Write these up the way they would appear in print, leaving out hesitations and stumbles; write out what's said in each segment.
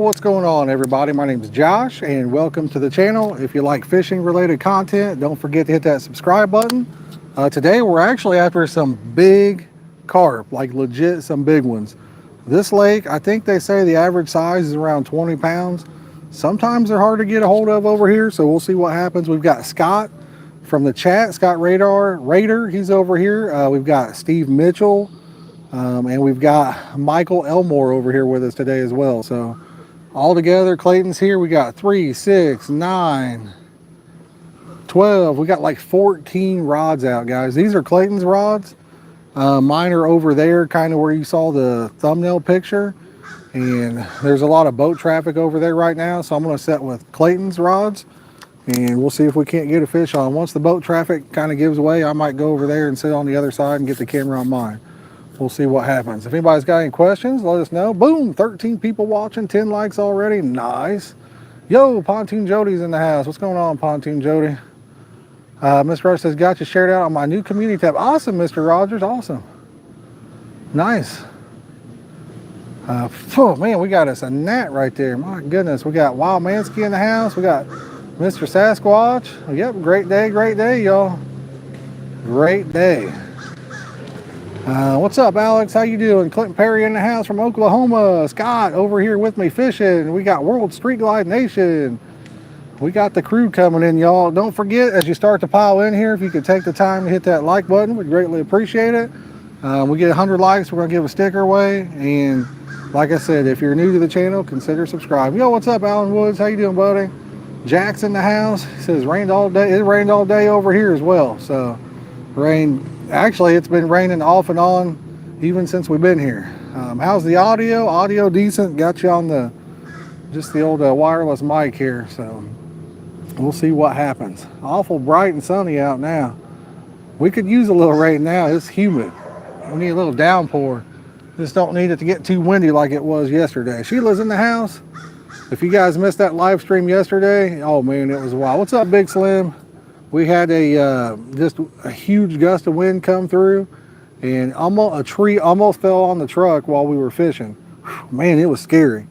What's going on, everybody? My name is Josh and welcome to the channel. If you like fishing related content, don't forget to hit that subscribe button. Today we're actually after some big carp, like legit some big ones. This lake, I think they say the average size is around 20 pounds. Sometimes they're hard to get a hold of over here, so we'll see what happens. We've got Scott from the chat, Scott Raider, he's over here. We've got Steve Mitchell, and we've got Michael Elmore over here with us today as well. So all together, Clayton's here. We got 3, 6, 9, 12. We got like 14 rods out, guys. These are Clayton's rods. Mine are over there, kind of where you saw the thumbnail picture. And there's a lot of boat traffic over there right now, so I'm going to set with Clayton's rods. And we'll see if we can't get a fish on. Once the boat traffic kind of gives way, I might go over there and sit on the other side and get the camera on mine. We'll see what happens. If anybody's got any questions, let us know. Boom, 13 people watching, 10 likes already. Nice. Yo, Pontoon Jody's in the house. What's going on, Pontoon Jody? Mr. Rogers says, got you shared out on my new community tab. Awesome, Mr. Rogers, awesome. Nice. Oh, man, we got us a gnat right there. My goodness, we got Wild Mansky in the house. We got Mr. Sasquatch. Yep, great day, y'all. Great day. What's up, Alex? How you doing? Clinton Perry in the house from Oklahoma. Scott over here with me fishing. We got World Street Glide Nation. We got the crew coming in, y'all. Don't forget, as you start to pile in here, if you could take the time to hit that like button, we'd greatly appreciate it. We get 100 likes, we're going to give a sticker away. And like I said, if you're new to the channel, consider subscribing. Yo, what's up, Alan Woods? How you doing, buddy? Jack's in the house. He says, rained all day. It rained all day over here as well. So, rain. Actually, it's been raining off and on even since we've been here. How's the audio? Audio decent. Got you on the just the old wireless mic here. So we'll see what happens. Awful bright and sunny out now. We could use a little rain now. It's humid. We need a little downpour. Just don't need it to get too windy like it was yesterday. Sheila's in the house. If you guys missed that live stream yesterday, oh man, it was wild. What's up, Big Slim? We had just a huge gust of wind come through, and a tree almost fell on the truck while we were fishing. Man, it was scary.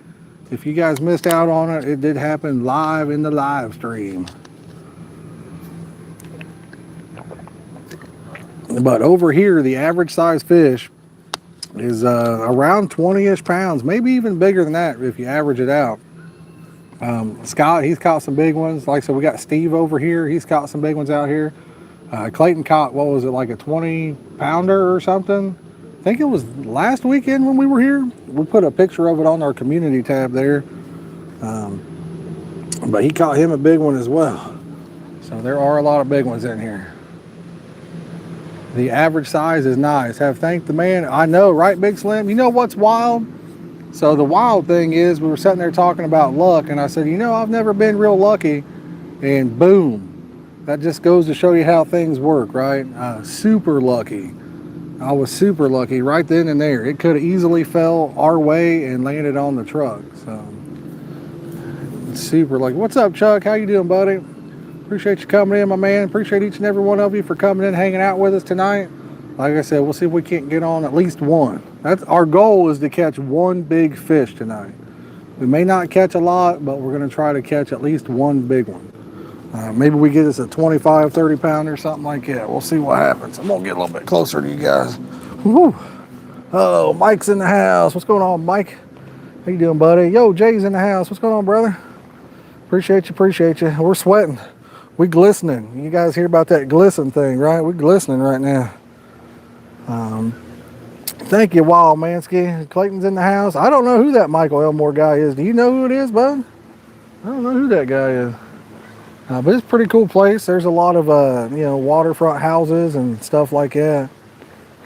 If you guys missed out on it, it did happen live in the live stream. But over here, the average size fish is around 20-ish pounds, maybe even bigger than that if you average it out. Scott, he's caught some big ones. Like I said, we got Steve over here. He's caught some big ones out here. Clayton caught, what was it, like a 20-pounder or something? I think it was last weekend when we were here. We put a picture of it on our community tab there. But he caught him a big one as well. So there are a lot of big ones in here. The average size is nice. Have thanked the man. I know, right, Big Slim? You know what's wild? So the wild thing is, we were sitting there talking about luck, and I said, you know, I've never been real lucky, and boom, that just goes to show you how things work, right? Super lucky. I was super lucky right then and there. It could have easily fell our way and landed on the truck. So super lucky. What's up, Chuck? How you doing, buddy? Appreciate you coming in, my man. Appreciate each and every one of you for coming in, hanging out with us tonight. Like I said, we'll see if we can't get on at least one. That's our goal, is to catch one big fish tonight. We may not catch a lot, but we're going to try to catch at least one big one. Maybe we get us a 25, 30 pounder, something like that. We'll see what happens. I'm going to get a little bit closer to you guys. Woo. Oh, Mike's in the house. What's going on, Mike? How you doing, buddy? Yo, Jay's in the house. What's going on, brother? Appreciate you. We're sweating. We glistening. You guys hear about that glisten thing, right? We're glistening right now. Thank you, Wild Mansky. Clayton's in the house. I don't know who that Michael Elmore guy is. Do you know who it is, bud? I don't know who that guy is. But it's a pretty cool place. There's a lot of, waterfront houses and stuff like that.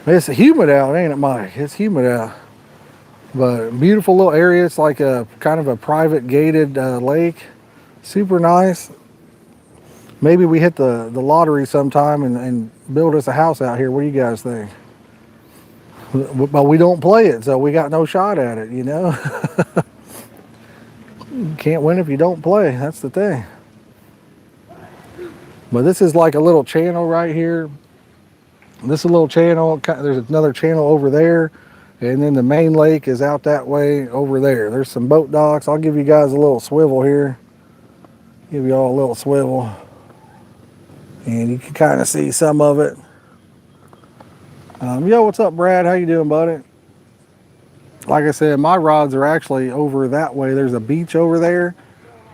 It's humid out, ain't it, Mike? It's humid out. But beautiful little area. It's like a kind of a private gated lake. Super nice. Maybe we hit the lottery sometime and build us a house out here. What do you guys think? But we don't play it, so we got no shot at it, you know? You can't win if you don't play. That's the thing. But this is like a little channel right here. This is a little channel. There's another channel over there. And then the main lake is out that way over there. There's some boat docks. I'll give you guys a little swivel here. Give you all a little swivel. And you can kind of see some of it. Yo, what's up, Brad? How you doing, buddy? Like I said, my rods are actually over that way. There's a beach over there,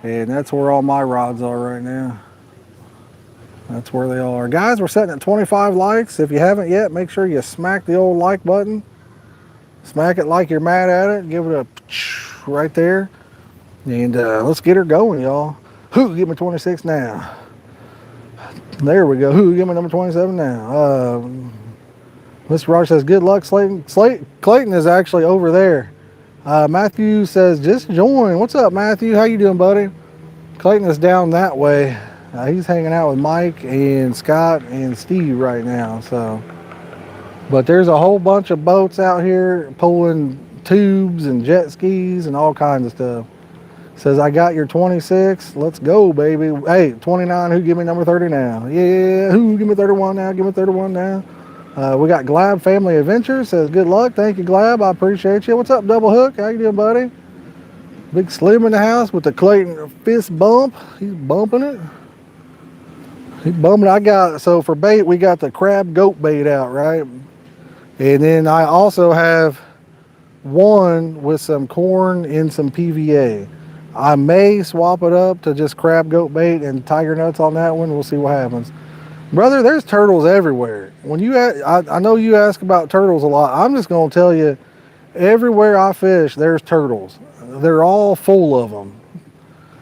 and that's where all my rods are right now. That's where they all are. Guys, we're setting at 25 likes. If you haven't yet, make sure you smack the old like button. Smack it like you're mad at it. Give it a right there. And let's get her going, y'all. Who, give me 26 now. There we go. Who, give me number 27 now. Mr. Roger says, good luck, Slayton. Clayton is actually over there. Matthew says, just join. What's up, Matthew? How you doing, buddy? Clayton is down that way. He's hanging out with Mike and Scott and Steve right now. So, but there's a whole bunch of boats out here pulling tubes and jet skis and all kinds of stuff. Says, I got your 26. Let's go, baby. Hey, 29. Who, give me number 30 now? Yeah. Who, give me 31 now? Give me 31 now. We got Glab Family Adventures. Says, good luck. Thank you, Glab. I appreciate you. What's up, Double Hook? How you doing, buddy? Big Slim in the house with the Clayton fist bump. He's bumping it. He's bumping it. So for bait, we got the crab goat bait out, right? And then I also have one with some corn and some PVA. I may swap it up to just crab goat bait and tiger nuts on that one. We'll see what happens. Brother, there's turtles everywhere. When you, I know you ask about turtles a lot. I'm just going to tell you, everywhere I fish, there's turtles. They're all full of them.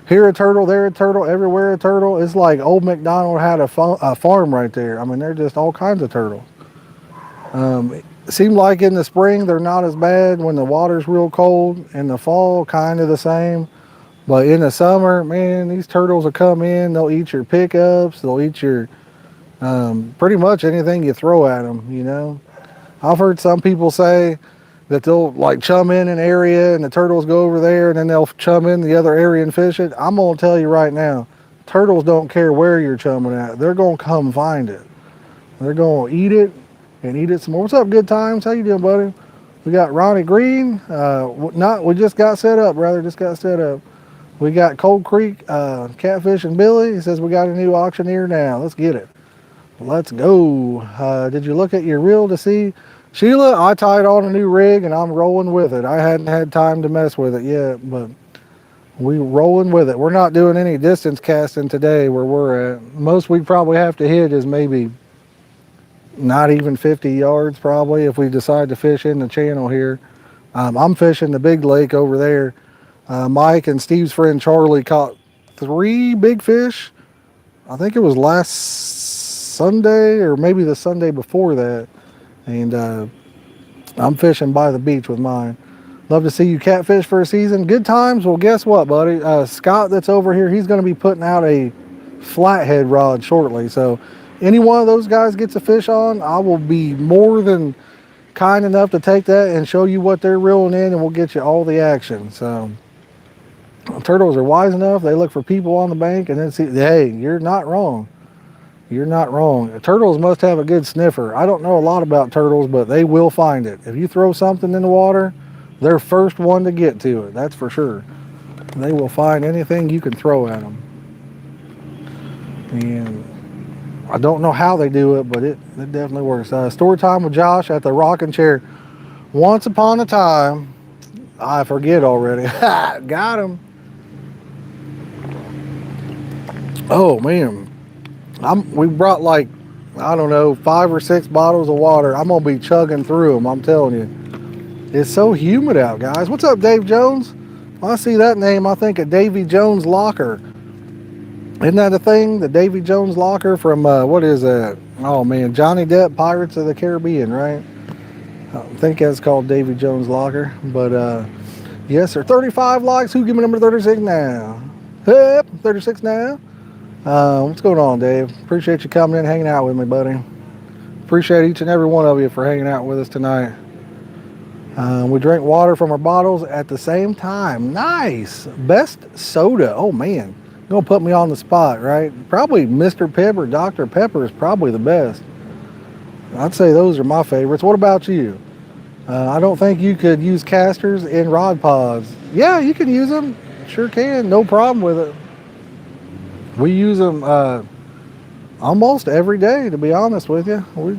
Here a turtle, there a turtle, everywhere a turtle. It's like old MacDonald had a farm right there. I mean, they're just all kinds of turtles. It seems like in the spring, they're not as bad when the water's real cold. In the fall, kind of the same. But in the summer, man, these turtles will come in. They'll eat your pickups. They'll eat your pretty much anything you throw at them, you know. I've heard some people say that they'll like chum in an area and the turtles go over there and then they'll chum in the other area and fish it. I'm going to tell you right now, turtles don't care where you're chumming at. They're going to come find it. They're going to eat it and eat it some more. What's up, Good Times? How you doing, buddy? We got Ronnie Green. We just got set up, brother. Just got set up. We got Cold Creek Catfish and Billy. He says we got a new auctioneer now. Let's get it. Let's go. Did you look at your reel to see? Sheila, I tied on a new rig and I'm rolling with it. I hadn't had time to mess with it yet, but we rolling with it. We're not doing any distance casting today where we're at. Most we probably have to hit is maybe not even 50 yards probably if we decide to fish in the channel here. I'm fishing the big lake over there. Mike and Steve's friend Charlie caught 3 big fish. I think it was last Sunday or maybe the Sunday before that. And I'm fishing by the beach with mine. Love to see you catfish for a season. Good times. Well, guess what, buddy? Scott that's over here, he's going to be putting out a flathead rod shortly. So any one of those guys gets a fish on, I will be more than kind enough to take that and show you what they're reeling in, and we'll get you all the action. So turtles are wise enough. They look for people on the bank and then see, hey, you're not wrong. You're not wrong. Turtles must have a good sniffer. I don't know a lot about turtles, but they will find it. If you throw something in the water, they're first one to get to it. That's for sure. They will find anything you can throw at them. And I don't know how they do it, but it definitely works. Story time with Josh at the rocking chair. Once upon a time, I forget already. Got him. Oh, man. We brought like, I don't know, 5 or 6 bottles of water. I'm going to be chugging through them, I'm telling you. It's so humid out, guys. What's up, Dave Jones? When I see that name, I think of Davy Jones Locker. Isn't that a thing? The Davy Jones Locker from, what is that? Oh, man, Johnny Depp, Pirates of the Caribbean, right? I think that's called Davy Jones Locker. But, yes, sir. 35 likes. Who give me number 36 now? Yep, 36 now. What's going on, Dave? Appreciate you coming in, hanging out with me, buddy. Appreciate each and every one of you for hanging out with us tonight. We drink water from our bottles at the same time. Nice. Best soda. Oh, man. You're going to put me on the spot, right? Probably Mr. Pepper, Dr. Pepper is probably the best. I'd say those are my favorites. What about you? I don't think you could use casters in rod pods. Yeah, you can use them. Sure can. No problem with it. We use them almost every day, to be honest with you. We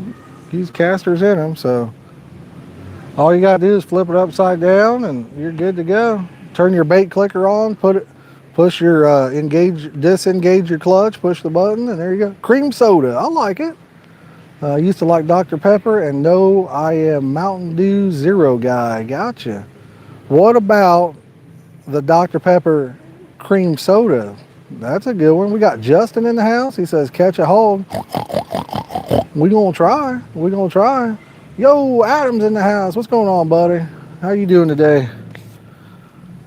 use casters in them, so all you gotta do is flip it upside down, and you're good to go. Turn your bait clicker on, push your disengage your clutch, push the button, and there you go. Cream soda, I like it. I used to like Dr. Pepper, and no, I am Mountain Dew Zero guy. Gotcha. What about the Dr. Pepper cream soda? That's a good one. We got Justin in the house. He says, catch a hold. We gonna try. We gonna try. Yo, Adam's in the house. What's going on, buddy? How you doing today?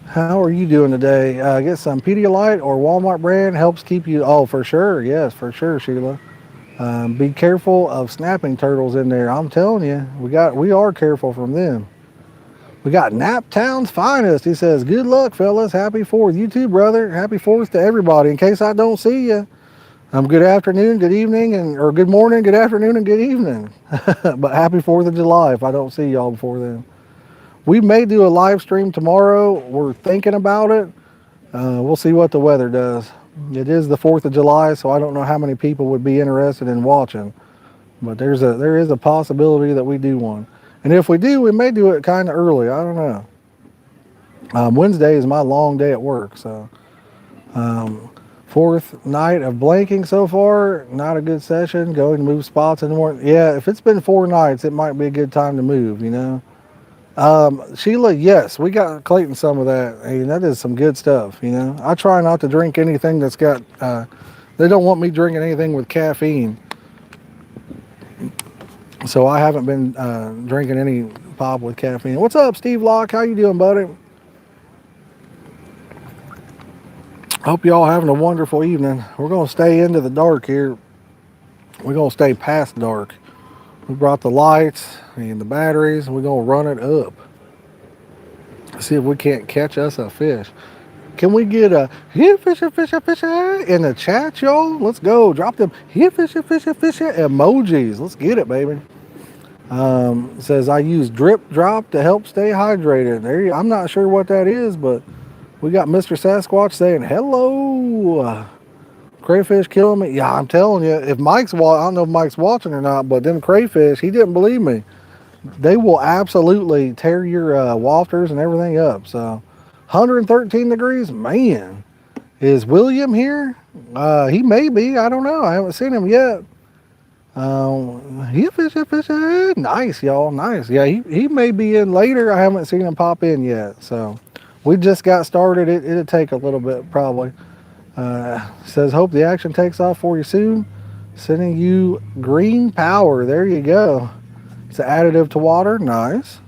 How are you doing today? Get some Pedialyte or Walmart brand helps keep you. Oh, for sure. Yes, for sure, Sheila. Be careful of snapping turtles in there. I'm telling you, we are careful from them. We got Naptown's finest. He says, good luck, fellas. Happy 4th. You too, brother. Happy 4th to everybody. In case I don't see you, good afternoon, good evening, or good morning, good afternoon, and good evening. But happy 4th of July if I don't see y'all before then. We may do a live stream tomorrow. We're thinking about it. We'll see what the weather does. It is the 4th of July, so I don't know how many people would be interested in watching. But there is a possibility that we do one. And if we do, we may do it kind of early. I don't know. Wednesday is my long day at work, so 4th night of blanking so far. Not a good session. Going to move spots in the morning. Yeah, if it's been 4 nights, it might be a good time to move, you know. Sheila, yes, we got Clayton some of that. Hey, that is some good stuff, you know. I try not to drink anything that's got, they don't want me drinking anything with caffeine. So I haven't been drinking any pop with caffeine. What's up, Steve Locke? How you doing, buddy? Hope y'all having a wonderful evening. We're going to stay into the dark here. We're going to stay past dark. We brought the lights and the batteries, and we're going to run it up. See if we can't catch us a fish. Can we get a here fisher in the chat, y'all? Let's go. Drop them here fisher emojis. Let's get it, baby. It says I use drip drop to help stay hydrated. I'm not sure what that is, but we got Mr. Sasquatch saying hello. Crayfish killing me. Yeah, I'm telling you, if I don't know if Mike's watching or not, but them crayfish, he didn't believe me. They will absolutely tear your wafters and everything up. So 113 degrees, man. Is William here? He may be. I don't know. I haven't seen him yet. He fishing. Nice, y'all. Nice. Yeah, he may be in later. I haven't seen him pop in yet. So we just got started. It'll take a little bit probably. Says, hope the action takes off for you soon. Sending you green power. There you go. It's an additive to water. Nice.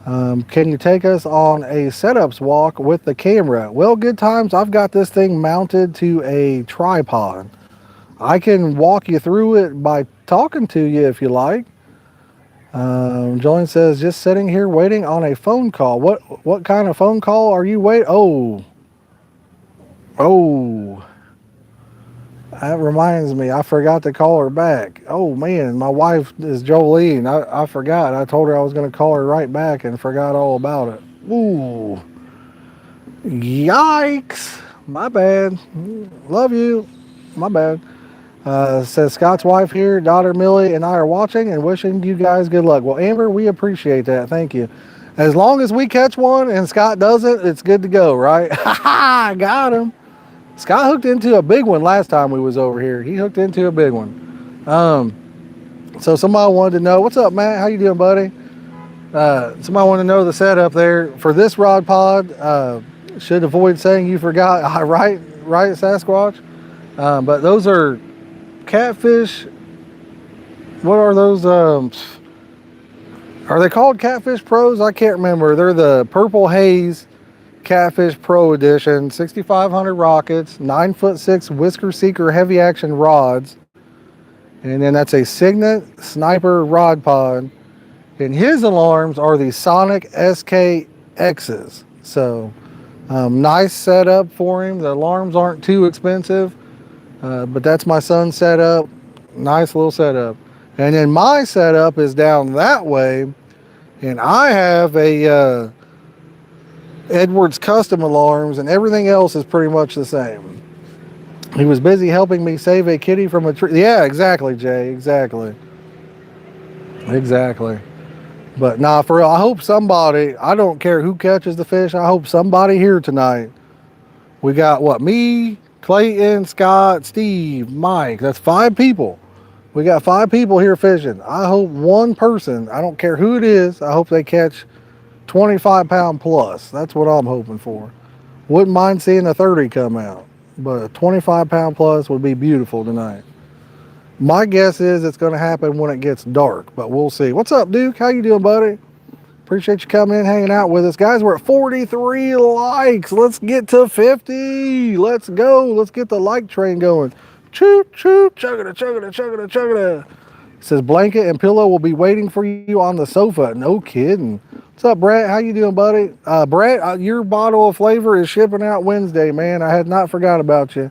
Can you take us on a setups walk with the camera? Well, good times. I've got this thing mounted to a tripod. I can walk you through it by talking to you if you like. Jolene says, just sitting here waiting on a phone call. What kind of phone call are you waiting? Oh, that reminds me, I forgot to call her back. Oh man, my wife is Jolene. I forgot. I told her I was going to call her right back and forgot all about it. Ooh, yikes. My bad. Love you. My bad. Says Scott's wife here, daughter Millie, and I are watching and wishing you guys good luck. Well, Amber, we appreciate that. Thank you. As long as we catch one and Scott doesn't, it's good to go, right? I got him. Scott hooked into a big one last time we was over here. He hooked into a big one. So somebody wanted to know, what's up, Matt? How you doing, buddy? Somebody wanted to know the setup there for this rod pod. Should avoid saying you forgot, right, Sasquatch? But those are catfish. What are those? Are they called Catfish Pros? I can't remember. They're the Purple Haze Catfish Pro Edition, 6,500 rockets, 9'6" Whisker Seeker heavy action rods, and then that's a Signet Sniper rod pod. And his alarms are the Sonic SKXs. So nice setup for him. The alarms aren't too expensive, but that's my son's setup. Nice little setup. And then my setup is down that way, And I have a Edwards custom alarms, and everything else is pretty much the same. He was busy helping me save a kitty from a tree. Yeah, exactly, Jay. Exactly. Exactly. But nah, for real, I hope somebody, I don't care who catches the fish, I hope somebody here tonight. We got what? Me, Clayton, Scott, Steve, Mike. That's 5 people. We got 5 people here fishing. I hope one person, I don't care who it is, I hope they catch 25-pound plus. That's what I'm hoping for. Wouldn't mind seeing a 30 come out, but a 25-pound plus would be beautiful tonight. My guess is it's going to happen when it gets dark, but we'll see. What's up, Duke? How you doing, buddy? Appreciate you coming in, hanging out with us. Guys, we're at 43 likes. Let's get to 50. Let's go. Let's get the like train going. Choo, choo, chugga, chugga, chugga, chugga. It says blanket and pillow will be waiting for you on the sofa. No kidding. What's up, Brett? How you doing, buddy? Brett, your bottle of flavor is shipping out Wednesday, man. I had not forgot about you.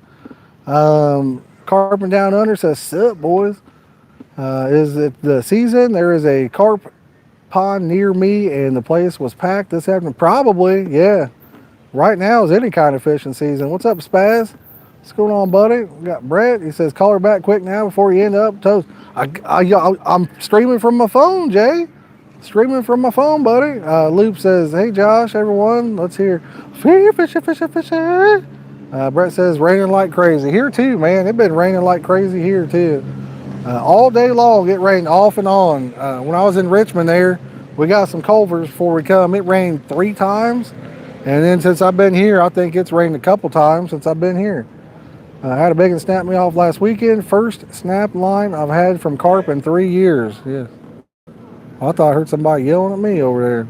Carp and Down Under says, sup, boys? Is it the season? There is a carp pond near me, and the place was packed this afternoon. Probably, yeah. Right now is any kind of fishing season. What's up, Spaz? What's going on, buddy? We got Brett. He says, call her back quick now before you end up toast. I'm streaming from my phone, Jay. Streaming from my phone, buddy. Loop says, hey, Josh, everyone, let's hear. Fishing, fishing, fishing. Brett says, raining like crazy. Here, too, man. It's been raining like crazy here, too. All day long, it rained off and on. When I was in Richmond there, we got some culvers before we come. It rained 3 times. And then since I've been here, I think it's rained a couple times since I've been here. I had a big one snap me off last weekend. First snap line I've had from carp in 3 years. Yeah. I thought I heard somebody yelling at me over there.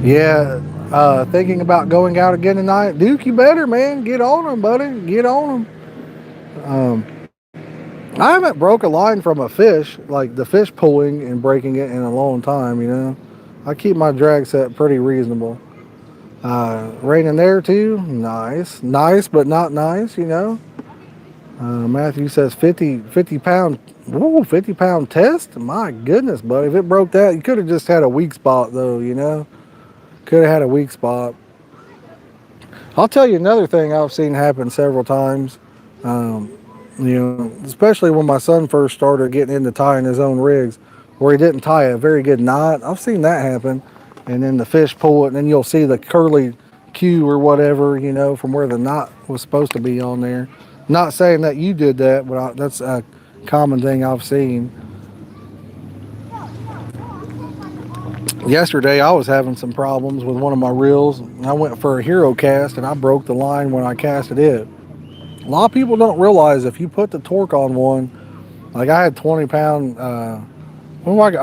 Yeah, thinking about going out again tonight. Duke, you better, man. Get on them, buddy. Get on them. I haven't broke a line from a fish, like the fish pulling and breaking it in a long time, you know. I keep my drag set pretty reasonable. Raining there too, nice. Nice, but not nice, you know. Matthew says 50 pound, ooh, 50 pound test? My goodness, buddy. If it broke that, you could have just had a weak spot though, you know. Could have had a weak spot. I'll tell you another thing I've seen happen several times. You know, especially when my son first started getting into tying his own rigs, where he didn't tie a very good knot. I've seen that happen. And then the fish pull it, and then you'll see the curly Q or whatever, you know, from where the knot was supposed to be on there. Not saying that you did that, but that's a common thing I've seen. Yesterday, I was having some problems with one of my reels. I went for a hero cast, and I broke the line when I casted it. A lot of people don't realize if you put the torque on one, like I had 20 pound, I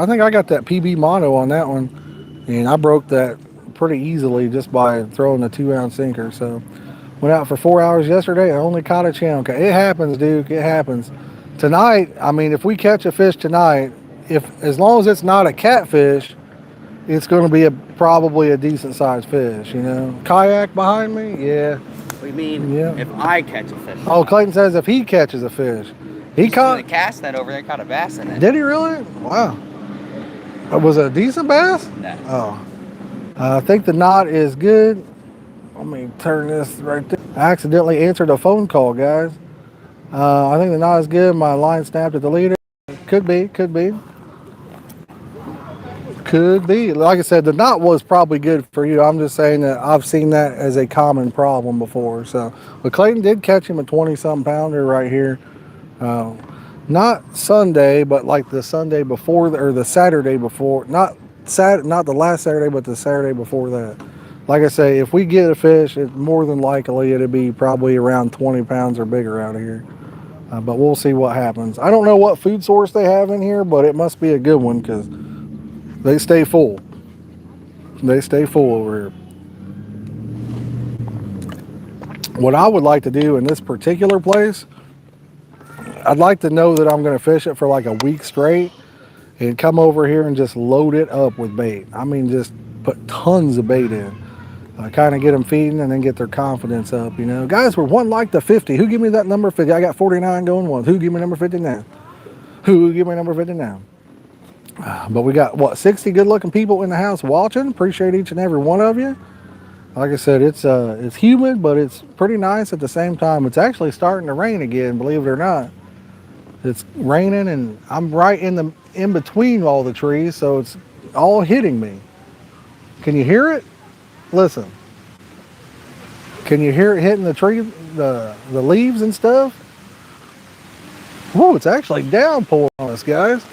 think I got that PB mono on that one, and I broke that pretty easily just by throwing a 2-ounce sinker. So went out for 4 hours yesterday. I only caught a channel. It happens, Duke. It happens. Tonight, I mean, if we catch a fish tonight, as long as it's not a catfish, it's going to be probably a decent sized fish, you know. Kayak behind me, yeah. What do you mean? Yeah. If I catch a fish? Oh, Clayton says if he catches a fish, he caught a cast net over there, caught a bass in it. Did he really? Wow. Was it a decent bass? No. Oh. I think the knot is good. Let me turn this right there. I accidentally answered a phone call, guys. I think the knot is good. My line snapped at the leader. Could be. Could be. Like I said, the knot was probably good for you. I'm just saying that I've seen that as a common problem before. So, but Clayton did catch him a 20-something pounder right here. Not Sunday, but like the Sunday before, or the Saturday before. Not the last Saturday, but the Saturday before that. Like I say, if we get a fish, it's more than likely it'll be probably around 20 pounds or bigger out of here. But we'll see what happens. I don't know what food source they have in here, but it must be a good one because they stay full. They stay full over here. What I would like to do in this particular place, I'd like to know that I'm going to fish it for like a week straight and come over here and just load it up with bait. I mean, just put tons of bait in. Kind of get them feeding and then get their confidence up, you know. Guys, we're one like to 50. Who give me that number 50? I got 49 going once. Who give me number 50 now? Who give me number 50 now? But we got, what, 60 good-looking people in the house watching. Appreciate each and every one of you. Like I said, it's humid, but it's pretty nice at the same time. It's actually starting to rain again, believe it or not. It's raining, and I'm right in between all the trees, so it's all hitting me. Can you hear it? Listen. Can you hear it hitting the tree, the leaves and stuff? Whoa, it's actually downpouring on us, guys.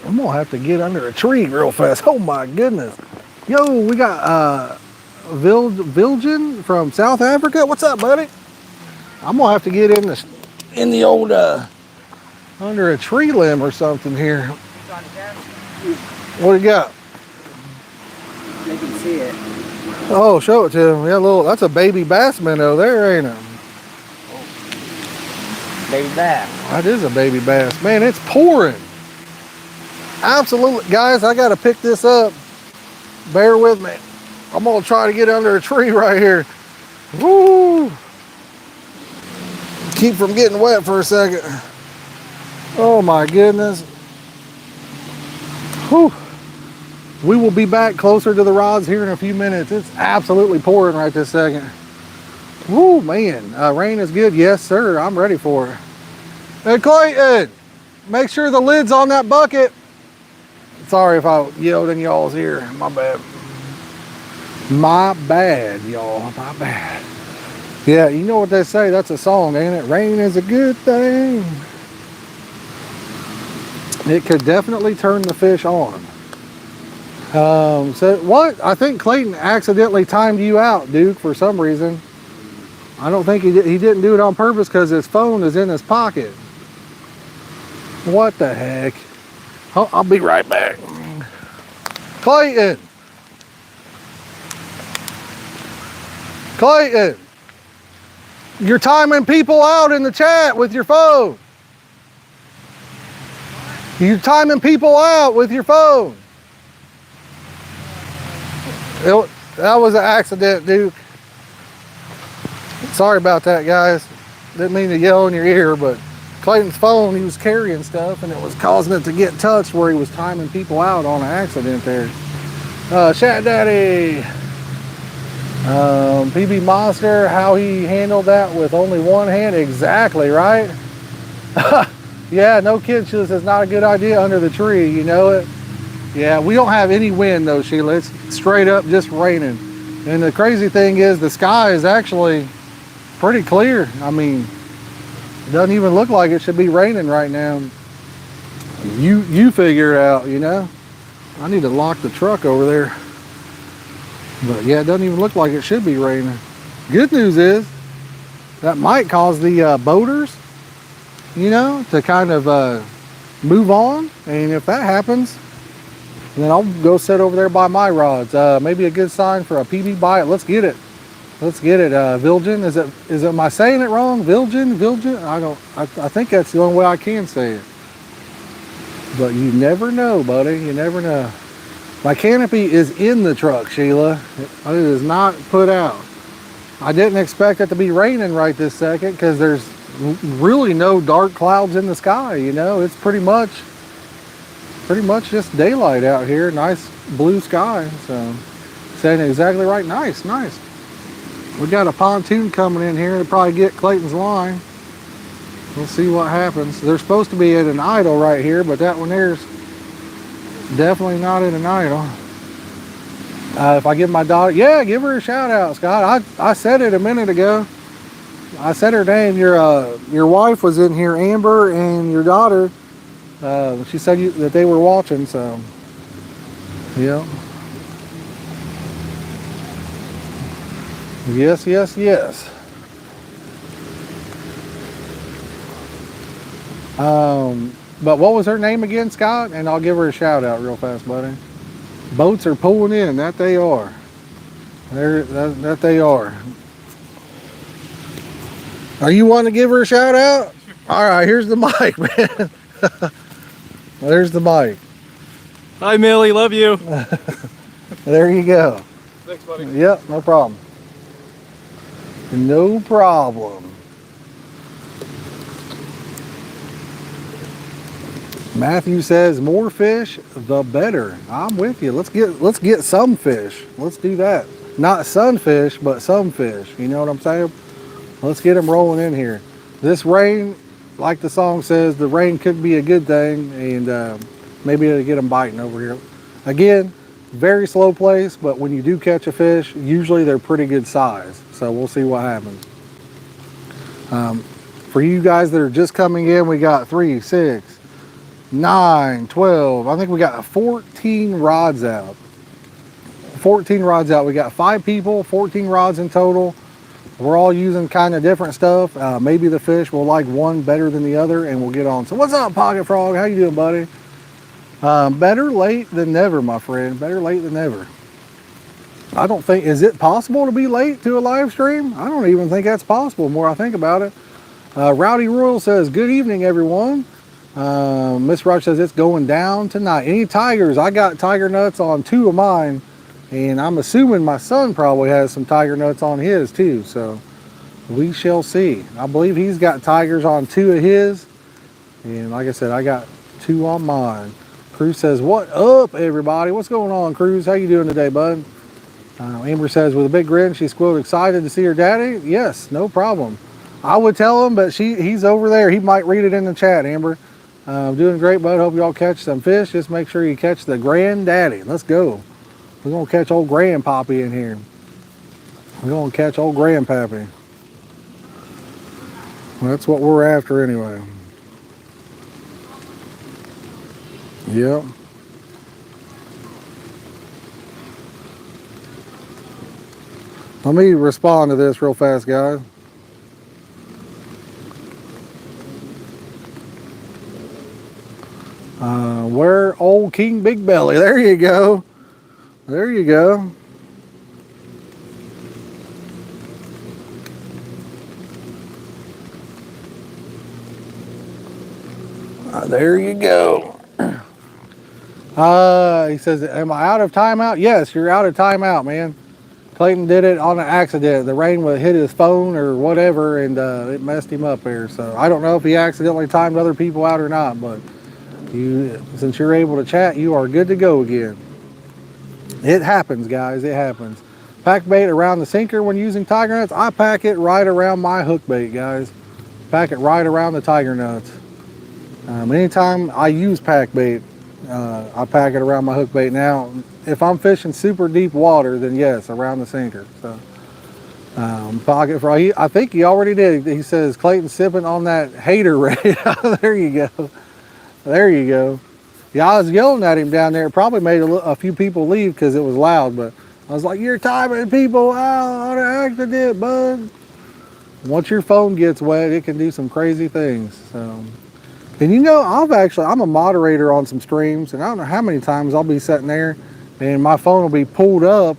I'm gonna have to get under a tree real fast. Oh my goodness. Yo, we got Viljan from South Africa. What's up, buddy? I'm gonna have to get in the old under a tree limb or something here. What do you got? You can see it. Oh, show it to him. Yeah, that's a baby bass minnow there, ain't it? Baby bass. That is a baby bass. Man, it's pouring. Absolutely. Guys, I got to pick this up. Bear with me. I'm going to try to get under a tree right here. Woo! Keep from getting wet for a second. Oh my goodness. Whew. We will be back closer to the rods here in a few minutes. It's absolutely pouring right this second. Woo, man. Rain is good. Yes, sir. I'm ready for it. Hey, Clayton, make sure the lid's on that bucket. Sorry if I yelled in y'all's ear. My bad. My bad, y'all. My bad. Yeah, you know what they say. That's a song, ain't it? Rain is a good thing. It could definitely turn the fish on. So what? I think Clayton accidentally timed you out, Duke, for some reason. I don't think he didn't do it on purpose because his phone is in his pocket. What the heck? I'll be right back. Clayton! Clayton! You're timing people out in the chat with your phone. You're timing people out with your phone. That was an accident, Duke. Sorry about that, guys. Didn't mean to yell in your ear, but Clayton's phone, he was carrying stuff and it was causing it to get touched where he was timing people out on an accident there. Shat Daddy. PB Monster, how he handled that with only one hand. Exactly, right? Yeah, no kidding, Sheila says not a good idea under the tree, you know it. Yeah, we don't have any wind though, Sheila. It's straight up just raining. And the crazy thing is the sky is actually pretty clear. I mean, it doesn't even look like it should be raining right now. You figure it out, you know. I need to lock the truck over there. But yeah, it doesn't even look like it should be raining. Good news is that might cause the boaters, you know, to kind of move on. And if that happens, then I'll go sit over there by my rods. Maybe a good sign for a PB bite. Let's get it. Let's get it. Viljan, is it, am I saying it wrong? Viljan? I think that's the only way I can say it. But you never know, buddy. You never know. My canopy is in the truck, Sheila. It is not put out. I didn't expect it to be raining right this second because there's really no dark clouds in the sky, you know. It's pretty much just daylight out here. Nice blue sky. So, saying it exactly right. Nice, nice. We got a pontoon coming in here to probably get Clayton's line. We'll see what happens. They're supposed to be at an idle right here, but that one there's definitely not at an idle. If I give my daughter, yeah, give her a shout out, Scott. I said it a minute ago. I said her name. Your wife was in here, Amber, and your daughter. She said that they were watching, so yeah. Yes, yes, yes. But what was her name again, Scott? And I'll give her a shout out real fast, buddy. Boats are pulling in. That they are. That they are. Are you wanting to give her a shout out? All right, here's the mic, man. There's the mic. Hi, Millie. Love you. There you go. Thanks, buddy. Yep, no problem. No problem. Matthew says more fish, the better. I'm with you. Let's get some fish. Let's do that. Not sunfish, but some fish. You know what I'm saying? Let's get them rolling in here. This rain, like the song says, the rain could be a good thing, and maybe it'll get them biting over here. Again, very slow place, but when you do catch a fish, usually they're pretty good size. So we'll see what happens. For you guys that are just coming in, we got 3, 6, 9, 12. I think we got 14 rods out. 14 rods out. We got 5 people, 14 rods in total. We're all using kind of different stuff. Maybe the fish will like one better than the other, and we'll get on. So what's up, Pocket Frog? How you doing, buddy? Better late than never, my friend. Better late than never. I don't think, is it possible to be late to a live stream? I don't even think that's possible the more I think about it. Rowdy Royal says, good evening, everyone. Miss Rush says it's going down tonight. Any tigers? I got tiger nuts on 2 of mine, and I'm assuming my son probably has some tiger nuts on his too, so we shall see. I believe he's got tigers on 2 of his, and like I said, I got 2 on mine. Cruz says, what up, everybody? What's going on, Cruz? How you doing today, bud? Amber says, with a big grin, she's quote excited to see her daddy. Yes, no problem. I would tell him, but he's over there. He might read it in the chat, Amber. Doing great, bud. Hope y'all catch some fish. Just make sure you catch the granddaddy. Let's go. We're going to catch old grandpappy in here. We're going to catch old grandpappy. Well, that's what we're after anyway. Yep. Let me respond to this real fast, guys. Where old King Big Belly? There you go. There you go. There you go. He says, am I out of timeout? Yes, you're out of timeout, man. Clayton did it on an accident. The rain would hit his phone or whatever, and it messed him up there. So I don't know if he accidentally timed other people out or not, but since you're able to chat, you are good to go again. It happens, guys. It happens. Pack bait around the sinker when using tiger nuts. I pack it right around my hook bait, guys. Pack it right around the tiger nuts. Anytime I use pack bait, I pack it around my hook bait. Now, if I'm fishing super deep water, then yes, around the sinker. So, Pocket Frog, I think he already did. He says Clayton sipping on that hater ray. There you go. There you go. Yeah, I was yelling at him down there. It probably made a few people leave because it was loud, but I was like, you're timing people out on accident, bud. Once your phone gets wet, it can do some crazy things. So, and you know, I'm a moderator on some streams, and I don't know how many times I'll be sitting there and my phone will be pulled up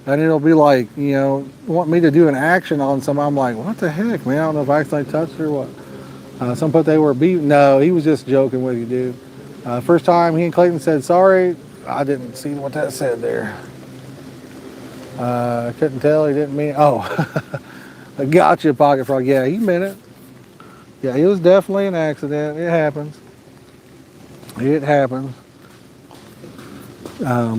and it'll be like, you know, want me to do an action on something. I'm like, what the heck, man? I don't know if I accidentally touched it or what. Some put they were beat. No, he was just joking with you, dude. First time he and Clayton said sorry, I didn't see what that said there. I couldn't tell. He didn't mean. Oh, I got you, Pocket Frog. Yeah, he meant it. Yeah, it was definitely an accident. It happens. It happens.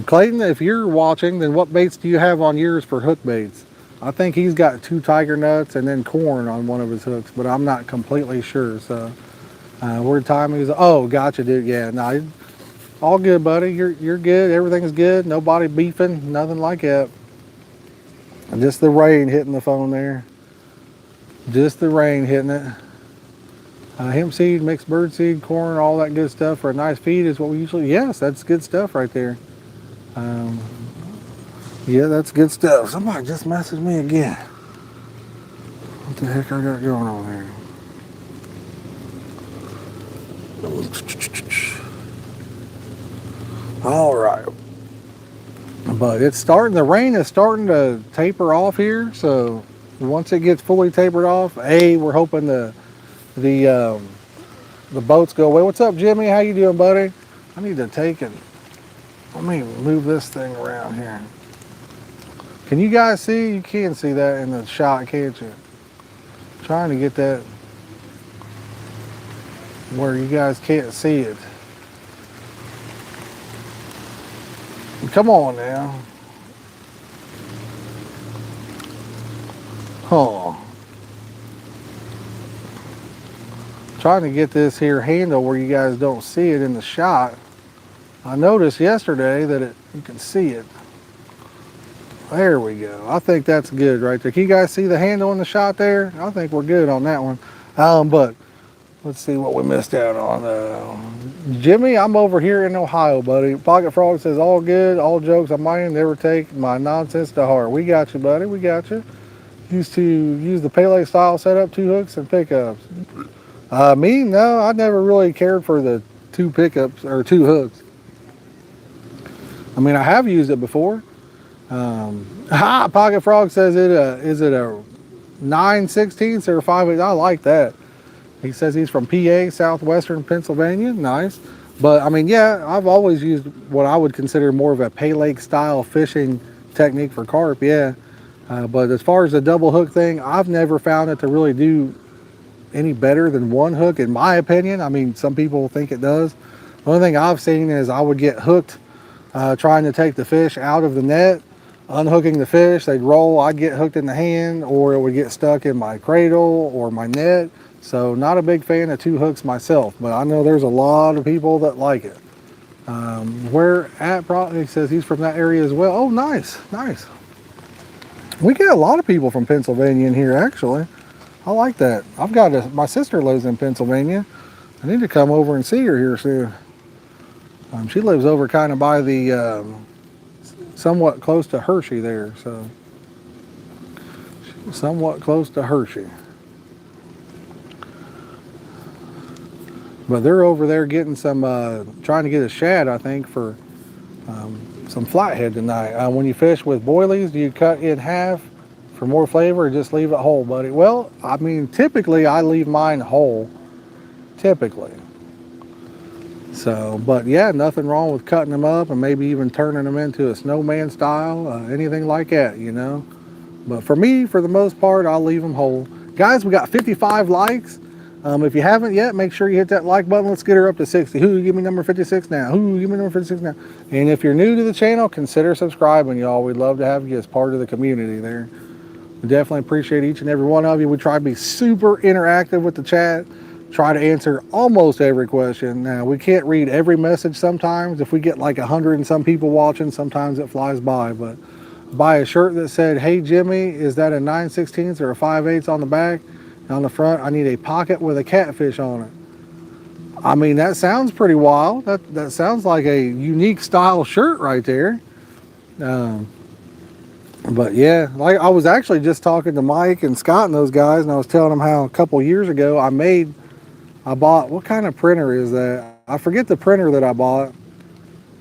Clayton, if you're watching, then what baits do you have on yours for hook baits? I think he's got 2 tiger nuts and then corn on one of his hooks, but I'm not completely sure. So, where timing is? Oh, gotcha, dude. Yeah, no, all good, buddy. You're good. Everything's good. Nobody beefing. Nothing like that. Just the rain hitting the phone there. Just the rain hitting it. Hemp seed, mixed bird seed, corn, all that good stuff for a nice feed is what we usually. Yes, that's good stuff right there. Yeah, that's good stuff. Somebody just messaged me again. What the heck I got going on here? All right. But it's starting, the rain is starting to taper off here. So once it gets fully tapered off, we're hoping the boats go away. What's up, Jimmy? How you doing, buddy? I need to take it. Let me move this thing around here. Can you guys see? You can see that in the shot, can't you? Trying to get that where you guys can't see it. Come on now. Oh. Trying to get this here handle where you guys don't see it in the shot. I noticed yesterday that you can see it. There we go. I think that's good right there. Can you guys see the handle in the shot there? I think we're good on that one. But let's see what we missed out on. Jimmy, I'm over here in Ohio, buddy. Pocket Frog says, all good, all jokes on my end. Never take my nonsense to heart. We got you, buddy. We got you. Used to use the Pele style setup, 2 hooks and pickups. Me, no, I never really cared for the 2 pickups or 2 hooks. I mean, I have used it before. Pocket Frog says, is it a 9/16 or a 5/8? I like that. He says he's from PA, southwestern Pennsylvania. Nice. But I mean, yeah, I've always used what I would consider more of a pay lake style fishing technique for carp. Yeah. But as far as the double hook thing, I've never found it to really do any better than 1 hook, in my opinion. I mean, some people think it does. The only thing I've seen is I would get hooked trying to take the fish out of the net, unhooking the fish, they'd roll, I'd get hooked in the hand, or it would get stuck in my cradle or my net. So not a big fan of 2 hooks myself, but I know there's a lot of people that like it. Where at, he says he's from that area as well. Oh, nice, nice. We get a lot of people from Pennsylvania in here, actually. I like that. I've got my sister lives in Pennsylvania. I need to come over and see her here soon. She lives over kind of by the, somewhat close to Hershey there, so. Somewhat close to Hershey. But they're over there getting some, trying to get a shad, I think, for some flathead tonight. When you fish with boilies, do you cut in half for more flavor or just leave it whole, buddy? Well, I mean, typically I leave mine whole, typically. So, but yeah, nothing wrong with cutting them up and maybe even turning them into a snowman style, anything like that, you know. But for me, for the most part, I'll leave them whole. Guys, we got 55 likes. If you haven't yet, make sure you hit that like button. Let's get her up to 60. Who, give me number 56 now. Who, give me number 56 now. And if you're new to the channel, consider subscribing, y'all. We'd love to have you as part of the community there. We definitely appreciate each and every one of you. We try to be super interactive with the chat. Try to answer almost every question. Now, we can't read every message sometimes. If we get like 100 and some people watching, sometimes it flies by. But buy a shirt that said, hey, Jimmy, is that a 9/16 or a 5/8 on the back? On the front, I need a pocket with a catfish on it. I mean, that sounds pretty wild. That sounds like a unique style shirt right there. But yeah, like I was actually just talking to Mike and Scott and those guys, and I was telling them how a couple years ago I bought, what kind of printer is that? I forget the printer that I bought.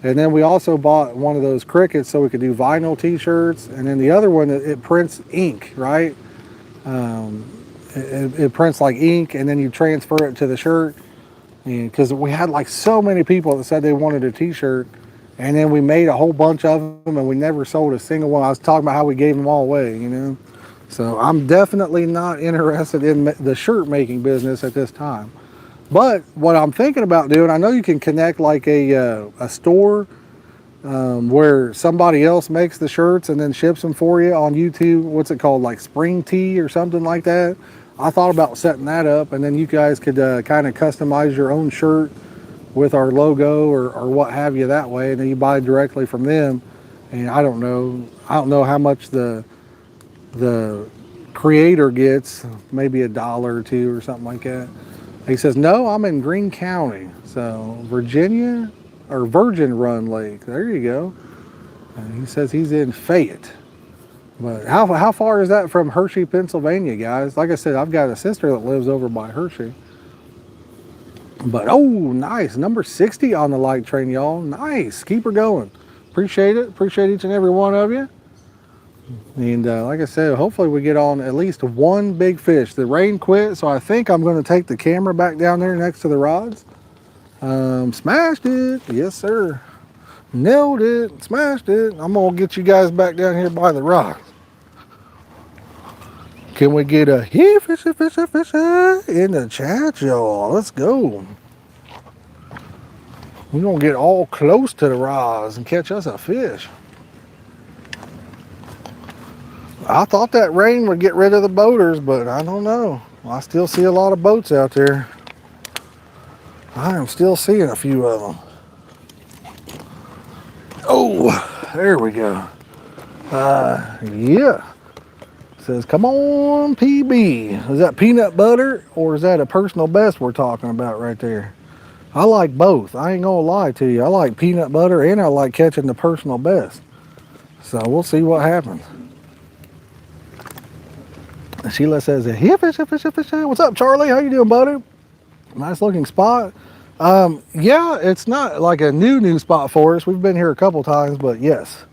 And then we also bought one of those Crickets so we could do vinyl t-shirts. And then the other one, it prints ink, right? It prints like ink, and then you transfer it to the shirt. And because we had like so many people that said they wanted a t-shirt, and then we made a whole bunch of them and we never sold a single one. I was talking about how we gave them all away, you know. So I'm definitely not interested in the shirt making business at this time. But what I'm thinking about doing, I know you can connect like a store where somebody else makes the shirts and then ships them for you on YouTube. What's it called, like Spring Tea or something like that? I thought about setting that up, and then you guys could kind of customize your own shirt with our logo or what have you that way, and then you buy directly from them. And I don't know how much the creator gets, maybe $1 or $2 or something like that. He says, no, I'm in Greene County, so Virginia or Virgin Run Lake. There you go. And he says he's in Fayette. But how far is that from Hershey, Pennsylvania, guys? Like I said, I've got a sister that lives over by Hershey. But, oh, nice. Number 60 on the like train, y'all. Nice. Keep her going. Appreciate it. Appreciate each and every one of you. And like I said, hopefully we get on at least one big fish. The rain quit, so I think I'm going to take the camera back down there next to the rods. Smashed it. Yes, sir. Nailed it. Smashed it. I'm going to get you guys back down here by the rocks. Can we get a hey, fishy, fishy, fishy in the chat, y'all? Let's go. We're gonna get all close to the rise and catch us a fish. I thought that rain would get rid of the boaters, but I don't know. I still see a lot of boats out there. I am still seeing a few of them. Oh, there we go. Yeah. It says, come on, PB. Is that peanut butter or is that a personal best we're talking about right there? I like both. I ain't gonna lie to you. I like peanut butter and I like catching the personal best. So we'll see what happens. Sheila says, "Here, fish, fish, fish." What's up, Charlie? How you doing, buddy? Nice looking spot. Yeah, it's not like a new spot for us. We've been here a couple times, but yes.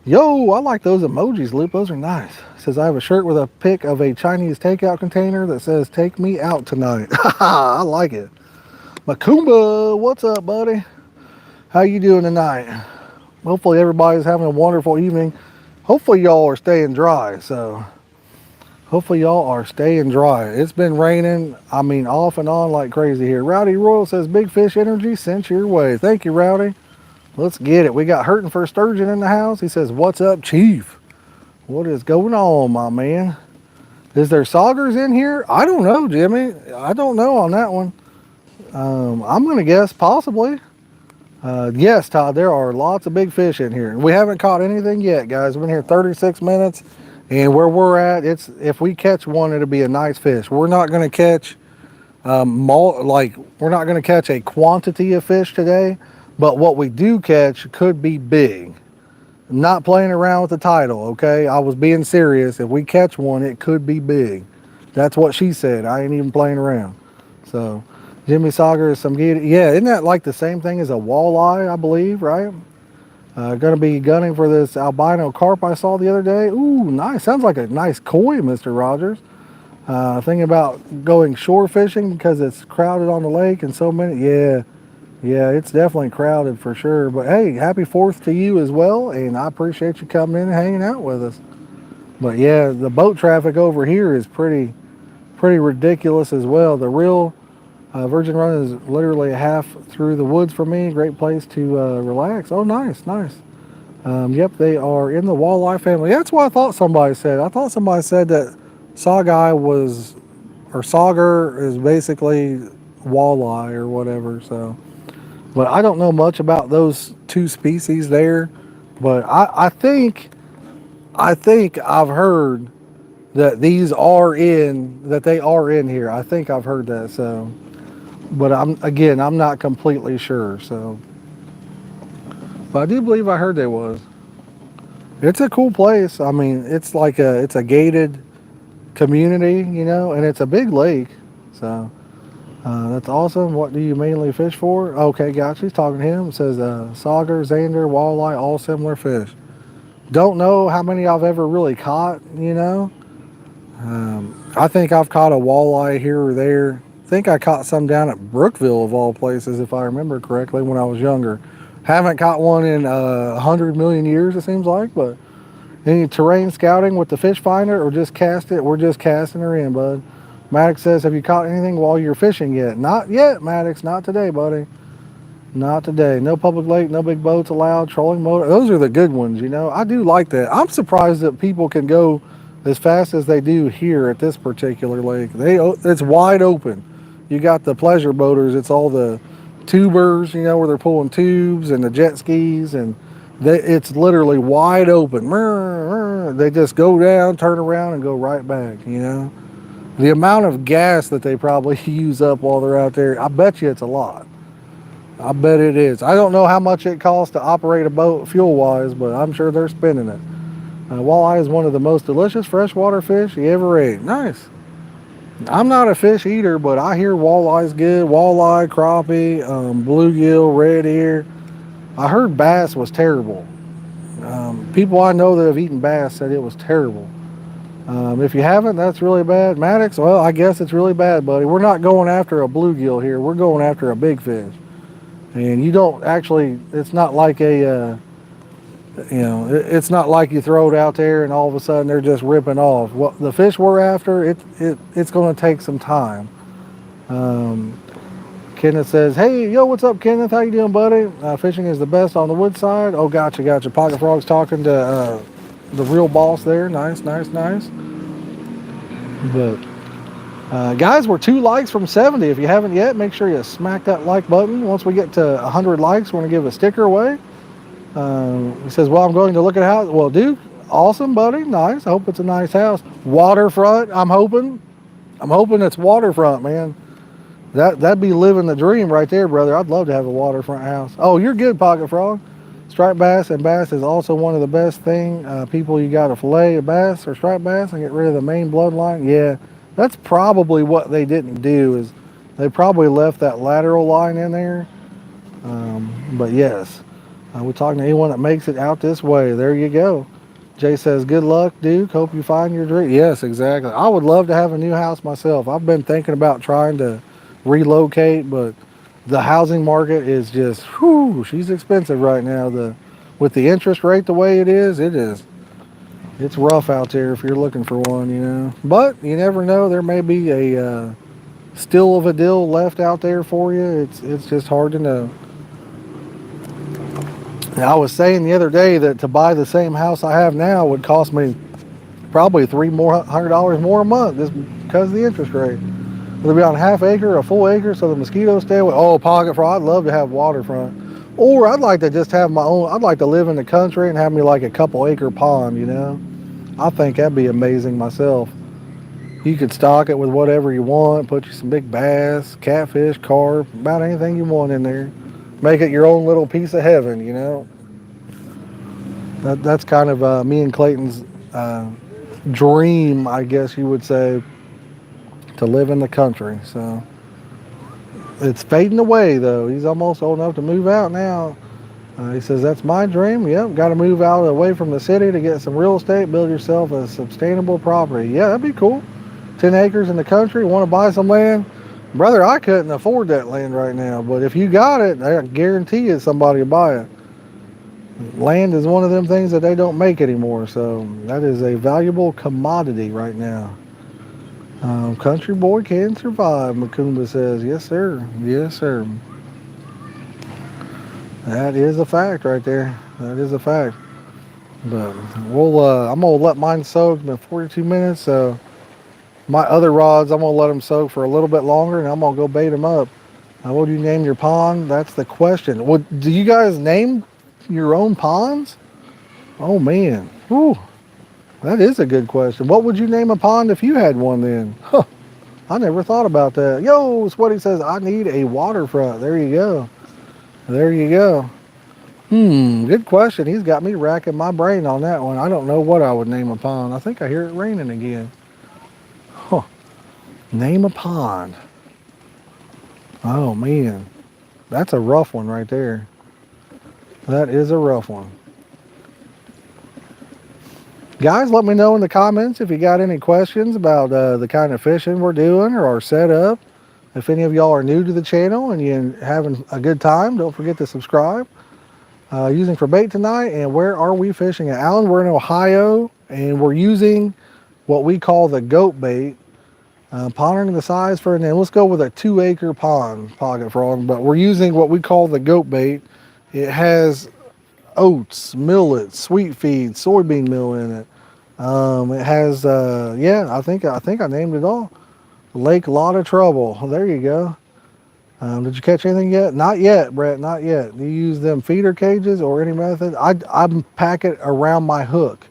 Yo, I like those emojis, Luke. Those are nice. It says, I have a shirt with a pic of a Chinese takeout container that says, take me out tonight. I like it. Makumba, what's up, buddy? How you doing tonight? Hopefully everybody's having a wonderful evening. Hopefully y'all are staying dry, so... Hopefully y'all are staying dry. It's been raining, I mean, off and on like crazy here. Rowdy Royal says, big fish energy sent your way. Thank you, Rowdy. Let's get it. We got Hurting for Sturgeon in the house. He says, what's up, Chief? What is going on, my man? Is there saugers in here? I don't know, Jimmy. I don't know on that one. I'm going to guess possibly. Yes, Todd, there are lots of big fish in here. We haven't caught anything yet, guys. We've been here 36 minutes. And where we're at, it's if we catch one, it'll be a nice fish. We're not going to catch we're not going to catch a quantity of fish today, but what we do catch could be big. I'm not playing around with the title, okay? I was being serious. If we catch one, it could be big. That's what she said. I ain't even playing around. So, Jimmy Sauger is some good. Yeah, isn't that like the same thing as a walleye, I believe, right? Going to be gunning for this albino carp I saw the other day. Ooh, nice. Sounds like a nice koi, Mr. Rogers. Thinking about going shore fishing because it's crowded on the lake and so many. Yeah, it's definitely crowded for sure. But hey, happy 4th to you as well. And I appreciate you coming in and hanging out with us. But yeah, the boat traffic over here is pretty ridiculous as well. The real Virgin Run is literally half through the woods for me. Great place to relax. Oh, nice. Yep, they are in the walleye family. That's what I thought somebody said. I thought somebody said that sauger is basically walleye or whatever. So, but I don't know much about those two species there. But I think I've heard that they are in here. I think I've heard that. So. But I'm not completely sure, so. But I do believe I heard there was. It's a cool place. I mean, it's like it's a gated community, you know, and it's a big lake. So, that's awesome. What do you mainly fish for? Okay, gotcha. He's talking to him. It says, sauger, zander, walleye, all similar fish. Don't know how many I've ever really caught, you know. I think I've caught a walleye here or there. I think I caught some down at Brookville of all places, if I remember correctly, when I was younger. Haven't caught one in 100 million years, it seems like. But any terrain scouting with the fish finder or just cast it? We're just casting her in, bud. Maddox says, have you caught anything while you're fishing yet? Not yet, Maddox. Not today, buddy. Not today. No public lake, no big boats allowed, trolling motor. Those are the good ones, you know. I do like that. I'm surprised that people can go as fast as they do here at this particular lake. It's wide open. You got the pleasure boaters, it's all the tubers, you know, where they're pulling tubes and the jet skis, and it's literally wide open. They just go down, turn around, and go right back, you know. The amount of gas that they probably use up while they're out there, I bet you it's a lot. I bet it is. I don't know how much it costs to operate a boat fuel-wise, but I'm sure they're spending it. Walleye is one of the most delicious freshwater fish you ever ate. Nice. I'm not a fish eater, but I hear walleye's good. Walleye, crappie, bluegill, red ear. I heard bass was terrible. People I know that have eaten bass said it was terrible. If you haven't, that's really bad. Maddox, well, I guess it's really bad, buddy. We're not going after a bluegill here. We're going after a big fish. And you don't actually, it's not like it's not like you throw it out there and all of a sudden they're just ripping off. What the fish we're after, it's going to take some time. Kenneth says, hey, yo, what's up, Kenneth? How you doing, buddy? Fishing is the best on the Woodside. Oh, gotcha. Pocket Frog's talking to the real boss there. Nice. But guys, we're 2 likes from 70. If you haven't yet, make sure you smack that like button. Once we get to 100 likes, we're going to give a sticker away. He says, well, I'm going to look at a house. Well, Duke, awesome, buddy. Nice. I hope it's a nice house. Waterfront, I'm hoping it's waterfront, man. That'd be living the dream right there, brother. I'd love to have a waterfront house. Oh, you're good, Pocket Frog. Striped bass and bass is also one of the best people, you got to fillet a bass or striped bass and get rid of the main bloodline. Yeah, that's probably what they didn't do, is they probably left that lateral line in there. But yes, we're talking to anyone that makes it out this way. There you go. Jay says, good luck, Duke. Hope you find your dream. Yes, exactly. I would love to have a new house myself. I've been thinking about trying to relocate, but the housing market is just, whew, she's expensive right now. With the interest rate the way it is, it's rough out there if you're looking for one, you know. But you never know, there may be a still of a deal left out there for you. It's just hard to know. Now, I was saying the other day that to buy the same house I have now would cost me probably $300 more a month just because of the interest rate. It'll be on half acre, a full acre, so the mosquitoes stay away. Oh, Pocket Frog, I'd love to have waterfront. Or I'd like to just have my own, I'd like to live in the country and have me like a couple acre pond, you know. I think that'd be amazing myself. You could stock it with whatever you want, put you some big bass, catfish, carp, about anything you want in there. Make it your own little piece of heaven, you know. That's kind of me and Clayton's dream, I guess you would say, to live in the country. So it's fading away, though. He's almost old enough to move out now. He says, that's my dream. Yep, got to move out away from the city to get some real estate, build yourself a sustainable property. Yeah, that'd be cool. 10 acres in the country, want to buy some land? Brother, I couldn't afford that land right now, but if you got it, I guarantee you somebody will buy it. Land is one of them things that they don't make anymore, so that is a valuable commodity right now. Country boy can survive, Macumba says. Yes, sir. Yes, sir. That is a fact right there. That is a fact. But I'm gonna let mine soak. It's been 42 minutes, so my other rods, I'm gonna let them soak for a little bit longer, and I'm gonna go bait them up. What do you name your pond? That's the question. Do you guys name your own ponds? Oh man, whew, that is a good question. What would you name a pond if you had one then? Huh, I never thought about that. Yo, Sweaty says, I need a waterfront. There you go. There you go. Good question. He's got me racking my brain on that one. I don't know what I would name a pond. I think I hear it raining again. Huh. Name a pond. Oh man, that's a rough one right there. That is a rough one. Guys, let me know in the comments if you got any questions about the kind of fishing we're doing or our setup. If any of y'all are new to the channel and you're having a good time, don't forget to subscribe. Using for bait tonight, and where are we fishing at? Alan, we're in Ohio, and we're using what we call the goat bait. Pondering the size for, and then let's go with a 2-acre pond, Pocket Frog, but we're using what we call the goat bait. It has oats, millet, sweet feed, soybean meal in it. It has, I think I named it all. Lake Lot of Trouble. There you go. Did you catch anything yet? Not yet, Brett, not yet. Do you use them feeder cages or any method? I pack it around my hook,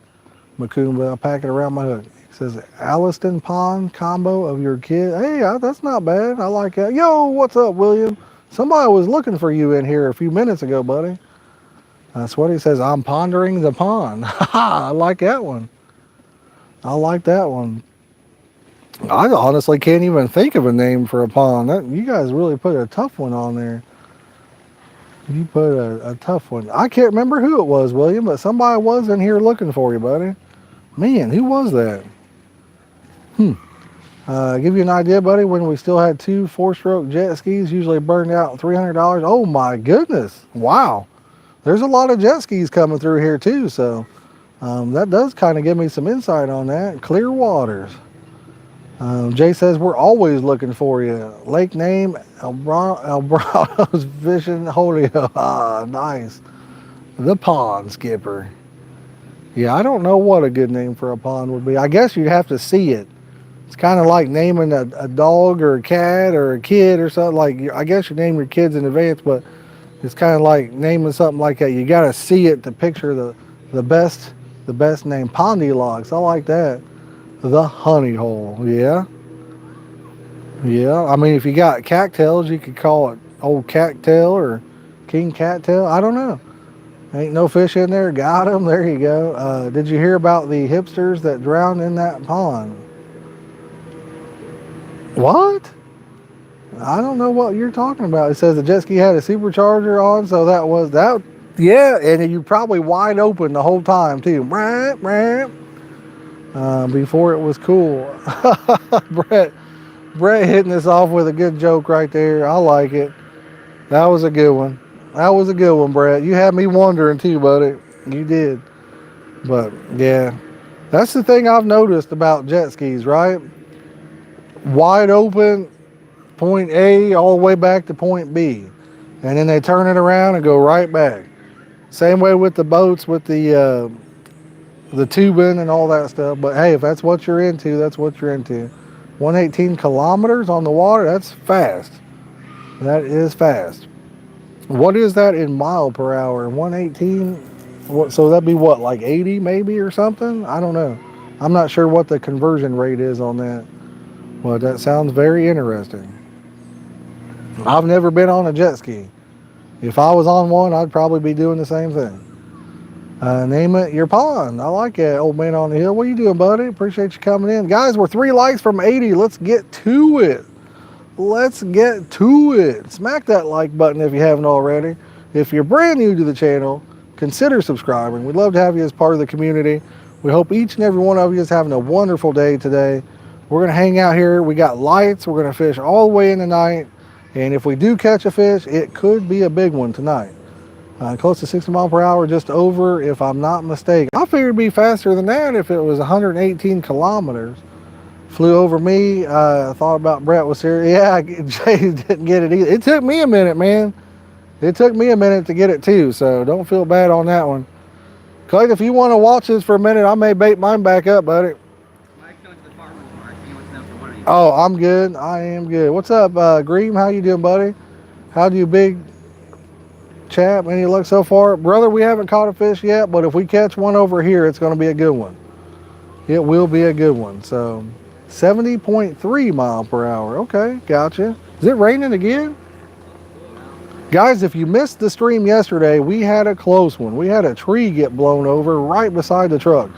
Macumba. I pack it around my hook. It says Alliston Pond combo of your kid. Hey, that's not bad. I like that. Yo, what's up, William? Somebody was looking for you in here a few minutes ago, buddy. That's what he says. I'm pondering the pond. I like that one. I like that one. I honestly can't even think of a name for a pond. You guys really put a tough one on there. You put a tough one. I can't remember who it was, William, but somebody was in here looking for you, buddy. Man, who was that? Give you an idea, buddy, when we still had 2 4-stroke jet skis, usually burned out $300. Oh my goodness. Wow. There's a lot of jet skis coming through here too, so that does kind of give me some insight on that. Clear waters. Jay says we're always looking for you. Lake name El Bronos Vision Holio. Ah, nice. The Pond Skipper. Yeah, I don't know what a good name for a pond would be. I guess you'd have to see it. It's kind of like naming a dog or a cat or a kid or something. Like I guess you name your kids in advance, but it's kind of like naming something like that. You got to see it to picture the best name. Pondylocks. I like that. The honey hole. Yeah. Yeah. I mean, if you got cattails, you could call it old cattail or king cattail. I don't know. Ain't no fish in there. Got them. There you go. Did you hear about the hipsters that drowned in that pond? What? I don't know what you're talking about. It says the jet ski had a supercharger on, so that was that. Yeah, and you probably wide open the whole time too. Before it was cool. Brett hitting this off with a good joke right there. I like it. That was a good one. That was a good one, Brett. You had me wondering too, buddy. You did. But yeah, that's the thing I've noticed about jet skis, right? Wide open, point A all the way back to point B. And then they turn it around and go right back. Same way with the boats with the tubing and all that stuff. But hey, if that's what you're into, that's what you're into. 118 kilometers on the water, that's fast. That is fast. What is that in mile per hour? 118? What, so that'd be what, like 80 maybe or something? I don't know. I'm not sure what the conversion rate is on that. Well, that sounds very interesting. I've never been on a jet ski. If I was on one, I'd probably be doing the same thing. Name it your pond. I like it, old man on the hill. What are you doing, buddy? Appreciate you coming in. Guys, we're 3 likes from 80. Let's get to it. Let's get to it. Smack that like button if you haven't already. If you're brand new to the channel, consider subscribing. We'd love to have you as part of the community. We hope each and every one of you is having a wonderful day today. We're going to hang out here. We got lights. We're going to fish all the way in the night. And if we do catch a fish, it could be a big one tonight. Close to 60 miles per hour, just over, if I'm not mistaken. I figured it'd be faster than that if it was 118 kilometers. Flew over me. Thought about Brett was here. Yeah, Jay didn't get it either. It took me a minute, man. It took me a minute to get it too, so don't feel bad on that one. Clayton, if you want to watch this for a minute, I may bait mine back up, buddy. Oh, I'm good. I am good. What's up, Greem? How you doing, buddy? How do you, big chap? Any luck so far? Brother, we haven't caught a fish yet, but if we catch one over here, it's going to be a good one. It will be a good one. So 70.3 mile per hour. Okay, gotcha. Is it raining again? Guys, if you missed the stream yesterday, we had a close one. We had a tree get blown over right beside the truck.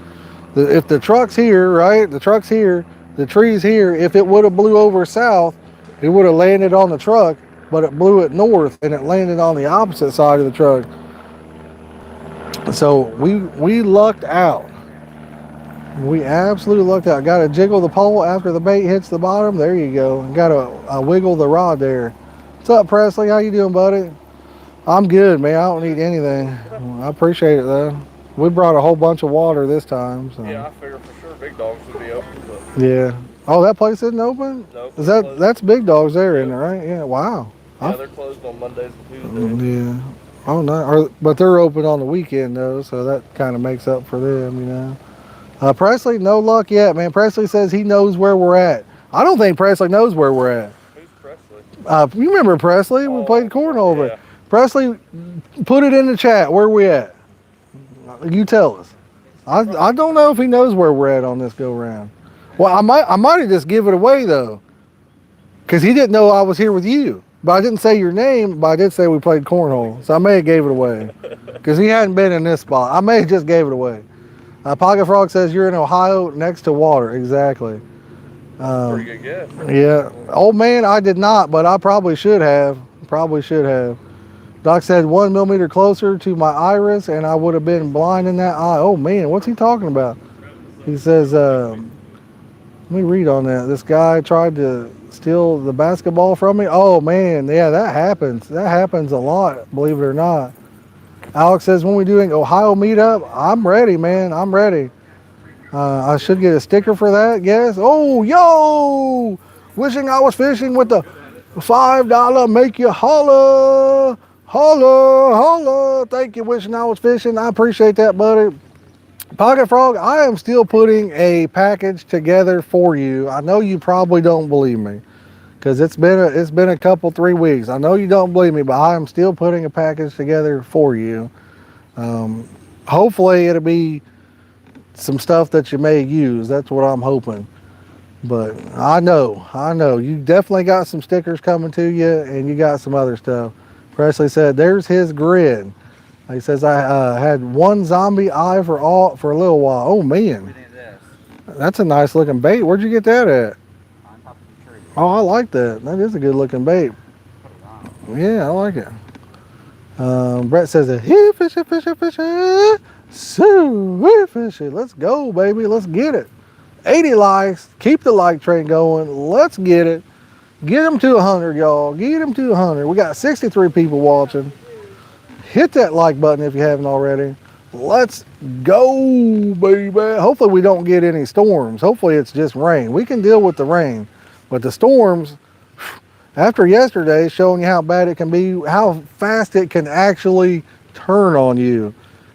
If the truck's here, right? The truck's here, the tree's here. If it would have blew over south, it would have landed on the truck, but it blew it north and it landed on the opposite side of the truck. So we lucked out. We absolutely lucked out. Got to jiggle the pole after the bait hits the bottom. There you go. Got to wiggle the rod there. What's up, Presley? How you doing, buddy? I'm good, man. I don't need anything. I appreciate it, though. We brought a whole bunch of water this time. So. Yeah, I figured for sure big dogs would be open. But... Yeah. Oh, that place isn't open? Nope. Is that's Big Dogs there, isn't it, right? Yeah. Wow. Yeah, they're closed on Mondays and Tuesdays. Yeah. Oh, no. But they're open on the weekend, though, so that kind of makes up for them, you know. Presley, no luck yet, man. Presley says he knows where we're at. I don't think Presley knows where we're at. Who's Presley? You remember Presley? We played cornhole over. Presley, put it in the chat. Where we at? You tell us. I don't know if he knows where we're at on this go round. Well, I might have just give it away though, because he didn't know I was here with you. But I didn't say your name. But I did say we played cornhole, so I may have gave it away, because he hadn't been in this spot. I may have just gave it away. Pocket Frog says you're in Ohio next to water. Exactly. Pretty good guess. Yeah. Old man, I did not, but I probably should have. Probably should have. Doc said 1 millimeter closer to my iris and I would have been blind in that eye. Oh man, what's he talking about? He says, let me read on that. This guy tried to steal the basketball from me. Oh man, yeah, that happens. That happens a lot, believe it or not. Alex says, when we doing Ohio meetup, I'm ready, man. I'm ready. I should get a sticker for that, yes. Oh, yo! Wishing I was fishing with the $5 make you holla, holla, holla. Thank you, wishing I was fishing. I appreciate that, buddy. Pocket Frog, I am still putting a package together for you. I know you probably don't believe me because it's been a couple 3 weeks. I know you don't believe me, but I am still putting a package together for you. Hopefully it'll be some stuff that you may use. That's what I'm hoping. But I know you definitely got some stickers coming to you, and you got some other stuff. Presley said, "There's his grid." He says, "I had one zombie eye for a little while." Oh man, that's a nice looking bait. Where'd you get that at? On top of the tree. Oh, I like that. That is a good looking bait. Yeah, I like it. Brett says, "Hey, fishy, fishy, fishy, so fishy. Let's go, baby. Let's get it." 80 likes. Keep the like train going. Let's get it. Get them to 100, y'all. Get them to 100. We got 63 people watching. Hit that like button if you haven't already. Let's go, baby. Hopefully we don't get any storms. Hopefully it's just rain. We can deal with the rain. But the storms, after yesterday showing you how bad it can be, how fast it can actually turn on you.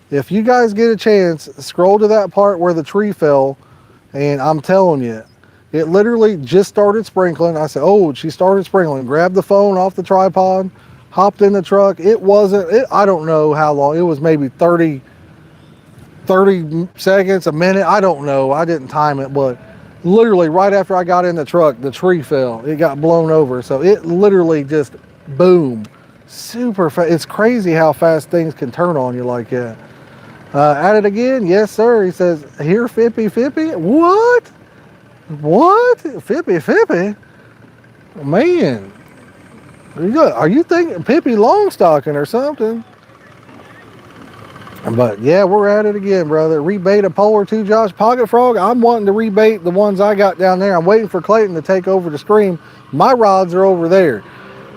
If you guys get a chance, scroll to that part where the tree fell, and I'm telling you, it literally just started sprinkling. I said, oh, she started sprinkling. Grabbed the phone off the tripod, hopped in the truck. I don't know how long. It was maybe 30 seconds, a minute. I don't know. I didn't time it, but literally right after I got in the truck, the tree fell. It got blown over. So it literally just boom, super fast. It's crazy how fast things can turn on you like that. At it again? Yes, sir. He says, here, Fippy, Fippy. What? What? Fippy, Fippy? Man. Are you thinking Pippi Longstocking or something? But yeah, we're at it again, brother. Rebait a pole or two, Josh. Pocket Frog, I'm wanting to rebait the ones I got down there. I'm waiting for Clayton to take over the stream. My rods are over there.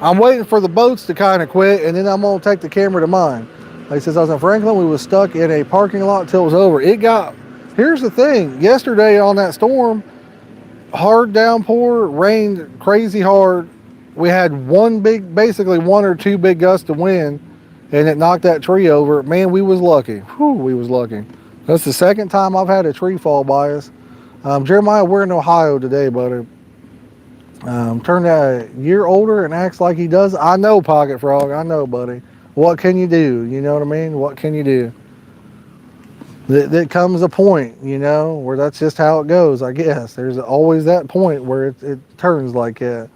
I'm waiting for the boats to kind of quit, and then I'm going to take the camera to mine. Like he says, I was in Franklin. We was stuck in a parking lot till it was over. Here's the thing. Yesterday on that storm, hard downpour, rained crazy hard. We had basically one or two big gusts of wind, and it knocked that tree over. Man, we was lucky. Whew, we was lucky. That's the second time I've had a tree fall by us. Jeremiah, we're in Ohio today, buddy. Turned a year older and acts like he does. I know, Pocket Frog. I know, buddy. What can you do? You know what I mean? What can you do? There comes a point, where that's just how it goes, I guess. There's always that point where it turns like that.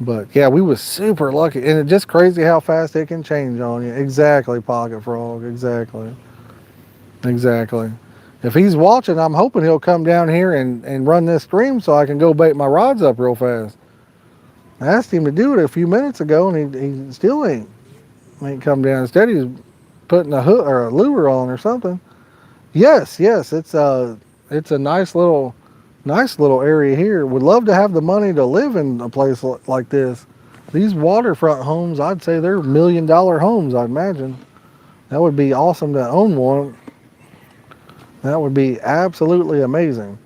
But yeah, we was super lucky. And it's just crazy how fast it can change on you. Exactly, Pocket Frog. Exactly. If he's watching, I'm hoping he'll come down here and run this stream so I can go bait my rods up real fast. I asked him to do it a few minutes ago, and he still ain't come down. Instead, he's putting a hook or a lure on or something. Yes, it's a nice little area here. Would love to have the money to live in a place like this. These waterfront homes, I'd say they're $1 million homes, I'd imagine. That would be awesome to own one. That would be absolutely amazing.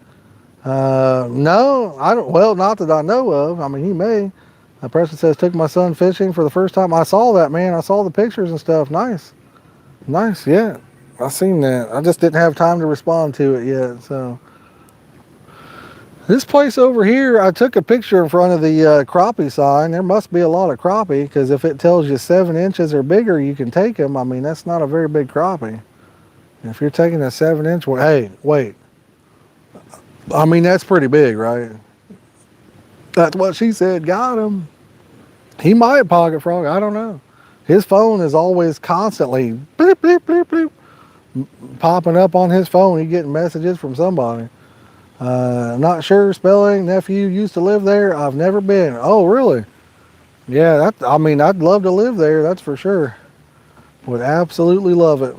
No, I don't. Well, not that I know of. I mean, he may. Preston says, took my son fishing for the first time. I saw that, man. I saw the pictures and stuff. Nice, yeah. I seen that. I just didn't have time to respond to it yet. So this place over here, I took a picture in front of the crappie sign. There must be a lot of crappie, because if it tells you 7 inches or bigger, you can take them. I mean, that's not a very big crappie. If you're taking a 7-inch one, hey, wait. I mean, that's pretty big, right? That's what she said. Got him. He might, Pocket Frog. I don't know. His phone is always constantly bleep, bleep, bleep, bleep, popping up on his phone. He's getting messages from somebody. Not sure spelling. Nephew used to live there. I've never been. Oh, really? Yeah, I'd love to live there. That's for sure. Would absolutely love it.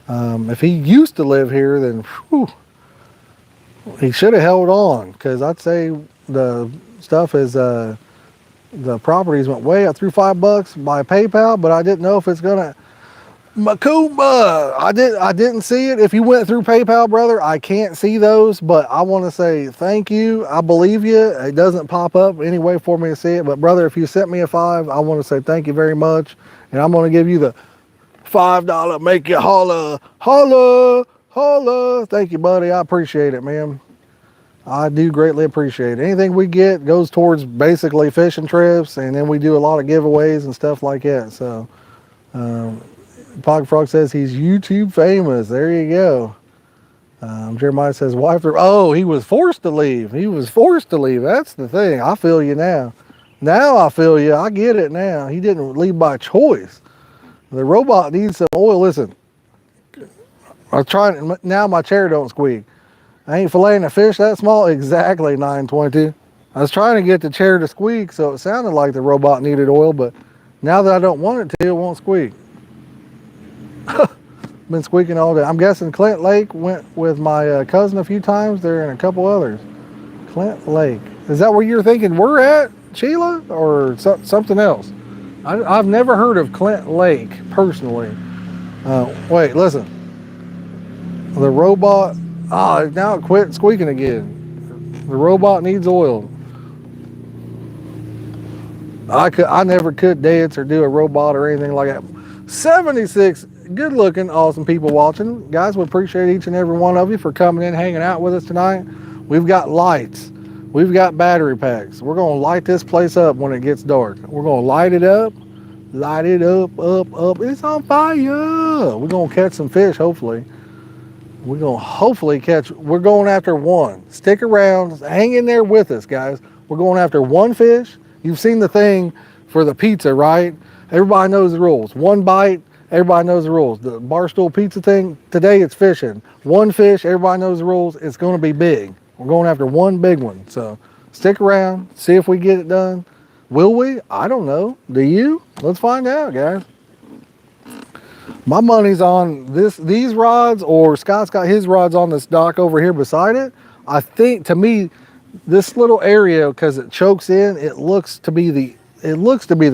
If he used to live here, then whew, he should have held on, because I'd say the stuff is the properties went way up. Through $5 by PayPal, but I didn't know if it's gonna. Macumba. I didn't see it. If you went through PayPal, brother, I can't see those, but I want to say thank you. I believe you. It doesn't pop up any way for me to see it, but brother, if you sent me a $5, I want to say thank you very much, and I'm going to give you the $5 make you holla, holla, holla. Thank you, buddy. I appreciate it, man. I do greatly appreciate it. Anything we get goes towards basically fishing trips, and then we do a lot of giveaways and stuff like that. So, Pocket Frog says he's YouTube famous. There you go. Jeremiah says wife. Oh, he was forced to leave. He was forced to leave. That's the thing. I feel you now. Now I feel you. I get it now. He didn't leave by choice. The robot needs some oil. Listen, I'm trying. Now my chair don't squeak. I ain't filleting a fish that small. Exactly 922. I was trying to get the chair to squeak, so it sounded like the robot needed oil, but now that I don't want it to, it won't squeak. Been squeaking all day. I'm guessing Clint Lake went with my cousin a few times there and a couple others. Clint Lake. Is that where you're thinking we're at, Sheila, or something else? I've never heard of Clint Lake personally. Wait, listen. The robot. Now it quit squeaking again. The robot needs oil. I never could dance or do a robot or anything like that. 76 good looking, awesome people watching. Guys, we appreciate each and every one of you for coming in, hanging out with us tonight. We've got lights. We've got battery packs. We're going to light this place up when it gets dark. We're going to light it up. Light it up, up. It's on fire. We're going to catch some fish, hopefully. We're going to hopefully catch, we're going after one. Stick around, hang in there with us, guys. We're going after one fish. You've seen the thing for the pizza, right? Everybody knows the rules. One bite, everybody knows the rules. The Barstool pizza thing, today it's fishing. One fish, everybody knows the rules. It's going to be big. We're going after one big one. So stick around, see if we get it done. Will we? I don't know. Do you? Let's find out, guys. My money's on these rods, or Scott's got his rods on this dock over here beside it. I think, to me, this little area, because it chokes in, it looks to be the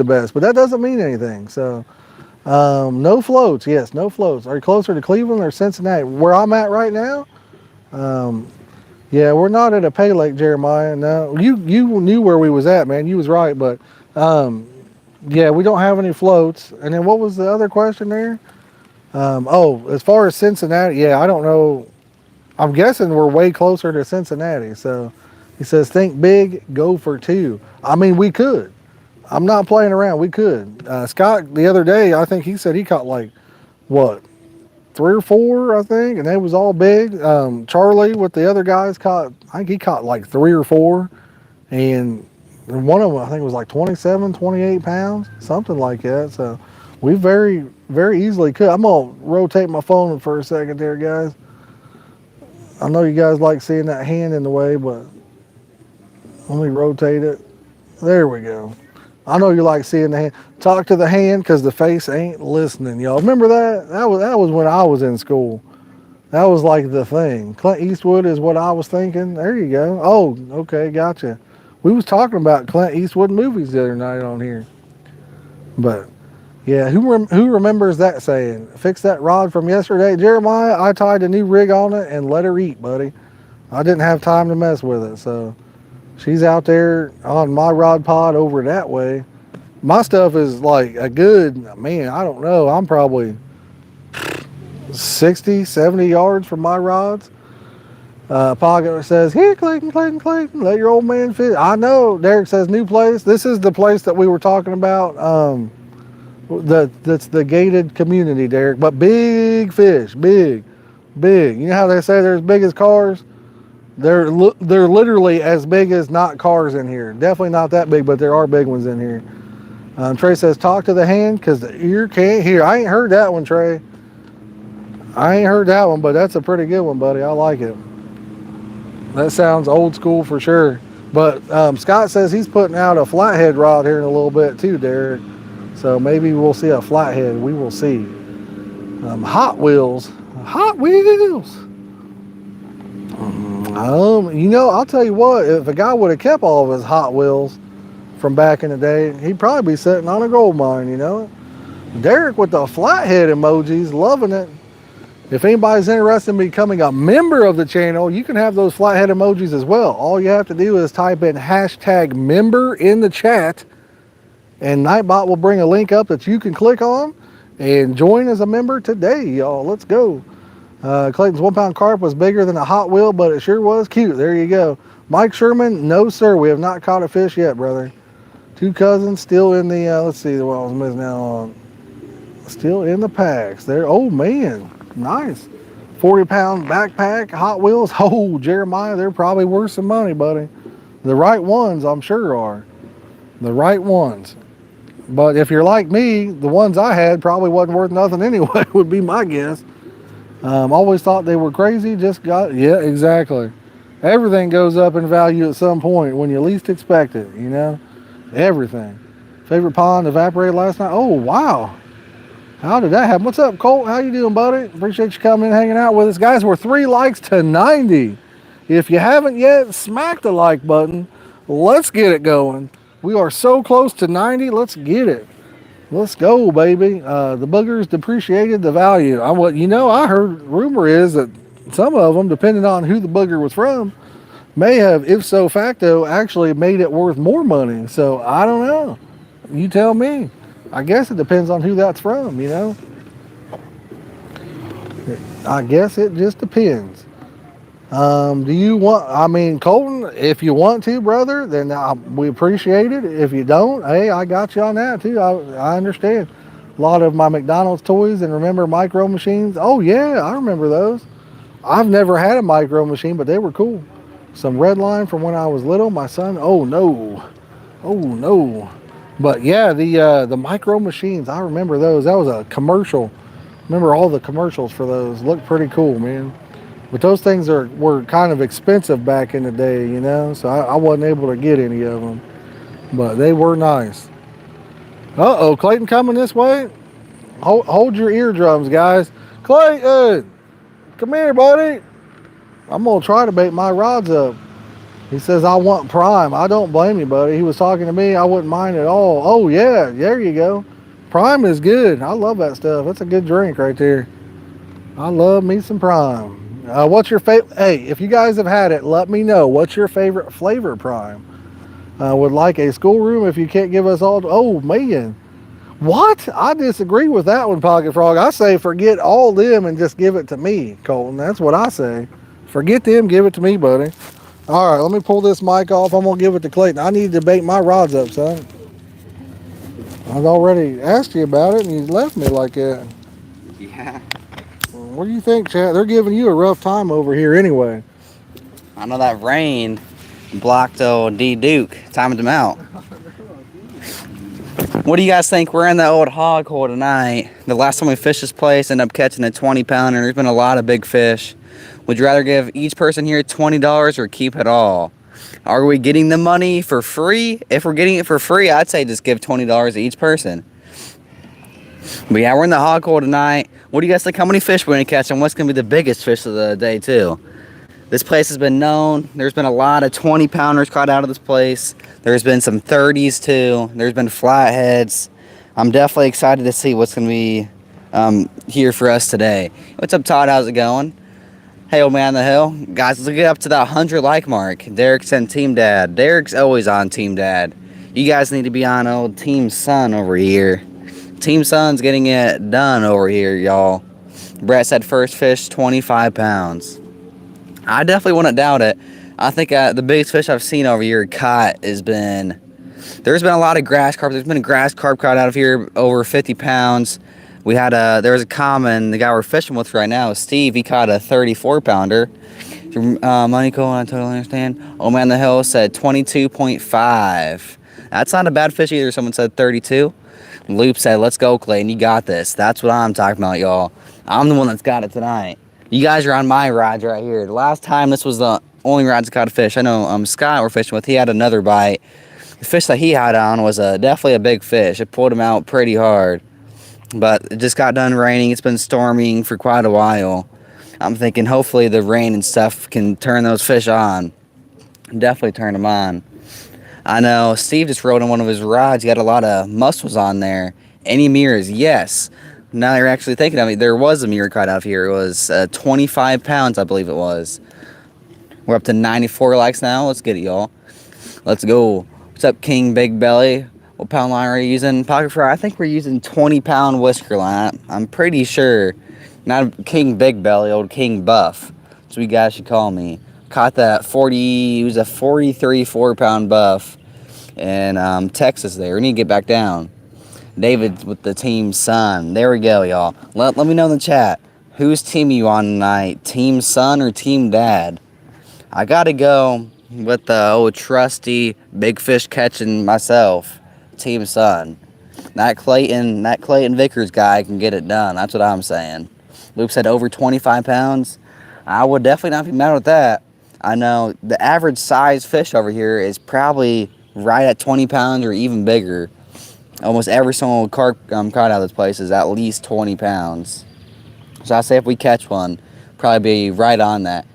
best, but that doesn't mean anything. So no floats. Yes, no floats. Are you closer to Cleveland or Cincinnati? Where I'm at right now? Yeah, we're not at a pay lake, Jeremiah. No, you knew where we was at, man. You was right, but yeah, we don't have any floats. And then what was the other question there? As far as Cincinnati, yeah, I don't know. I'm guessing we're way closer to Cincinnati. So he says, think big, go for 2. I mean, we could. I'm not playing around. We could. Scott, the other day, I think he said he caught like, what, 3 or 4, I think, and they was all big. Charlie with the other guys I think he caught like 3 or 4, and one of them, I think, was like 27, 28 pounds, something like that. So we very, very easily could. I'm going to rotate my phone for a second there, guys. I know you guys like seeing that hand in the way, but let me rotate it. There we go. I know you like seeing the hand. Talk to the hand because the face ain't listening, y'all. Remember that? That was when I was in school. That was like the thing. Clint Eastwood is what I was thinking. There you go. Oh, okay, gotcha. We was talking about Clint Eastwood movies the other night on here. But yeah, who remembers that saying? Fix that rod from yesterday, Jeremiah. I tied a new rig on it and let her eat, buddy. I didn't have time to mess with it, so she's out there on my rod pod over that way. My stuff is like a good, man, I don't know. I'm probably 60, 70 yards from my rods. Pocket says, here, Clayton, let your old man fish. I know. Derek says, new place. This is the place that we were talking about. That's the gated community, Derek. But big fish, big. You know how they say they're as big as cars? They're literally as big as not cars in here. Definitely not that big, but there are big ones in here. Trey says, talk to the hand because the ear can't hear. I ain't heard that one, Trey. I ain't heard that one, but that's a pretty good one, buddy. I like it. That sounds old school for sure. But Scott says he's putting out a flathead rod here in a little bit too, Derek. So maybe we'll see a flathead. We will see. Hot Wheels. You know, I'll tell you what, if a guy would have kept all of his Hot Wheels from back in the day, he'd probably be sitting on a gold mine, you know? Derek with the flathead emojis, loving it. If anybody's interested in becoming a member of the channel, you can have those flathead emojis as well. All you have to do is type in hashtag member in the chat, and Nightbot will bring a link up that you can click on and join as a member today, y'all. Let's go. Clayton's 1 pound carp was bigger than a Hot Wheel, but it sure was cute. There you go. Mike Sherman, no sir, we have not caught a fish yet, brother. Two cousins still in the, let's see what I was missing out on. Still in the packs. There, oh man, nice. 40-pound backpack, Hot Wheels. Oh, Jeremiah, they're probably worth some money, buddy. The right ones, I'm sure are. The right ones. But if you're like me, the ones I had probably wasn't worth nothing anyway, would be my guess. Always thought they were crazy, yeah, exactly. Everything goes up in value at some point when you least expect it, you know? Everything. Favorite pond evaporated last night? Oh, wow. How did that happen? What's up, Colt? How you doing, buddy? Appreciate you coming and hanging out with us. Guys, we're 3 likes to 90. If you haven't yet, smack the like button. Let's get it going. We are so close to 90. Let's get it. Let's go, baby. The boogers depreciated the value. I heard rumor is that some of them, depending on who the booger was from, may have, if so facto, actually made it worth more money. So I don't know. You tell me. I guess it depends on who that's from, you know? I guess it just depends. Do you want, Colton, if you want to, brother, then we appreciate it. If you don't, hey, I got you on that too. I understand. A lot of my McDonald's toys and remember micro machines. Oh yeah, I remember those. I've never had a micro machine, but they were cool. Some red line from when I was little. My son, oh no. But yeah, the micro machines, I remember those. That was a commercial. Remember all the commercials for those. Looked pretty cool, man. But those things were kind of expensive back in the day, you know, so I wasn't able to get any of them. But they were nice. Uh-oh, Clayton coming this way? Hold your eardrums, guys. Clayton, come here, buddy. I'm going to try to bait my rods up. He says, I want prime. I don't blame you, buddy. He was talking to me. I wouldn't mind at all. Oh, yeah, there you go. Prime is good. I love that stuff. That's a good drink right there. I love me some prime. What's your favorite? Hey, if you guys have had it, let me know. What's your favorite flavor prime? Would like a schoolroom if you can't give us all. Oh, man. What? I disagree with that one, Pocket Frog. I say forget all them and just give it to me, Colton. That's what I say. Forget them, give it to me, buddy. All right, let me pull this mic off. I'm going to give it to Clayton. I need to bait my rods up, son. I've already asked you about it, and you left me like that. Yeah. What do you think, Chad? They're giving you a rough time over here anyway. I know that rain blocked old D Duke, timed him out. What do you guys think? We're in the old hog hole tonight. The last time we fished this place, ended up catching a 20-pounder. There's been a lot of big fish. Would you rather give each person here $20 or keep it all? Are we getting the money for free? If we're getting it for free, I'd say just give $20 to each person. But yeah, we're in the hog hole tonight. What do you guys think? How many fish we're going to catch and what's going to be the biggest fish of the day too? This place has been known. There's been a lot of 20-pounders caught out of this place. There's been some 30s too. There's been flatheads. I'm definitely excited to see what's going to be here for us today. What's up, Todd? How's it going? Hey, old man on the hill. Guys, let's get up to that 100 like mark. Derek's and Team Dad. Derek's always on Team Dad. You guys need to be on old Team Son over here. Team Son's getting it done over here, y'all. Brett said first fish, 25 pounds. I definitely wouldn't doubt it. I think the biggest fish I've seen over here caught has been... There's been a lot of grass carp. There's been a grass carp caught out of here over 50 pounds. We had there was a common, the guy we're fishing with right now, Steve, he caught a 34-pounder. Money Cole, I totally understand. Oh Man the Hill said 22.5. That's not a bad fish either. Someone said 32. Loop said, let's go, Clayton. You got this. That's what I'm talking about, y'all. I'm the one that's got it tonight. You guys are on my rods right here. The last time this was the only rods that caught a fish. I know Scott we're fishing with, he had another bite. The fish that he had on was definitely a big fish. It pulled him out pretty hard. But it just got done raining. It's been storming for quite a while. I'm thinking hopefully the rain and stuff can turn those fish on. Definitely turn them on. I know Steve just rode on one of his rods. He had a lot of mussels on there. Any mirrors? Yes. Now you're actually thinking of it, there was a mirror caught out here. It was 25 pounds, I believe it was. We're up to 94 likes now. Let's get it, y'all. Let's go. What's up, King Big Belly? What pound line are you using? Pocket fry? I think we're using 20-pound whisker line. I'm pretty sure. Not King Big Belly, old King Buff. That's what you guys should call me. Caught that 40, it was a 43 4-pound buff in Texas there. We need to get back down. David with the team son. There we go, y'all. Let me know in the chat. Whose team are you on tonight? Team son or team dad? I gotta go with the old trusty big fish catching myself. Team son. That Clayton Vickers guy can get it done. That's what I'm saying. Luke said over 25 pounds. I would definitely not be mad with that. I know the average size fish over here is probably right at 20 pounds or even bigger. Almost every single carp caught out of this place is at least 20 pounds. So I say if we catch one, probably be right on that.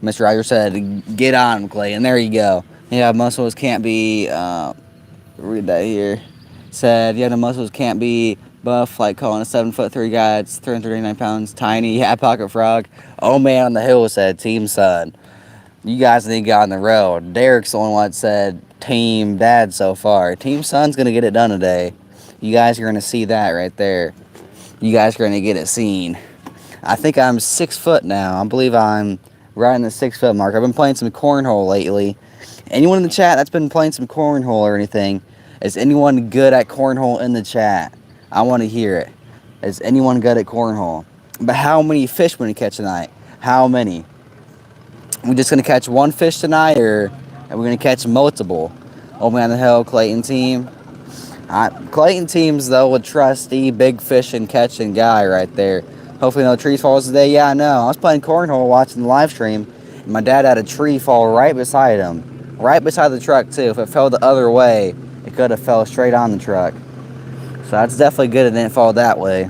Mr. Roger said, get on him, Clay. And there you go. Yeah, muscles can't be, read that here. Said, yeah, the muscles can't be buff like calling a 7'3" guy. It's 339 pounds, tiny. Yeah, pocket frog. Oh, man on the hill said, team son. You guys need to get on the road. Derek's the only one that said team dad so far. Team son's going to get it done today. You guys are going to see that right there. You guys are going to get it seen. I think I'm 6 foot now. I believe I'm right in the 6 foot mark. I've been playing some cornhole lately. Anyone in the chat that's been playing some cornhole or anything, is anyone good at cornhole in the chat? I want to hear it. Is anyone good at cornhole? But how many fish will we catch tonight? How many? We just going to catch one fish tonight, or are we going to catch multiple? Oh man, the hell, Clayton team. Clayton team's though with trusty big fish and catching guy right there. Hopefully no trees falls today. Yeah, I know. I was playing cornhole watching the live stream, and my dad had a tree fall right beside him. Right beside the truck too. If it fell the other way, it could have fell straight on the truck. So that's definitely good it didn't fall that way.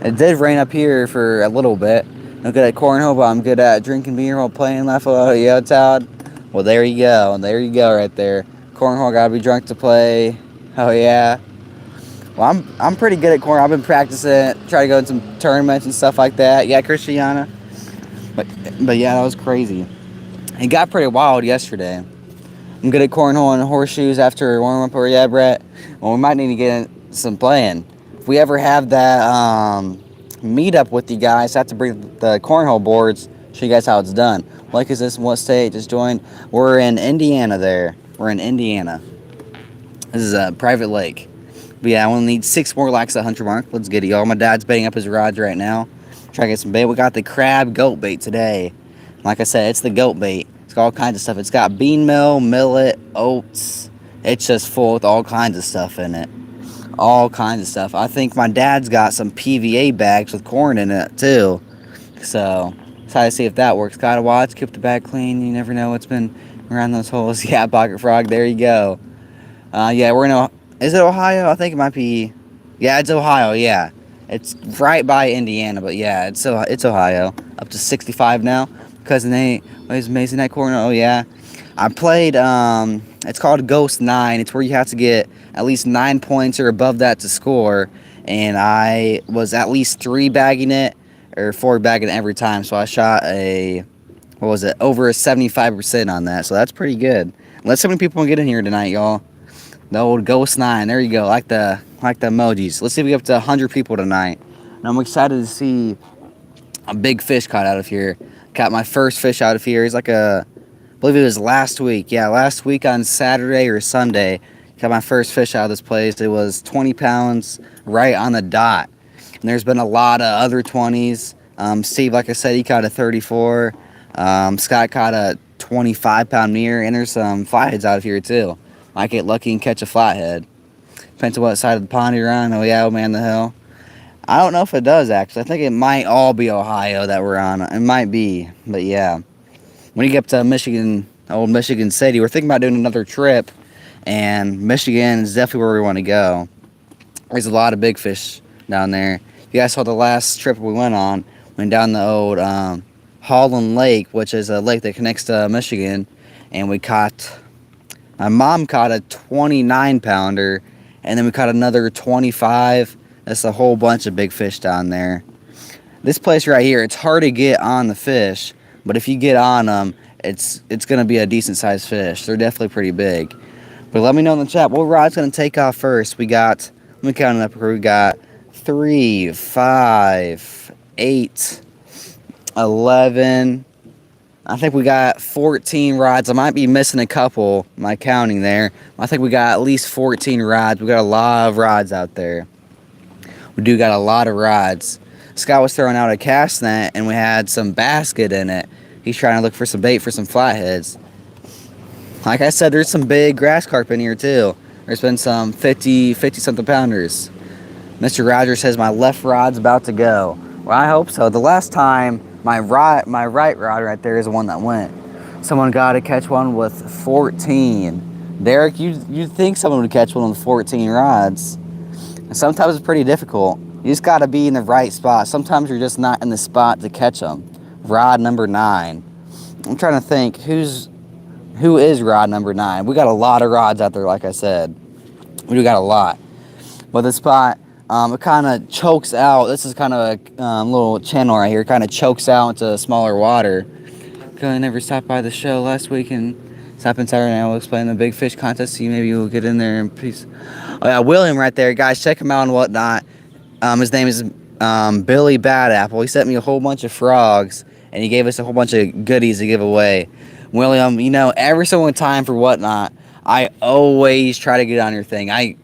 It did rain up here for a little bit. I'm good at cornhole, but I'm good at drinking beer while playing Left Yo, Todd. Well, there you go. There you go right there. Cornhole, gotta be drunk to play. Oh, yeah. Well, I'm pretty good at cornhole. I've been practicing, try to go in some tournaments and stuff like that. Yeah, Christiana. But yeah, that was crazy. It got pretty wild yesterday. I'm good at cornhole and horseshoes after warm up, or yeah, Brett. Well, we might need to get some playing. If we ever have that meet up with you guys, I have to bring the cornhole boards, show you guys how it's done. Like, is this what state? Just joined. We're in Indiana there. We're in Indiana. This is a private lake. But yeah, I only need 6 more likes at 100 mark. Let's get it, y'all. My dad's baiting up his rods right now. Try to get some bait. We got the crab goat bait today. Like I said, it's the goat bait. It's got all kinds of stuff. It's got bean meal, millet, oats. It's just full with all kinds of stuff in it. All kinds of stuff. I think my dad's got some PVA bags with corn in it too. So, try to see if that works. Gotta watch, keep the bag clean. You never know what's been around those holes. Yeah, pocket frog, there you go. Yeah, we're in, is it Ohio? I think it might be, yeah, it's Ohio, yeah. It's right by Indiana, but yeah, it's Ohio. Up to 65 now. Cousin Nate, plays Mason Night Corner, oh yeah. I played, it's called Ghost 9. It's where you have to get at least 9 points or above that to score. And I was at least 3 bagging it, or 4 bagging it every time. So I shot over a 75% on that. So that's pretty good. Let so many people get in here tonight, y'all. The old Ghost 9, there you go, like the emojis. Let's see if we get up to 100 people tonight. And I'm excited to see a big fish caught out of here. Caught my first fish out of here. He's like I believe it was last week. Yeah, last week on Saturday or Sunday. Got my first fish out of this place. It was 20 pounds right on the dot. And there's been a lot of other 20s. Steve, like I said, he caught a 34. Scott caught a 25-pound mirror. And there's some flatheads out of here too. Might get lucky and catch a flathead. Depends on what side of the pond you're on. Oh yeah, oh man, the hell. I don't know if it does actually. I think it might all be Ohio that we're on. It might be, but yeah. When you get up to Michigan, old Michigan City, we're thinking about doing another trip, and Michigan is definitely where we want to go. There's a lot of big fish down there. You guys saw the last trip we went on. Went down the old Holland Lake, which is a lake that connects to Michigan, and my mom caught a 29-pounder, And then we caught another 25. That's a whole bunch of big fish down there. This place right here, it's hard to get on the fish, but if you get on them, it's going to be a decent sized fish. They're definitely pretty big. But let me know in the chat what rod's going to take off first. We got, let me count it up here. We got 3, 5, 8, 11. I think we got 14 rods. I might be missing a couple, my counting there. I think we got at least 14 rods. We got a lot of rods out there. We do got a lot of rods. Scott was throwing out a cast net and we had some basket in it. He's trying to look for some bait for some flatheads. Like I said, there's some big grass carp in here too. There's been some 50 something pounders. Mr. Rogers says my left rod's about to go. Well, I hope so. The last time my right rod right there is the one that went. Someone got to catch one with 14. Derek, you'd think someone would catch one with 14 rods. And sometimes it's pretty difficult. You just got to be in the right spot. Sometimes you're just not in the spot to catch them. Rod number 9. I'm trying to think who is rod number 9. We got a lot of rods out there, like I said. We do got a lot. But the spot, it kind of chokes out. This is kind of a little channel right here. It kind of chokes out into smaller water. I never stopped by the show last week and stop in Saturday night. We'll explain the big fish contest to you. Maybe you'll get in there and peace. Oh yeah, William right there, guys. Check him out and whatnot. His name is Billy Bad Apple. He sent me a whole bunch of frogs and he gave us a whole bunch of goodies to give away. William, you know, every single time for whatnot, I always try to get on your thing. I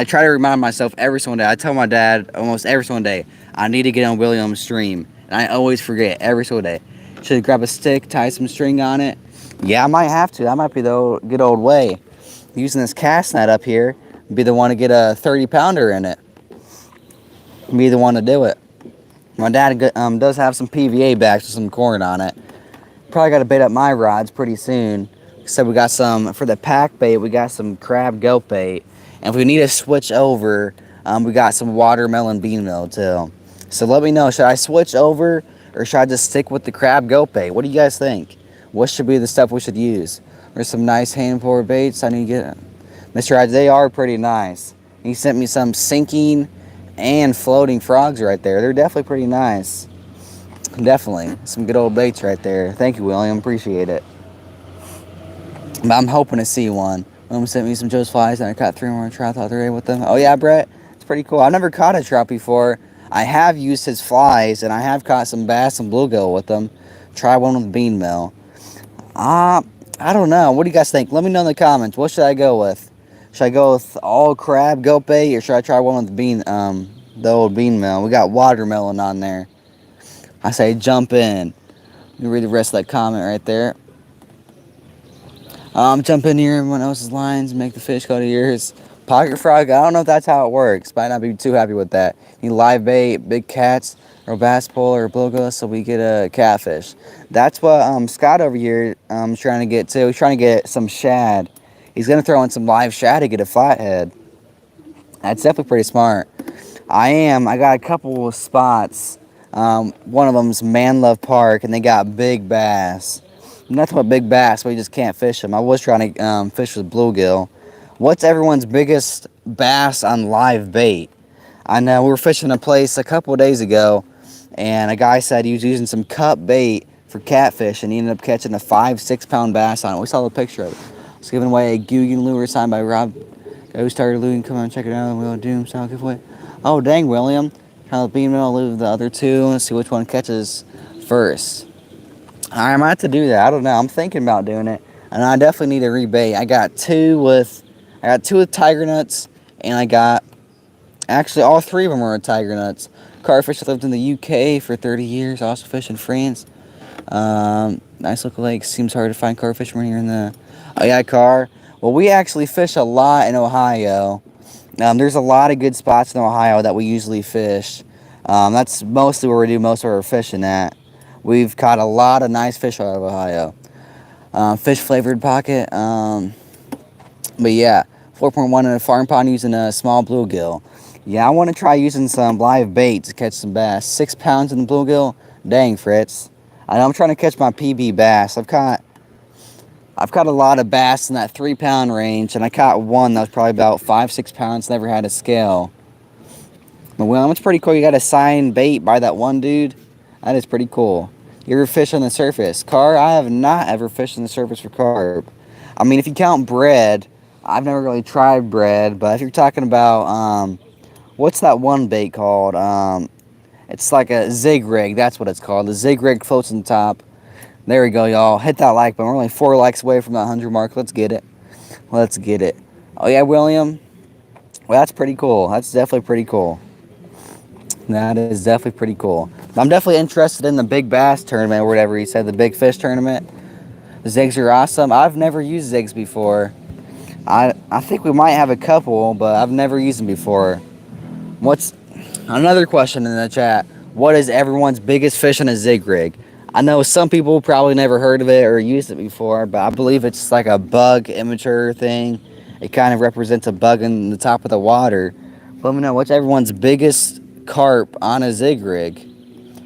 try to remind myself every single day. I tell my dad almost every single day, I need to get on William's stream. And I always forget every single day. Should grab a stick, tie some string on it. Yeah, I might have to. That might be the good old way. Using this cast net up here, be the one to get a 30-pounder in it. Be the one to do it. My dad does have some PVA bags with some corn on it. Probably got to bait up my rods pretty soon. So we got some, for the pack bait, we got some crab goat bait. And if we need to switch over, we got some watermelon bean meal too. So let me know, should I switch over or should I just stick with the crab goat bait? What do you guys think? What should be the stuff we should use? There's some nice hand pour baits I need to get. Mr. Rogers, they are pretty nice. He sent me some sinking and floating frogs right there. They're definitely pretty nice. Definitely. Some good old baits right there. Thank you, William. Appreciate it. But I'm hoping to see one. William sent me some Joe's flies and I caught 3 more trout the other day with them. Oh yeah, Brett? It's pretty cool. I've never caught a trout before. I have used his flies and I have caught some bass and bluegill with them. Try one with bean meal. I don't know. What do you guys think? Let me know in the comments. What should I go with? Should I go with all crab goat bait or should I try one with the old bean meal? We got watermelon on there. I say jump in. Let me read the rest of that comment right there. Jump in here, everyone else's lines, make the fish go to yours. Pocket frog, I don't know if that's how it works. Might not be too happy with that. Need live bait, big cats, or bass pole, or bluegill, so we get a catfish. That's what Scott over here is trying to get too. He's trying to get some shad. He's going to throw in some live shad to get a flathead. That's definitely pretty smart. I got a couple of spots. One of them's Man Love Park, and they got big bass. Nothing but big bass, but you just can't fish them. I was trying to fish with bluegill. What's everyone's biggest bass on live bait? I know we were fishing a place a couple of days ago, and a guy said he was using some cup bait for catfish, and he ended up catching a 5-6 pound bass on it. We saw the picture of it. It's giving away a Guggen lure signed by Rob. Guy who started looting. Come on, check it out. Wheel of Doom style giveaway. Oh dang, William! Try the bean meal, leave the other 2, and see which one catches first. I might have to do that. I don't know. I'm thinking about doing it, and I definitely need to rebait. I got two with tiger nuts, and I got actually all 3 of them are tiger nuts. Carfish lived in the UK for 30 years. Also fished in France. Nice looking lake. Seems hard to find carfish when you're in the. Oh yeah, car. Well, we actually fish a lot in Ohio. There's a lot of good spots in Ohio that we usually fish. That's mostly where we do most of our fishing at. We've caught a lot of nice fish out of Ohio. Fish flavored pocket. But yeah, 4.1 in a farm pond using a small bluegill. Yeah, I want to try using some live bait to catch some bass. 6 pounds in the bluegill. Dang, Fritz. I know I'm trying to catch my PB bass. I've caught a lot of bass in that 3-pound range, and I caught one that was probably about 5-6 pounds, never had a scale. But well, it's pretty cool. You got a signed bait by that one dude. That is pretty cool. You ever fish on the surface? Carp, I have not ever fished on the surface for carp. I mean, if you count bread, I've never really tried bread, but if you're talking about, what's that one bait called? It's like a zig rig, that's what it's called. The zig rig floats on the top. There we go, y'all. Hit that like button. We're only 4 likes away from that 100 mark. Let's get it. Let's get it. Oh yeah, William? Well, that's pretty cool. That's definitely pretty cool. That is definitely pretty cool. I'm definitely interested in the big bass tournament or whatever he said, the big fish tournament. The zigs are awesome. I've never used zigs before. I think we might have a couple, but I've never used them before. What's another question in the chat? What is everyone's biggest fish on a zig rig? I know some people probably never heard of it or used it before, but I believe it's like a bug immature thing. It kind of represents a bug in the top of the water. Let me know, what's everyone's biggest carp on a zig rig?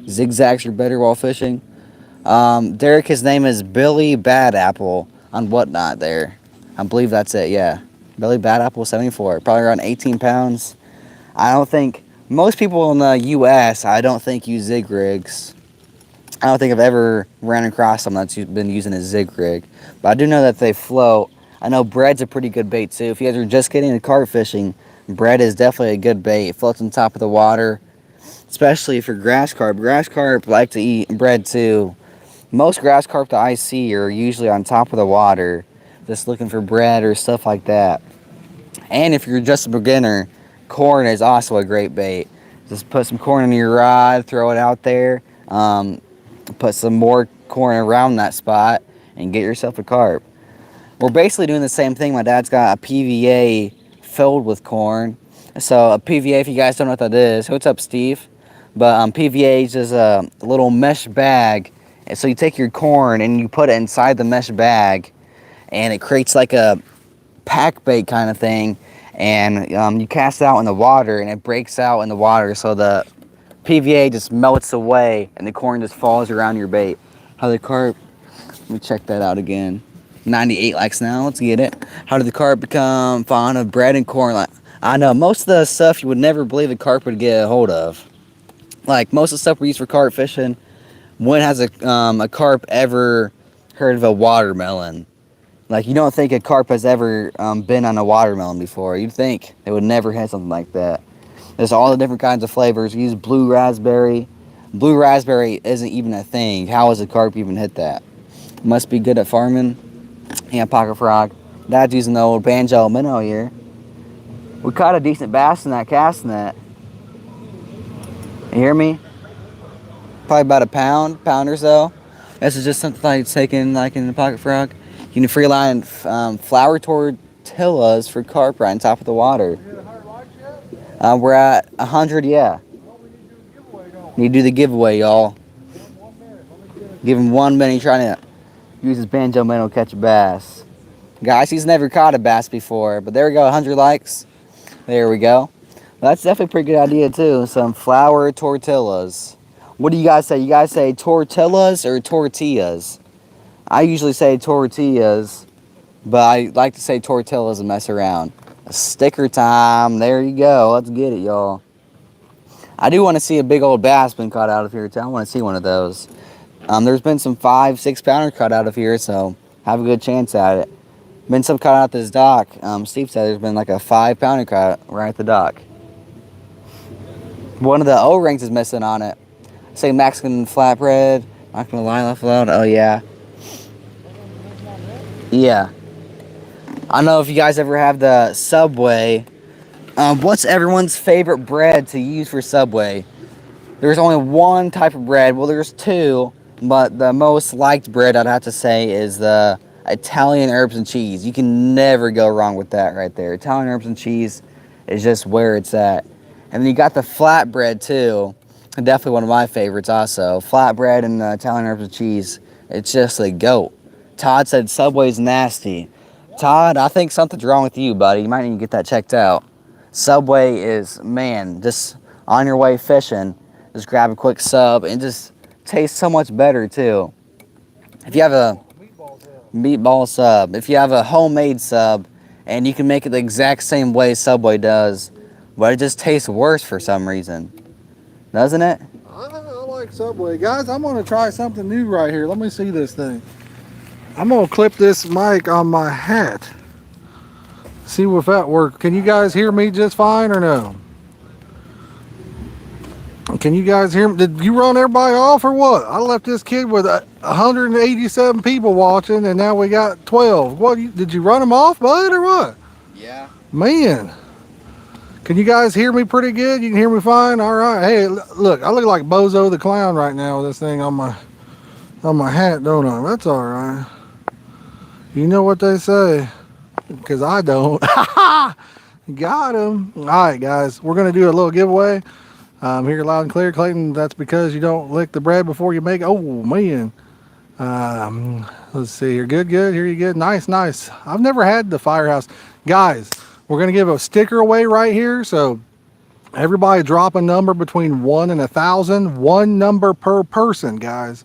Zigzags are better while fishing. Derek, his name is Billy Badapple on Whatnot there. I believe that's it, yeah. Billy Badapple 74, probably around 18 pounds. I don't think, most people in the U.S., I don't think use zig rigs. I don't think I've ever ran across someone that's been using a zig rig. But I do know that they float. I know bread's a pretty good bait too. If you guys are just getting into carp fishing, bread is definitely a good bait. It floats on top of the water, especially for grass carp. Grass carp like to eat bread too. Most grass carp that I see are usually on top of the water, just looking for bread or stuff like that. And if you're just a beginner, corn is also a great bait. Just put some corn in your rod, throw it out there, put some more corn around that spot, and get yourself a carp. We're basically doing the same thing. My dad's got a PVA filled with corn. So a PVA, if you guys don't know what that is, what's up, Steve? But PVA is just a little mesh bag. And so you take your corn and you put it inside the mesh bag, and it creates like a pack bait kind of thing. And you cast it out in the water, and it breaks out in the water, so the PVA just melts away, and the corn just falls around your bait. How the carp? Let me check that out again. 98 likes now. Let's get it. How did the carp become fond of bread and corn? I know most of the stuff you would never believe a carp would get a hold of. Like most of the stuff we use for carp fishing. When has a carp ever heard of a watermelon? Like, you don't think a carp has ever been on a watermelon before. You'd think they would never have something like that. There's all the different kinds of flavors. You use blue raspberry. Blue raspberry isn't even a thing. How has a carp even hit that? Must be good at farming. Yeah, pocket frog. Dad's using the old banjo minnow here. We caught a decent bass in that cast net. You hear me? Probably about a pound or so. This is just something like taken like in the pocket frog. You can free line flour tortillas for carp right on top of the water. We're at 100, yeah. Need to do the giveaway, y'all. Give him 1 minute trying to use his banjo minnow to catch a bass. Guys, he's never caught a bass before, but there we go, 100 likes. There we go. Well, that's definitely a pretty good idea too. Some flour tortillas. What do you guys say? You guys say tortillas or tortillas? I usually say tortillas, but I like to say tortillas and mess around. Sticker time. There you go. Let's get it, y'all. I do want to see a big old bass been caught out of here too. I want to see one of those. There's been some 5-6 pounders caught out of here, so have a good chance at it. Been some caught out this dock. Steve said there's been like a 5 pounder caught right at the dock. One of the O-rings is missing on it. Say Mexican flatbread. Not gonna lie, laugh aloud. Oh yeah. Yeah. I don't know if you guys ever have the Subway. What's everyone's favorite bread to use for Subway? There's only one type of bread. Well, there's two, but the most liked bread I'd have to say is the Italian herbs and cheese. You can never go wrong with that right there. Italian herbs and cheese is just where it's at. And then you got the flatbread too. Definitely one of my favorites also. Flatbread and Italian herbs and cheese. It's just a goat. Todd said Subway's nasty. Todd, I think something's wrong with you, buddy. You might need to get that checked out. Subway is, man, just on your way fishing, just grab a quick sub and just tastes so much better too. If you have a Meatball sub. If you have a homemade sub, and you can make it the exact same way Subway does, but it just tastes worse for some reason. Doesn't it? I like Subway. Guys, I'm going to try something new right here. Let me see this thing. I'm going to clip this mic on my hat. See if that works. Can you guys hear me just fine or no? Can you guys hear me? Did you run everybody off or what? I left this kid with 187 people watching, and now we got 12. What? Did you run them off, bud, or what? Yeah. Man. Can you guys hear me pretty good? You can hear me fine? All right. Hey, look, I look like Bozo the Clown right now with this thing on my hat, don't I? That's all right. You know what they say, because I don't. Got him. All right, guys, we're going to do a little giveaway. Here loud and clear, Clayton. That's because you don't lick the bread before you make it. Oh, man. Let's see here. Good. Here you go. Nice. I've never had the Firehouse. Guys, we're going to give a sticker away right here. So everybody drop a number between 1 and 1,000. One number per person, guys.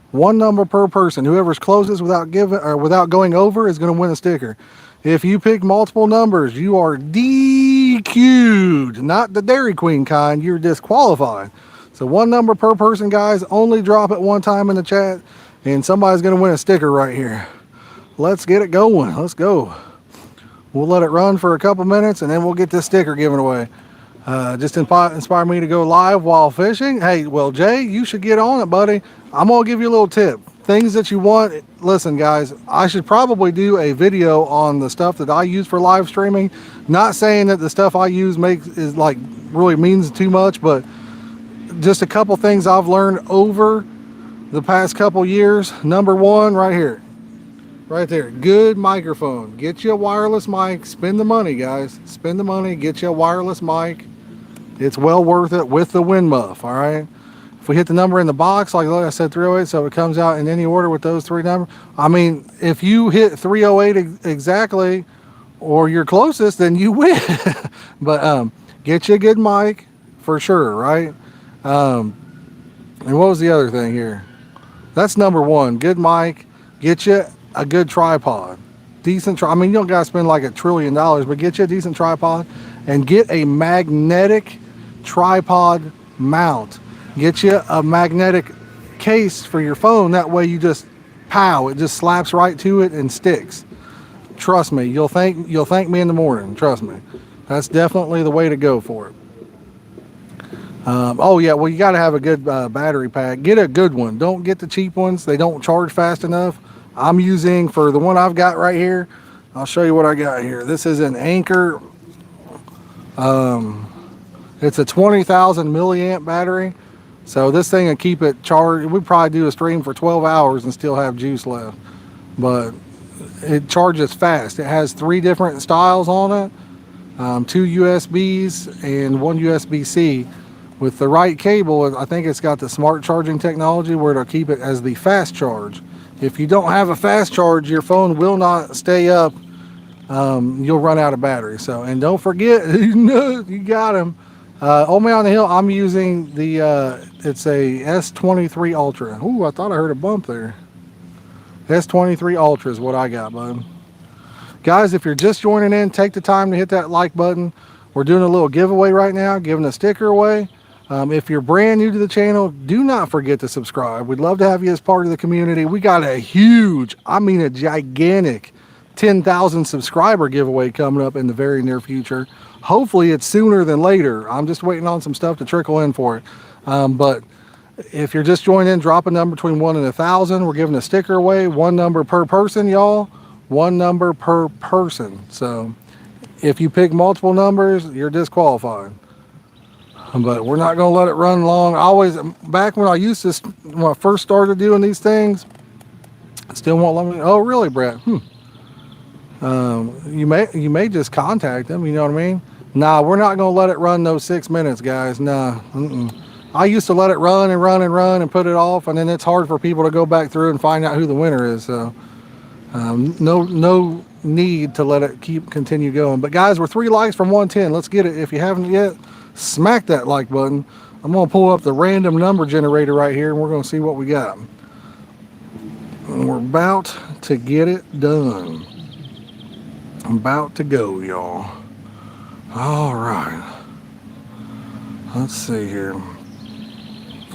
One number per person. Whoever's closest without going over is going to win a sticker. If you pick multiple numbers, you are DQ'd. Not the Dairy Queen kind. You're disqualified. So one number per person, guys. Only drop it one time in the chat, and somebody's going to win a sticker right here. Let's get it going. Let's go. We'll let it run for a couple minutes, and then we'll get this sticker given away. Just inspire me to go live while fishing. Hey, well, Jay, you should get on it, buddy. I'm going to give you a little tip. Things that you want. Listen, guys, I should probably do a video on the stuff that I use for live streaming. Not saying that the stuff I use really means too much, but just a couple things I've learned over the past couple years. Number one, right here. Right there. Good microphone. Get you a wireless mic. Spend the money, guys. Spend the money. Get you a wireless mic. It's well worth it with the wind muff, all right? If we hit the number in the box, like I said, 308, so it comes out in any order with those three numbers. I mean, if you hit 308 exactly, or you're closest, then you win. But get you a good mic for sure, right? And what was the other thing here? That's number one. Good mic. Get you a good tripod. Decent I mean, you don't got to spend like $1 trillion, but get you a decent tripod and get a magnetic tripod mount. Get you a magnetic case for your phone. That way you just it just slaps right to it and sticks. Trust me, you'll thank me in the morning. Trust me. That's definitely the way to go for it. Oh yeah, well, you got to have a good battery pack. Get a good one. Don't get the cheap ones. They don't charge fast enough. I'm using, for the one I've got right here, I'll show you what I got here. This is an Anchor. It's a 20,000 milliamp battery. So this thing will keep it charged. We'd probably do a stream for 12 hours and still have juice left. But it charges fast. It has 3 different styles on it. 2 USBs and 1 USB-C. With the right cable, I think it's got the smart charging technology where it'll keep it as the fast charge. If you don't have a fast charge, your phone will not stay up. You'll run out of battery. So, and don't forget, you got them. Old Man on the Hill, I'm using the, it's a S23 Ultra. Ooh, I thought I heard a bump there. S23 Ultra is what I got, bud. Guys, if you're just joining in, take the time to hit that like button. We're doing a little giveaway right now, giving a sticker away. If you're brand new to the channel, do not forget to subscribe. We'd love to have you as part of the community. We got a huge, I mean a gigantic 10,000 subscriber giveaway coming up in the very near future. Hopefully it's sooner than later. I'm just waiting on some stuff to trickle in for it. But if you're just joining in, drop a number between 1 and 1,000. We're giving a sticker away. One number per person, y'all. One number per person. So if you pick multiple numbers, you're disqualified. But we're not going to let it run long. Back when when I first started doing these things, I still won't let me. Oh, really, Brett? You may just contact them. You know what I mean? Nah, we're not going to let it run those 6 minutes, guys. Nah. I used to let it run and put it off, and then it's hard for people to go back through and find out who the winner is. So no need to let it continue going. But guys, we're 3 likes from 110. Let's get it. If you haven't yet, smack that like button. I'm going to pull up the random number generator right here, and we're going to see what we got. we're about to get it done. I'm about to go, y'all. All right. Let's see here.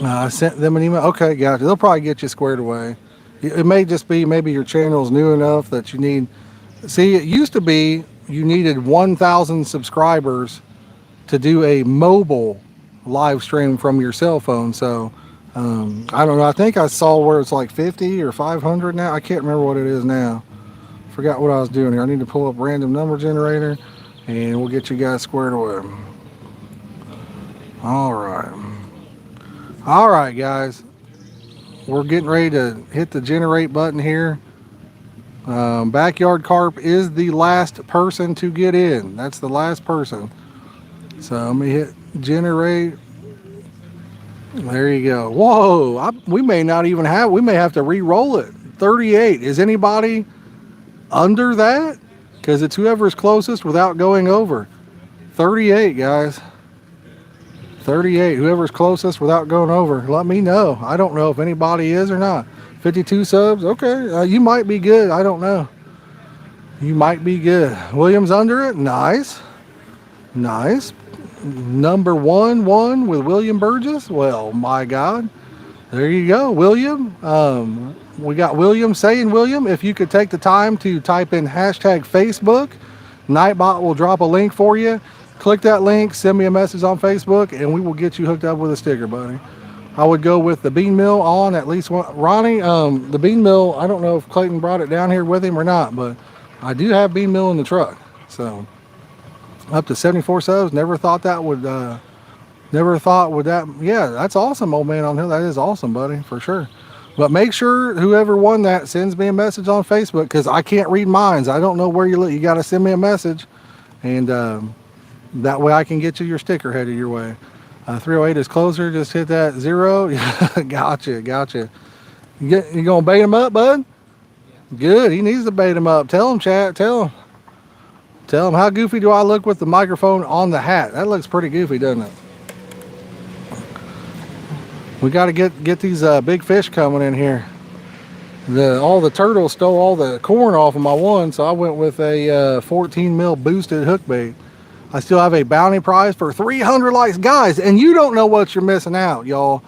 I sent them an email. Okay, gotcha. They'll probably get you squared away. It may just be maybe your channel's new enough that you need. See, it used to be you needed 1,000 subscribers to do a mobile live stream from your cell phone. So I don't know. I think I saw where it's like 50 or 500 now. I can't remember what it is now. Forgot what I was doing here. I need to pull up random number generator and we'll get you guys squared away. All right. All right, guys. We're getting ready to hit the generate button here. Backyard Carp is the last person to get in. That's the last person. So let me hit generate. There you go. Whoa, we may not even have, we may have to re-roll it. 38. Is anybody under that? Because it's whoever's closest without going over. 38, guys. 38. Whoever's closest without going over. Let me know. I don't know if anybody is or not. 52 subs. Okay. You might be good. I don't know. You might be good. William's under it. Nice. Nice. Number 1 with William Burgess. Well, my God. There you go, William. We got William saying, William, if you could take the time to type in hashtag Facebook, Nightbot will drop a link for you. Click that link, send me a message on Facebook, and we will get you hooked up with a sticker, buddy. I would go with the bean mill on at least one. Ronnie, the bean mill, I don't know if Clayton brought it down here with him or not, but I do have bean mill in the truck. So up to 74 subs. Never thought that would, yeah, that's awesome, old man on hill. That is awesome, buddy, for sure. But make sure whoever won that sends me a message on Facebook because I can't read minds. I don't know where you live. You got to send me a message, and that way I can get you your sticker headed your way. 308 is closer. Just hit that 0. Gotcha. You gonna bait him up, bud? Good. He needs to bait him up. Tell him, chat. Tell him. How goofy do I look with the microphone on the hat? That looks pretty goofy, doesn't it? We got to get these big fish coming in here. All the turtles stole all the corn off of my one, so I went with a 14 mil boosted hook bait. I still have a bounty prize for 300 likes, guys, and you don't know what you're missing out, y'all.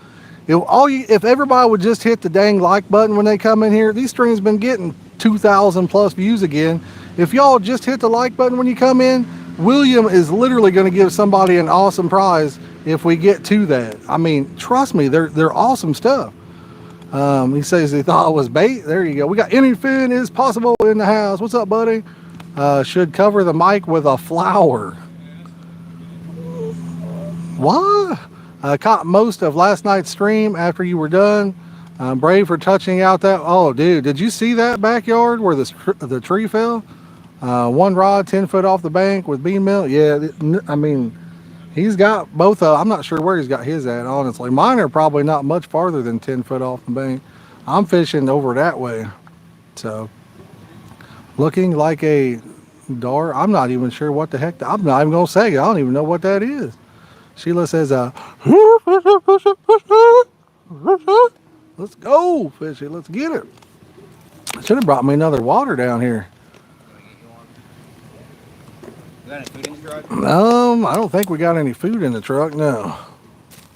If everybody would just hit the dang like button when they come in here, these streams been getting 2,000 plus views again. If y'all just hit the like button when you come in, William is literally going to give somebody an awesome prize if we get to that. I mean, trust me, they're awesome stuff. He says he thought it was bait. There you go. We got anything is possible in the house. What's up, buddy? Should cover the mic with a flower. What? Caught most of last night's stream after you were done. Brave for touching out that. Oh, dude, did you see that backyard where the tree fell? One rod, 10 foot off the bank with bean mill. Yeah, I mean, he's got both. I'm not sure where he's got his at, honestly. Mine are probably not much farther than 10 foot off the bank. I'm fishing over that way. So, looking like a dart. I'm not even sure what the heck. I'm not even going to say it. I don't even know what that is. Sheila says, let's go, fishy. Let's get it. Should have brought me another water down here. You got any food in the truck? I don't think we got any food in the truck, no.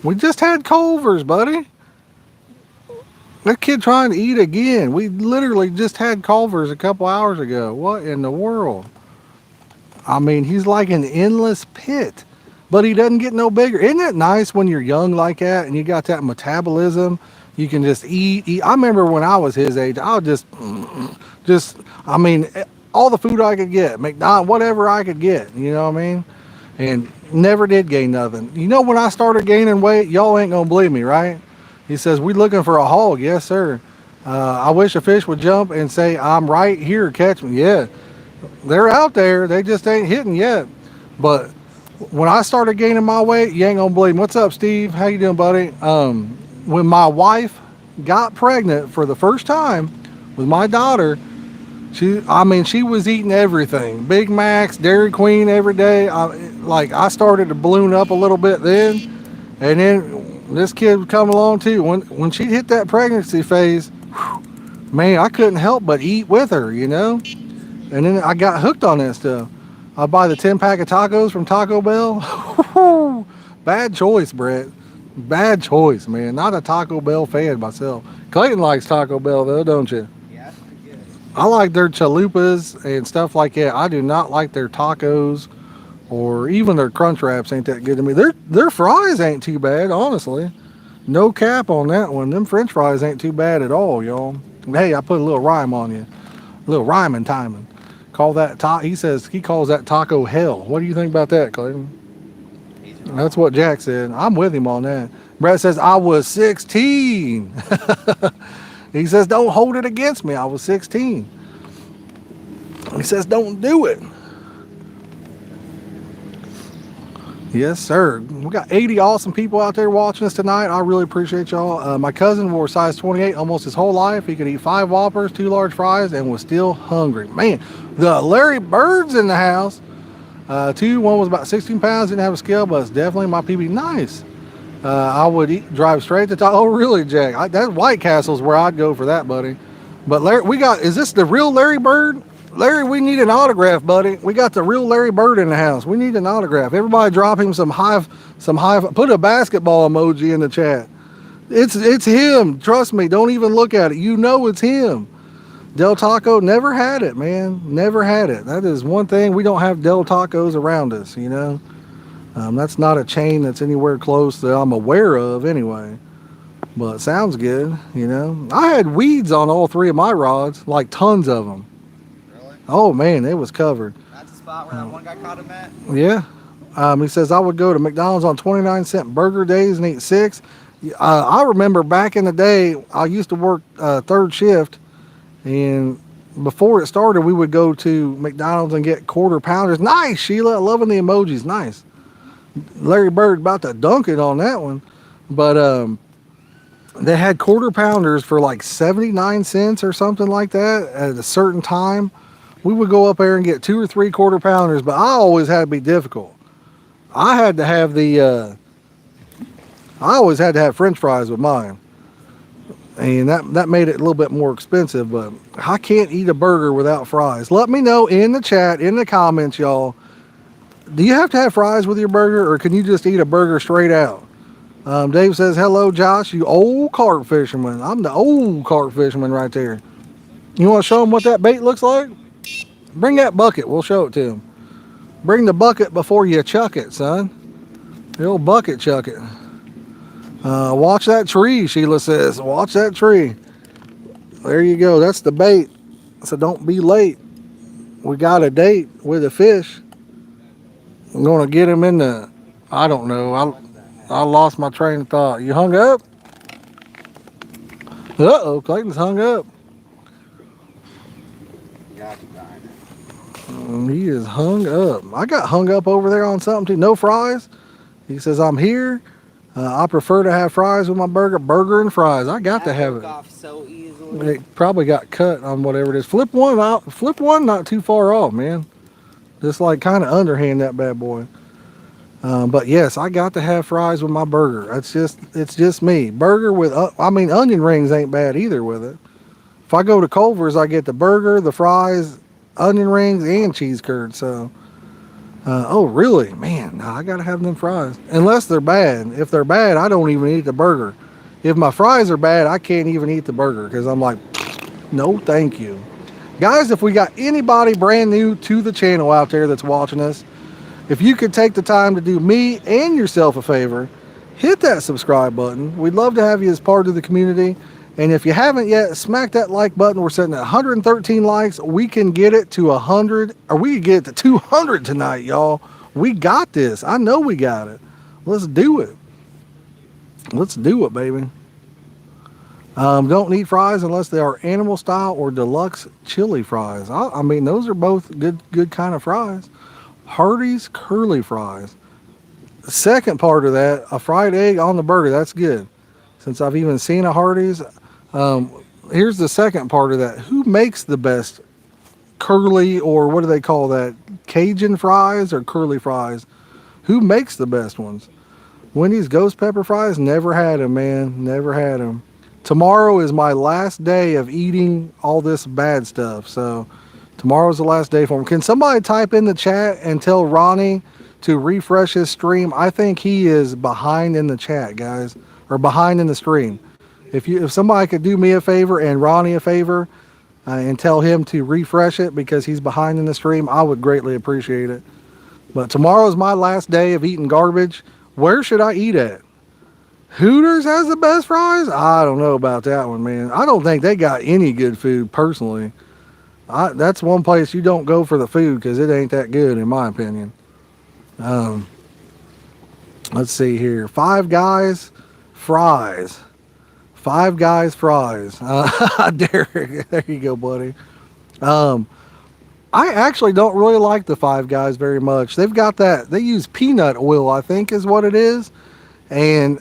We just had Culver's, buddy. That kid trying to eat again. We literally just had Culver's a couple hours ago. What in the world? I mean, he's like an endless pit, but he doesn't get no bigger. Isn't that nice when you're young like that and you got that metabolism? You can just eat. I remember when I was his age, I would just, I mean, all the food I could get, McDonald's, whatever I could get, you know what I mean? And never did gain nothing. You know, when I started gaining weight, y'all ain't gonna believe me, right? He says, we looking for a hog. Yes, sir. I wish a fish would jump and say, I'm right here, catch me. Yeah, they're out there. They just ain't hitting yet. But when I started gaining my weight, you ain't gonna believe me. What's up, Steve? How you doing, buddy? When my wife got pregnant for the first time with my daughter, she was eating everything. Big Macs, Dairy Queen every day. I started to balloon up a little bit then. And then this kid would come along too. When she hit that pregnancy phase, man, I couldn't help but eat with her, you know. And then I got hooked on that stuff. I buy the 10 pack of tacos from Taco Bell. Bad choice, Brett. Bad choice, man. Not a Taco Bell fan myself. Clayton likes Taco Bell though, don't you? Yeah, that's pretty good. I like their chalupas and stuff like that. I do not like their tacos or even their crunch wraps ain't that good to me. Their fries ain't too bad, honestly. No cap on that one. Them French fries ain't too bad at all, y'all. Hey, I put a little rhyme on you. A little rhyming timing. Call that he says he calls that taco hell. What do you think about that, Clayton? That's what Jack said. I'm with him on that. Brett says I was 16. He says don't hold it against me. I was 16. He says don't do it. Yes, sir. We got 80 awesome people out there watching us tonight. I really appreciate y'all. My cousin wore size 28 almost his whole life. He could eat 5 Whoppers, 2 large fries, and was still hungry. Man, the Larry Bird's in the house. One was about 16 pounds, didn't have a scale, but it's definitely my PB. Nice. I would drive straight to top. Oh, really, Jack? That White Castle's where I'd go for that, buddy. But Larry, is this the real Larry Bird? Larry, we need an autograph, buddy. We got the real Larry Bird in the house. We need an autograph. Everybody drop him some high, put a basketball emoji in the chat. It's him. Trust me. Don't even look at it. You know it's him. Del Taco never had it, man. Never had it. That is one thing. We don't have Del Tacos around us, you know. That's not a chain that's anywhere close that I'm aware of anyway. But sounds good, you know. I had weeds on all 3 of my rods, like tons of them. Really? Oh, man, it was covered. That's the spot where that one guy caught him at? Yeah. He says, I would go to McDonald's on 29-cent burger days and eat 6. I remember back in the day, I used to work third shift. And before it started, we would go to McDonald's and get quarter pounders. Nice, Sheila. Loving the emojis. Nice. Larry Bird about to dunk it on that one. But they had quarter pounders for like 79 cents or something like that at a certain time. We would go up there and get 2 or 3 quarter pounders, but I always had to be difficult. I had to have I always had to have French fries with mine. And that made it a little bit more expensive, but I can't eat a burger without fries. Let me know in the chat, in the comments, y'all. Do you have to have fries with your burger, or can you just eat a burger straight out? Dave says, hello, Josh, you old carp fisherman. I'm the old carp fisherman right there. You want to show him what that bait looks like? Bring that bucket. We'll show it to him. Bring the bucket before you chuck it, son. The old bucket chuck it. Watch that tree, Sheila says. Watch that tree. There you go. That's the bait. So don't be late. We got a date with a fish. I'm going to get him in the... I don't know. I lost my train of thought. You hung up? Uh-oh. Clayton's hung up. He is hung up. I got hung up over there on something too. No fries. He says, I'm here. I prefer to have fries with my burger. Burger and fries. I got to have it. Off so easily. It probably got cut on whatever it is. Flip one out. Flip one not too far off, man. Just like kind of underhand that bad boy. But yes, I got to have fries with my burger. It's just me. Burger with, onion rings ain't bad either with it. If I go to Culver's, I get the burger, the fries, onion rings, and cheese curd. So, oh really? Man, no, I gotta have them fries. Unless they're bad. If they're bad, I don't even eat the burger. If my fries are bad, I can't even eat the burger because I'm like, no, thank you. Guys, if we got anybody brand new to the channel out there that's watching us, if you could take the time to do me and yourself a favor, hit that subscribe button. We'd love to have you as part of the community. And if you haven't yet, smack that like button. We're sitting at 113 likes. We can get it to 100, or we can get it to 200 tonight, y'all. We got this. I know we got it. Let's do it. Let's do it, baby. Don't need fries unless they are animal style or deluxe chili fries. I mean, those are both good kind of fries. Hardee's curly fries. The second part of that, a fried egg on the burger. That's good. Since I've even seen a Hardee's. Here's the second part of that. Who makes the best curly, or what do they call that? Cajun fries or curly fries? Who makes the best ones? Wendy's ghost pepper fries? Never had them, man. Never had them. tomorrow is my last day of eating all this bad stuff. So tomorrow's the last day for him. Can somebody type in the chat and tell Ronnie to refresh his stream? I think he is behind in the chat, guys, or behind in the stream. If somebody could do me a favor and Ronnie a favor and tell him to refresh it because he's behind in the stream, I would greatly appreciate it. But tomorrow's my last day of eating garbage. Where should I eat at? Hooters has the best fries? I don't know about that one, man. I don't think they got any good food, personally. That's one place you don't go for the food because it ain't that good, in my opinion. Let's see here. Five Guys fries. Five Guys fries. Derek, there you go, buddy. I actually don't really like the Five Guys very much. They've got that, they use peanut oil, I think is what it is. And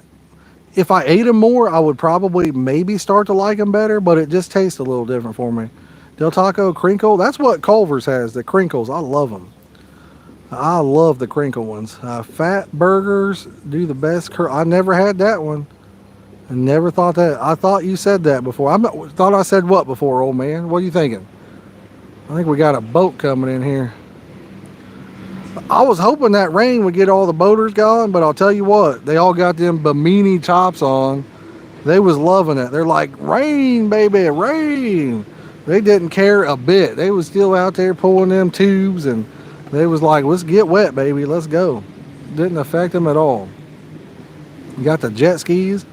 if I ate them more, I would probably maybe start to like them better, but it just tastes a little different for me. Del Taco Crinkle, that's what Culver's has, the crinkles. I love them. I love the crinkle ones. Fat Burgers do the best. I never had that one. I never thought that. I thought you said that before. Thought I said what before, old man? What are you thinking? I think we got a boat coming in here. I was hoping that rain would get all the boaters gone, but I'll tell you what, they all got them Bimini tops on. They was loving it. They're like, rain, baby, rain. They didn't care a bit. They was still out there pulling them tubes, and they was like, let's get wet, baby, let's go. Didn't affect them at all. You got the jet skis.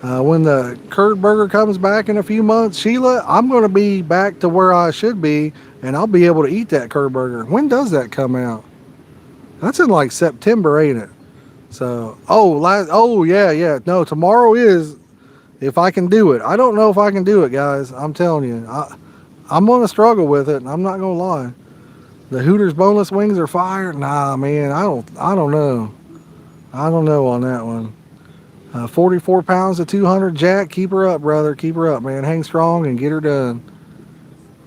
When the curd burger comes back in a few months, Sheila, I'm going to be back to where I should be, and I'll be able to eat that curd burger. When does that come out? That's in like September, ain't it? So, yeah. No, tomorrow is, if I can do it. I don't know if I can do it, guys. I'm telling you. I'm going to struggle with it. I'm not going to lie. The Hooters boneless wings are fire. Nah, man, I don't know. I don't know on that one. 44 pounds to 200. Jack, keep her up, brother. Keep her up, man. Hang strong and get her done.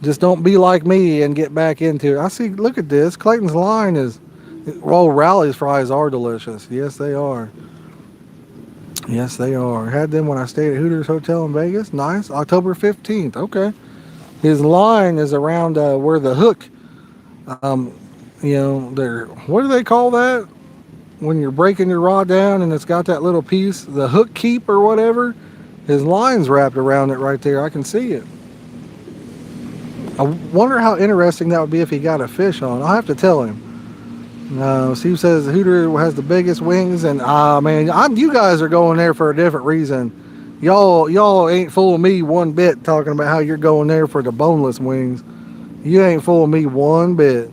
Just don't be like me and get back into it. I see, look at this. Clayton's line is, well, Rally's fries are delicious. Yes, they are. Yes, they are. Had them when I stayed at Hooters Hotel in Vegas. Nice. October 15th. Okay. His line is around where the hook, what do they call that? When you're breaking your rod down and it's got that little piece, the hook keep or whatever, his line's wrapped around it right there. I can see it. I wonder how interesting that would be if he got a fish on. I'll have to tell him. Steve says Hooter has the biggest wings, and man, you guys are going there for a different reason. Y'all ain't fooling me one bit talking about how you're going there for the boneless wings. You ain't fooling me one bit.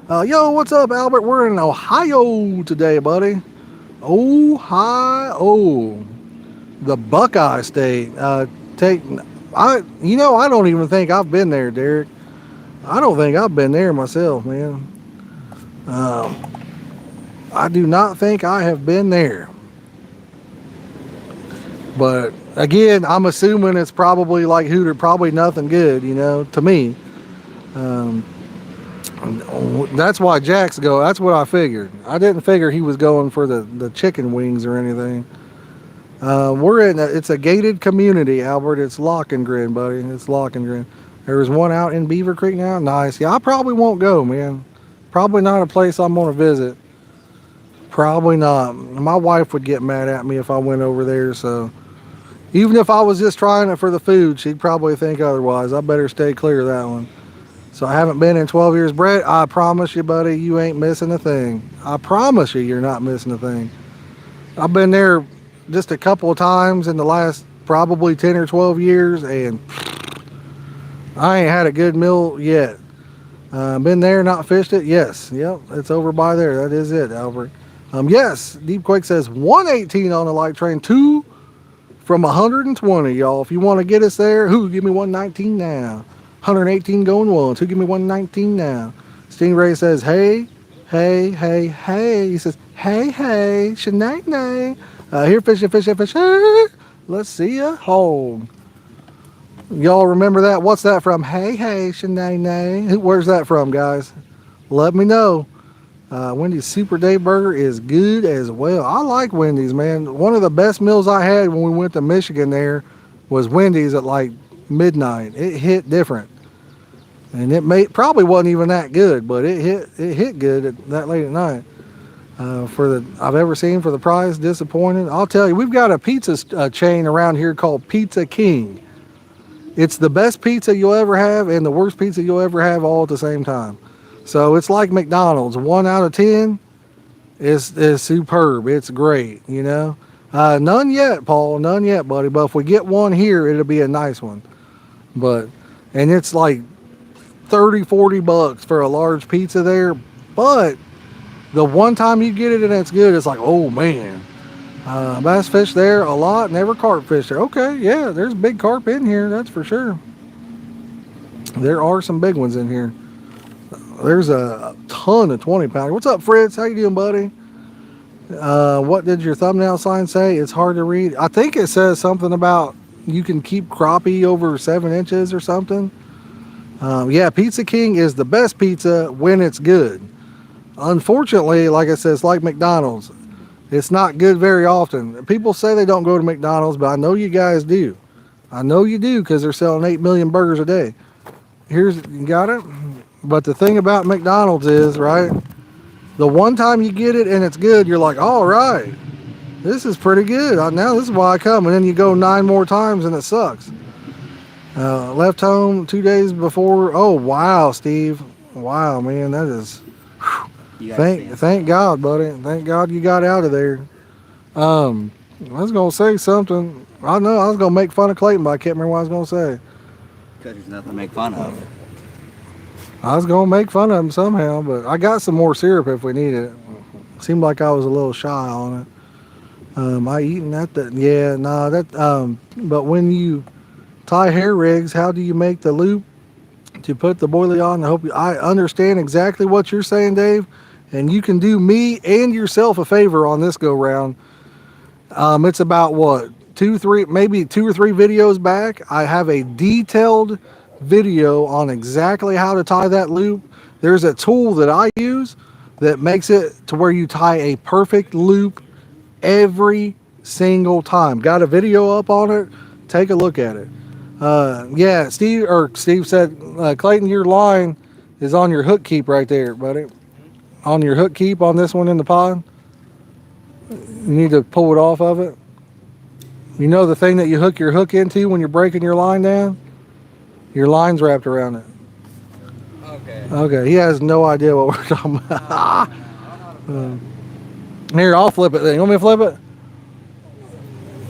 Yo, what's up, Albert? We're in Ohio today, buddy. Ohio, the Buckeye State. I don't even think I've been there, Derek. I don't think I've been there myself, man. I do not think I have been there. But again, I'm assuming it's probably like Hooter, probably nothing good, to me. That's why Jack's go. That's what I figured. I didn't figure he was going for the chicken wings or anything. It's a gated community, Albert. It's Lock and Grin, buddy. It's Lock and Grin. There's one out in Beaver Creek now. Nice. Yeah, I probably won't go, man. Probably not a place I'm going to visit. Probably not. My wife would get mad at me if I went over there, so even if I was just trying it for the food, she'd probably think otherwise. I better stay clear of that one. So I haven't been in 12 years. Brett, I promise you, buddy, you ain't missing a thing. I promise you're not missing a thing. I've been there just a couple of times in the last probably 10 or 12 years, and I ain't had a good meal yet. Been there, not fished it? Yes. Yep, it's over by there. That is it, Albert. Yes, Deep Quake says 118 on the light train, 2 from 120, y'all. If you want to get us there, give me 119 now. 118 going once. Give me 119 now. Stingray says, hey. He says, hey, shenanay. Here fishing. Let's see ya home. Y'all remember that? What's that from? Hey, shenanay. Where's that from, guys? Let me know. Wendy's Super Day Burger is good as well. I like Wendy's, man. One of the best meals I had when we went to Michigan there was Wendy's at like midnight. It hit different. And probably wasn't even that good, but it hit good that late at night. I've ever seen for the price, disappointed. I'll tell you, we've got a pizza chain around here called Pizza King. It's the best pizza you'll ever have and the worst pizza you'll ever have all at the same time. So it's like McDonald's. 1 out of 10 is superb. It's great, you know. None yet, Paul. None yet, buddy. But if we get one here, it'll be a nice one. And it's like 30, 40 bucks for a large pizza there. But the one time you get it and it's good, it's like, oh man. Bass fish there a lot, never carp fish there. Okay, yeah, there's big carp in here, that's for sure. There are some big ones in here. There's a ton of 20 pounder. What's up, Fritz? How you doing, buddy? What did your thumbnail sign say? It's hard to read. I think it says something about you can keep crappie over 7 inches or something. Yeah, Pizza King is the best pizza when it's good. Unfortunately, like I said, it's like McDonald's. It's not good very often. People say they don't go to McDonald's, but I know you guys do. I know you do because they're selling 8 million burgers a day. You got it? But the thing about McDonald's is, right, the one time you get it and it's good, you're like, all right, this is pretty good. Now this is why I come. And then you go 9 more times and it sucks. Left home 2 days before. Oh, wow, Steve. Wow, man, that is... Thank God, buddy. Thank God you got out of there. I was going to say something. I know I was going to make fun of Clayton, but I can't remember what I was going to say. Because there's nothing to make fun of. I was going to make fun of him somehow, but I got some more syrup if we need it. Seemed like I was a little shy on it. I eating that? Yeah, nah, that. But when you tie hair rigs, how do you make the loop to put the boilie on? I understand exactly what you're saying, Dave. And you can do me and yourself a favor on this go round. It's about what, maybe 2 or 3 videos back. I have a detailed video on exactly how to tie that loop. There's a tool that I use that makes it to where you tie a perfect loop every single time. Got a video up on it. Take a look at it. Yeah, Steve said, Clayton, your line is on your hook keep right there, buddy. On your hook keep on this one in the pond. You need to pull it off of it. You know the thing that you hook your hook into when you're breaking your line down? Your line's wrapped around it. Okay, he has no idea what we're talking about. Here, I'll flip it then. You want me to flip it?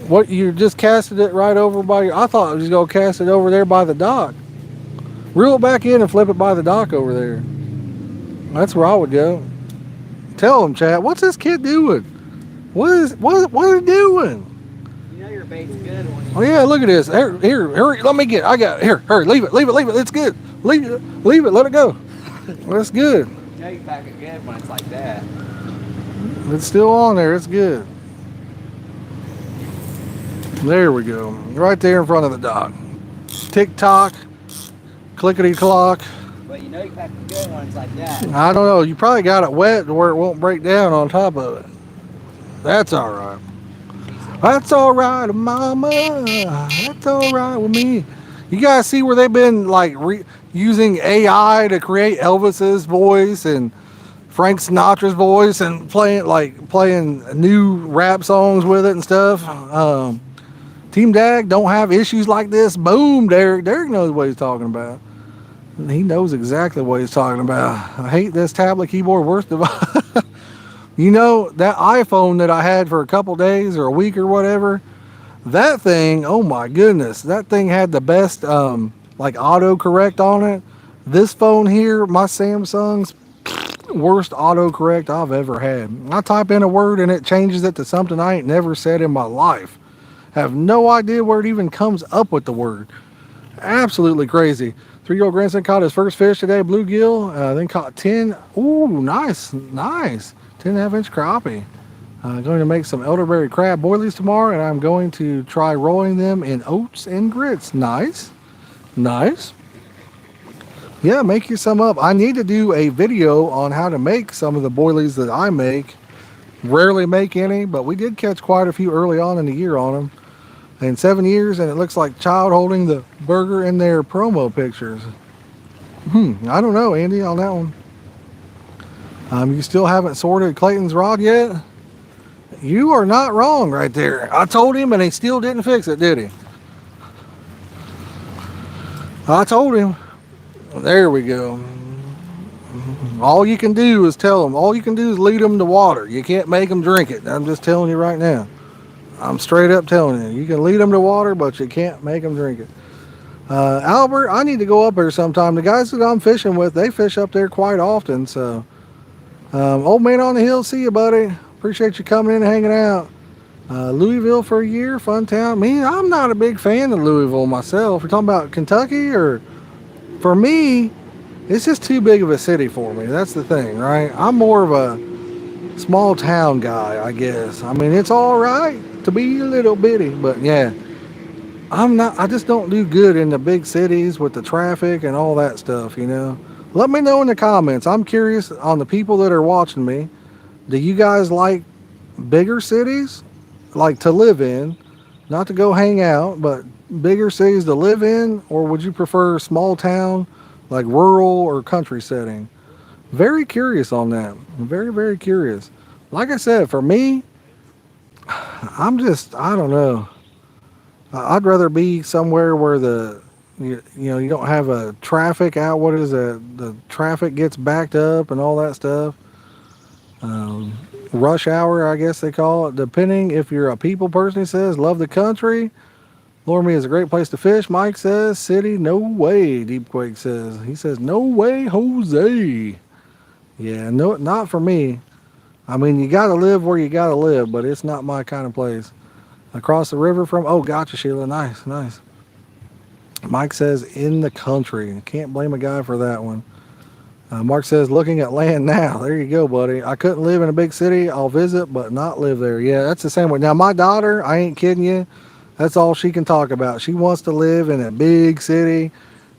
What, you just casted it right over by I thought I was going to cast it over there by the dock. Reel it back in and flip it by the dock over there. That's where I would go. Tell him, chat, what's this kid doing? What is he doing? You know your bait's good when Oh yeah, look at this. Here, hurry, hurry, leave it, it's good. Leave it, let it go. That's good. you know you pack it good when it's like that. It's still on there, it's good. There we go. Right there in front of the dock. Tick-tock, clickety-clock. But you know you pack it good when it's like that. I don't know. You probably got it wet to where it won't break down on top of it. That's all right. That's all right, mama. That's all right with me. You guys see where they've been like using AI to create Elvis's voice and Frank Sinatra's voice and playing new rap songs with it and stuff. Team Dag don't have issues like this. Boom, Derek. Derek knows what he's talking about. He knows exactly what he's talking about. I hate this tablet keyboard worst of all. You know, that iPhone that I had for a couple days or a week or whatever, that thing, oh my goodness, that thing had the best like autocorrect on it. This phone here, my Samsung's worst autocorrect I've ever had. I type in a word and it changes it to something I ain't never said in my life. Have no idea where it even comes up with the word. Absolutely crazy. 3-year-old grandson caught his first fish today, bluegill, then caught 10. Ooh, nice. 10.5-inch crappie. I'm going to make some elderberry crab boilies tomorrow, and I'm going to try rolling them in oats and grits. Nice. Yeah, make you some up. I need to do a video on how to make some of the boilies that I make. Rarely make any, but we did catch quite a few early on in the year on them. in 7 years, and it looks like child holding the burger in their promo pictures. I don't know, Andy, on that one. You still haven't sorted Clayton's rod yet? You are not wrong right there. I told him, and he still didn't fix it, did he? I told him. There we go. All you can do is tell them. All you can do is lead them to water. You can't make them drink it. I'm just telling you right now. I'm straight up telling you. You can lead them to water, but you can't make them drink it. Albert, I need to go up there sometime. The guys that I'm fishing with, they fish up there quite often. So, old man on the hill, see you, buddy. Appreciate you coming in and hanging out. Louisville for a year, fun town. Me, I'm not a big fan of Louisville myself. We're talking about Kentucky, or for me, it's just too big of a city for me. That's the thing, right? I'm more of a small town guy, I guess. I mean, it's all right to be a little bitty, but yeah, I just don't do good in the big cities with the traffic and all that stuff, you know. Let me know in the comments. I'm curious on the people that are watching me. Do you guys like bigger cities, like to live in, not to go hang out, but bigger cities to live in, or would you prefer small town, like rural or country setting? Very curious on that. Very, very curious. Like I said, for me, I don't know. I'd rather be somewhere where you don't have a traffic out. What is it? The traffic gets backed up and all that stuff. Rush hour, I guess they call it. Depending if you're a people person, he says, love the country. Lorme is a great place to fish. Mike says, city, no way. Deepquake says, he says, no way, Jose. Yeah, no, not for me. I mean, you got to live where you got to live, but it's not my kind of place. Across the river from, oh, gotcha, Sheila. Nice, nice. Mike says, in the country. Can't blame a guy for that one. Mark says, looking at land now. There you go, buddy. I couldn't live in a big city. I'll visit, but not live there. Yeah, that's the same way. Now, my daughter, I ain't kidding you. That's all she can talk about. She wants to live in a big city,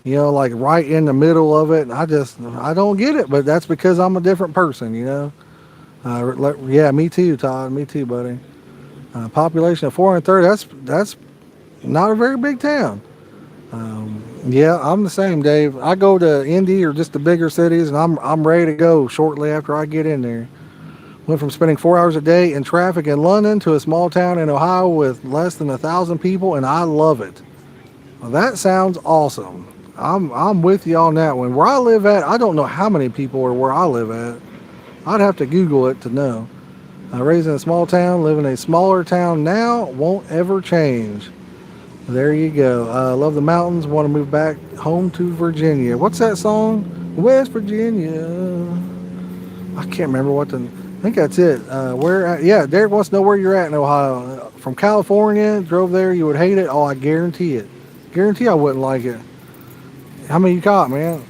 you know, like right in the middle of it. And I don't get it, but that's because I'm a different person, you know. Yeah, me too, Todd. Me too, buddy. Population of 430. That's not a very big town. Yeah, I'm the same, Dave. I go to Indy or just the bigger cities, and I'm ready to go shortly after I get in there. Went from spending 4 hours a day in traffic in London to a small town in Ohio with less than 1,000 people, and I love it. Well, that sounds awesome. I'm with you on that one. Where I live at, I don't know how many people are where I live at. I'd have to Google it to know. Raised in a small town, live in a smaller town now, won't ever change. There you go. Love the mountains, want to move back home to Virginia. What's that song? West Virginia. I can't remember I think that's it. Yeah, Derek wants to know where you're at in Ohio. From California, drove there, you would hate it. Oh, I guarantee it. Guarantee I wouldn't like it. How many you caught, man?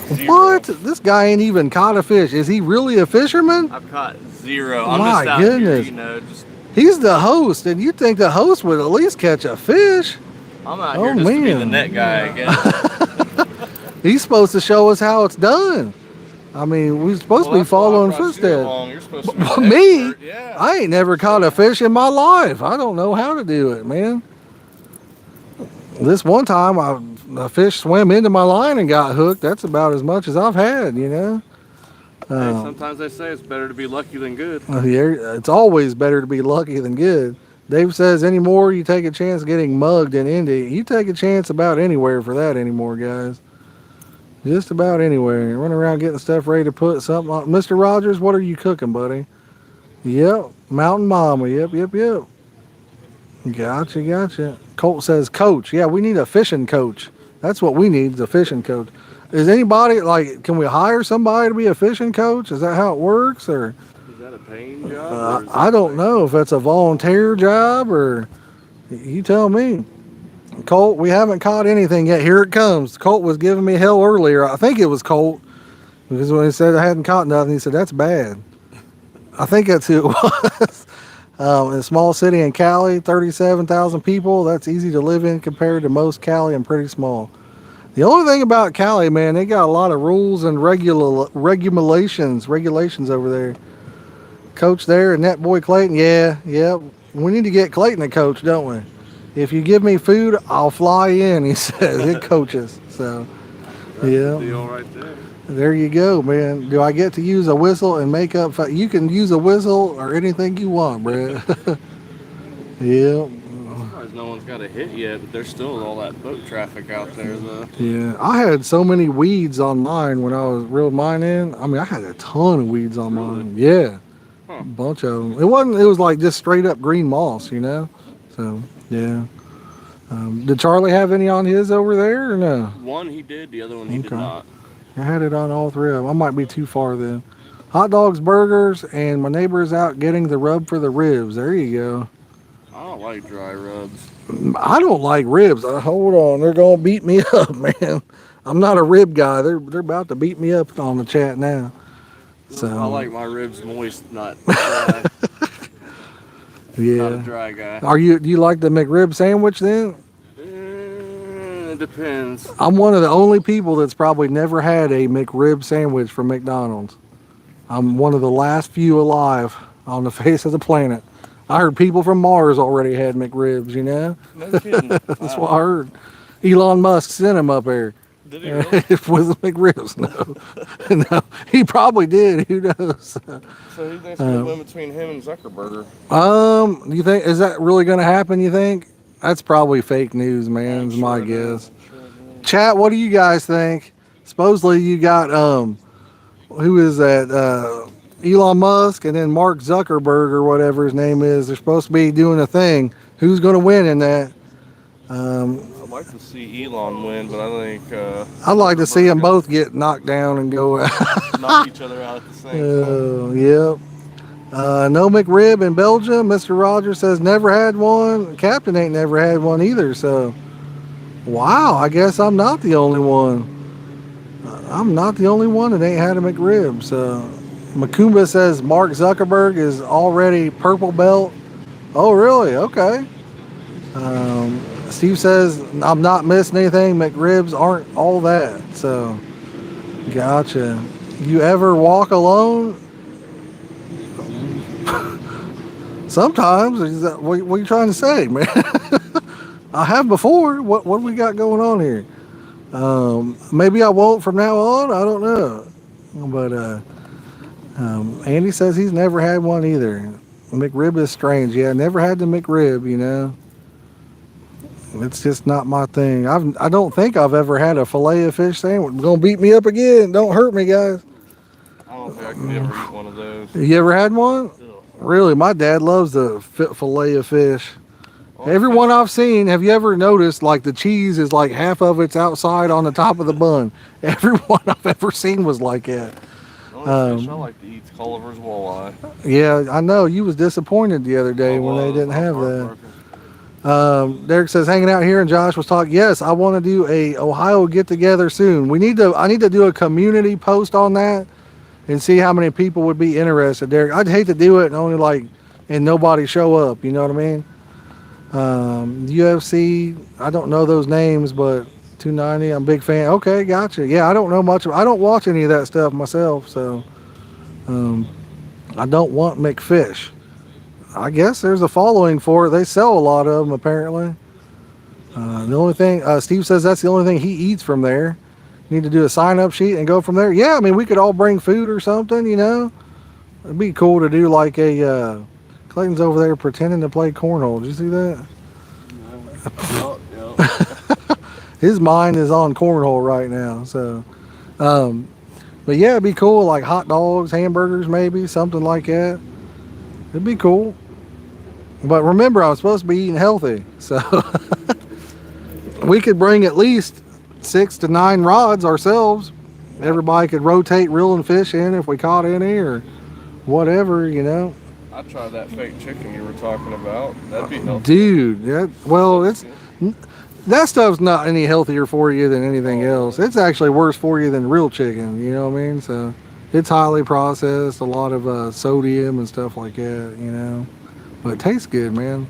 0. What? This guy ain't even caught a fish. Is he really a fisherman? I've caught 0. I'm My just out goodness. here, you know, just He's the host, and you'd think the host would at least catch a fish. I'm out here just to be the net guy, I guess. He's supposed to show us how it's done. I mean, we're supposed to be following footsteps. You're supposed to be the Me? expert, yeah. I ain't never caught a fish in my life. I don't know how to do it, man. This one time, a fish swam into my line and got hooked. That's about as much as I've had, you know. Hey, sometimes they say it's better to be lucky than good. Yeah, it's always better to be lucky than good. Dave says, anymore you take a chance getting mugged in Indy. You take a chance about anywhere for that anymore, guys. Just about anywhere. Running around getting stuff ready to put something on. Mr. Rogers, what are you cooking, buddy? Yep, Mountain Mama. Yep. Gotcha. Colt says, coach. Yeah, we need a fishing coach. That's what we need, is a fishing coach. Is anybody, can we hire somebody to be a fishing coach? Is that how it works? Or Is that a paying job? I don't know if it's a volunteer job, or you tell me. Colt, we haven't caught anything yet. Here it comes. Colt was giving me hell earlier. I think it was Colt, because when he said I hadn't caught nothing, he said, that's bad. I think that's who it was. In a small city in Cali, 37,000 people. That's easy to live in compared to most Cali, and pretty small. The only thing about Cali, man, they got a lot of rules and regulations over there. Coach there, and that boy Clayton, yeah, We need to get Clayton a coach, don't we? If you give me food, I'll fly in, he says. It coaches. So, That's yeah. the deal right there. There you go, man. Do I get to use a whistle and make up? You can use a whistle or anything you want, Brett. Yeah. I'm surprised no one's got a hit yet, but there's still all that boat traffic out there, though. Yeah. I had so many weeds on mine when I was reeled mine in. I mean, I had a ton of weeds on mine. Yeah. Huh. A bunch of them. It was like just straight up green moss, you know? So, yeah. Did Charlie have any on his over there or no? One he did, the other one he did Okay. not. I had it on all three of them. I might be too far then. Hot dogs, burgers, and my neighbor is out getting the rub for the ribs. There you go. I don't like dry rubs. I don't like ribs. Hold on, they're gonna beat me up, man. I'm not a rib guy. They're about to beat me up on the chat now. So I like my ribs moist, not dry. Not a yeah. dry guy. Do you like the McRib sandwich then? It depends. I'm one of the only people that's probably never had a McRib sandwich from McDonald's. I'm one of the last few alive on the face of the planet. I heard people from Mars already had McRibs, you know? No kidding. That's what I heard. Elon Musk sent him up there. Did he really? With the McRibs, no. No, he probably did. Who knows? So who thinks gonna win between him and Zuckerberg? You think, is that really going to happen, you think? That's probably fake news, man, is my guess. Chat, what do you guys think? Supposedly you got, who is that? Elon Musk and then Mark Zuckerberg or whatever his name is. They're supposed to be doing a thing. Who's going to win in that? I'd like to see Elon win, but I think I'd like to see them both get knocked down and go out. knock each other out at the same time. Yep. No McRib in Belgium. Mr. Rogers says never had one. Captain ain't never had one either. So, wow. I guess I'm not the only one. I'm not the only one that ain't had a McRib. So, Makumba says Mark Zuckerberg is already purple belt. Oh, really? Okay. Steve says I'm not missing anything. McRibs aren't all that. So, gotcha. You ever walk alone? Sometimes. What are you trying to say, man? I have before. What do we got going on here? Maybe I won't from now on. I don't know. But Andy says he's never had one either. McRib is strange. Yeah, never had the McRib, you know. It's just not my thing. I don't think I've ever had a fillet of fish sandwich. Gonna beat me up again. Don't hurt me, guys. I don't think I could ever eat one of those. You ever had one? Really? My dad loves the fillet of fish. Everyone I've seen, have you ever noticed like the cheese is like half of it's outside on the top of the bun? Everyone I've ever seen was like that. The only fish I like to eat is Culliver's walleye. Yeah, I know. You was disappointed the other day when they didn't have that. Derek says hanging out here and Josh was talking. Yes, I want to do a Ohio get together soon. I need to do a community post on that and see how many people would be interested. Derek, I'd hate to do it and only and nobody show up. You know what I mean? UFC, I don't know those names, but 290, I'm a big fan. Okay, gotcha. Yeah, I don't know much. I don't watch any of that stuff myself, so I don't want McFish. I guess there's a following for it. They sell a lot of them, apparently. The only thing, Steve says that's the only thing he eats from there. Need to do a sign-up sheet and go from there. Yeah, I mean, we could all bring food or something, you know. It'd be cool to do like a, Clayton's over there pretending to play cornhole. Did you see that? No. His mind is on cornhole right now, so. But yeah, it'd be cool, like hot dogs, hamburgers, maybe, something like that. It'd be cool. But remember, I'm supposed to be eating healthy, so we could bring at least 6 to 9 rods ourselves. Everybody could rotate reeling fish in if we caught any or whatever, you know. I'd try that fake chicken you were talking about. That'd be healthy. Dude, that stuff's not any healthier for you than anything else. It's actually worse for you than real chicken, you know what I mean? So it's highly processed, a lot of sodium and stuff like that, you know. But it tastes good, man.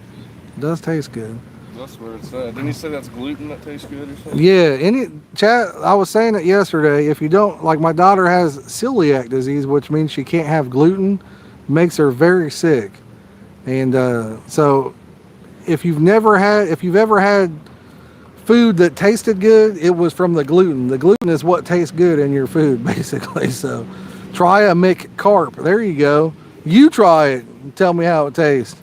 It does taste good. That's what it said. Didn't you say that's gluten that tastes good or something? Yeah, I was saying it yesterday. If you don't, like my daughter has celiac disease, which means she can't have gluten, makes her very sick. And so if you've ever had food that tasted good, it was from the gluten. The gluten is what tastes good in your food, basically. So try a Carp. There you go. You try it and tell me how it tastes.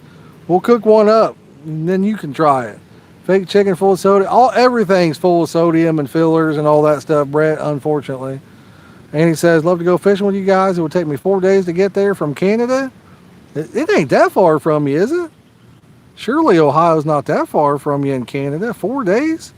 We'll cook one up and then you can try it. Fake chicken full of soda. Everything's full of sodium and fillers and all that stuff, Brett, unfortunately. And he says, love to go fishing with you guys. It would take me 4 days to get there from Canada. It ain't that far from you, is it? Surely Ohio's not that far from you in Canada. 4 days?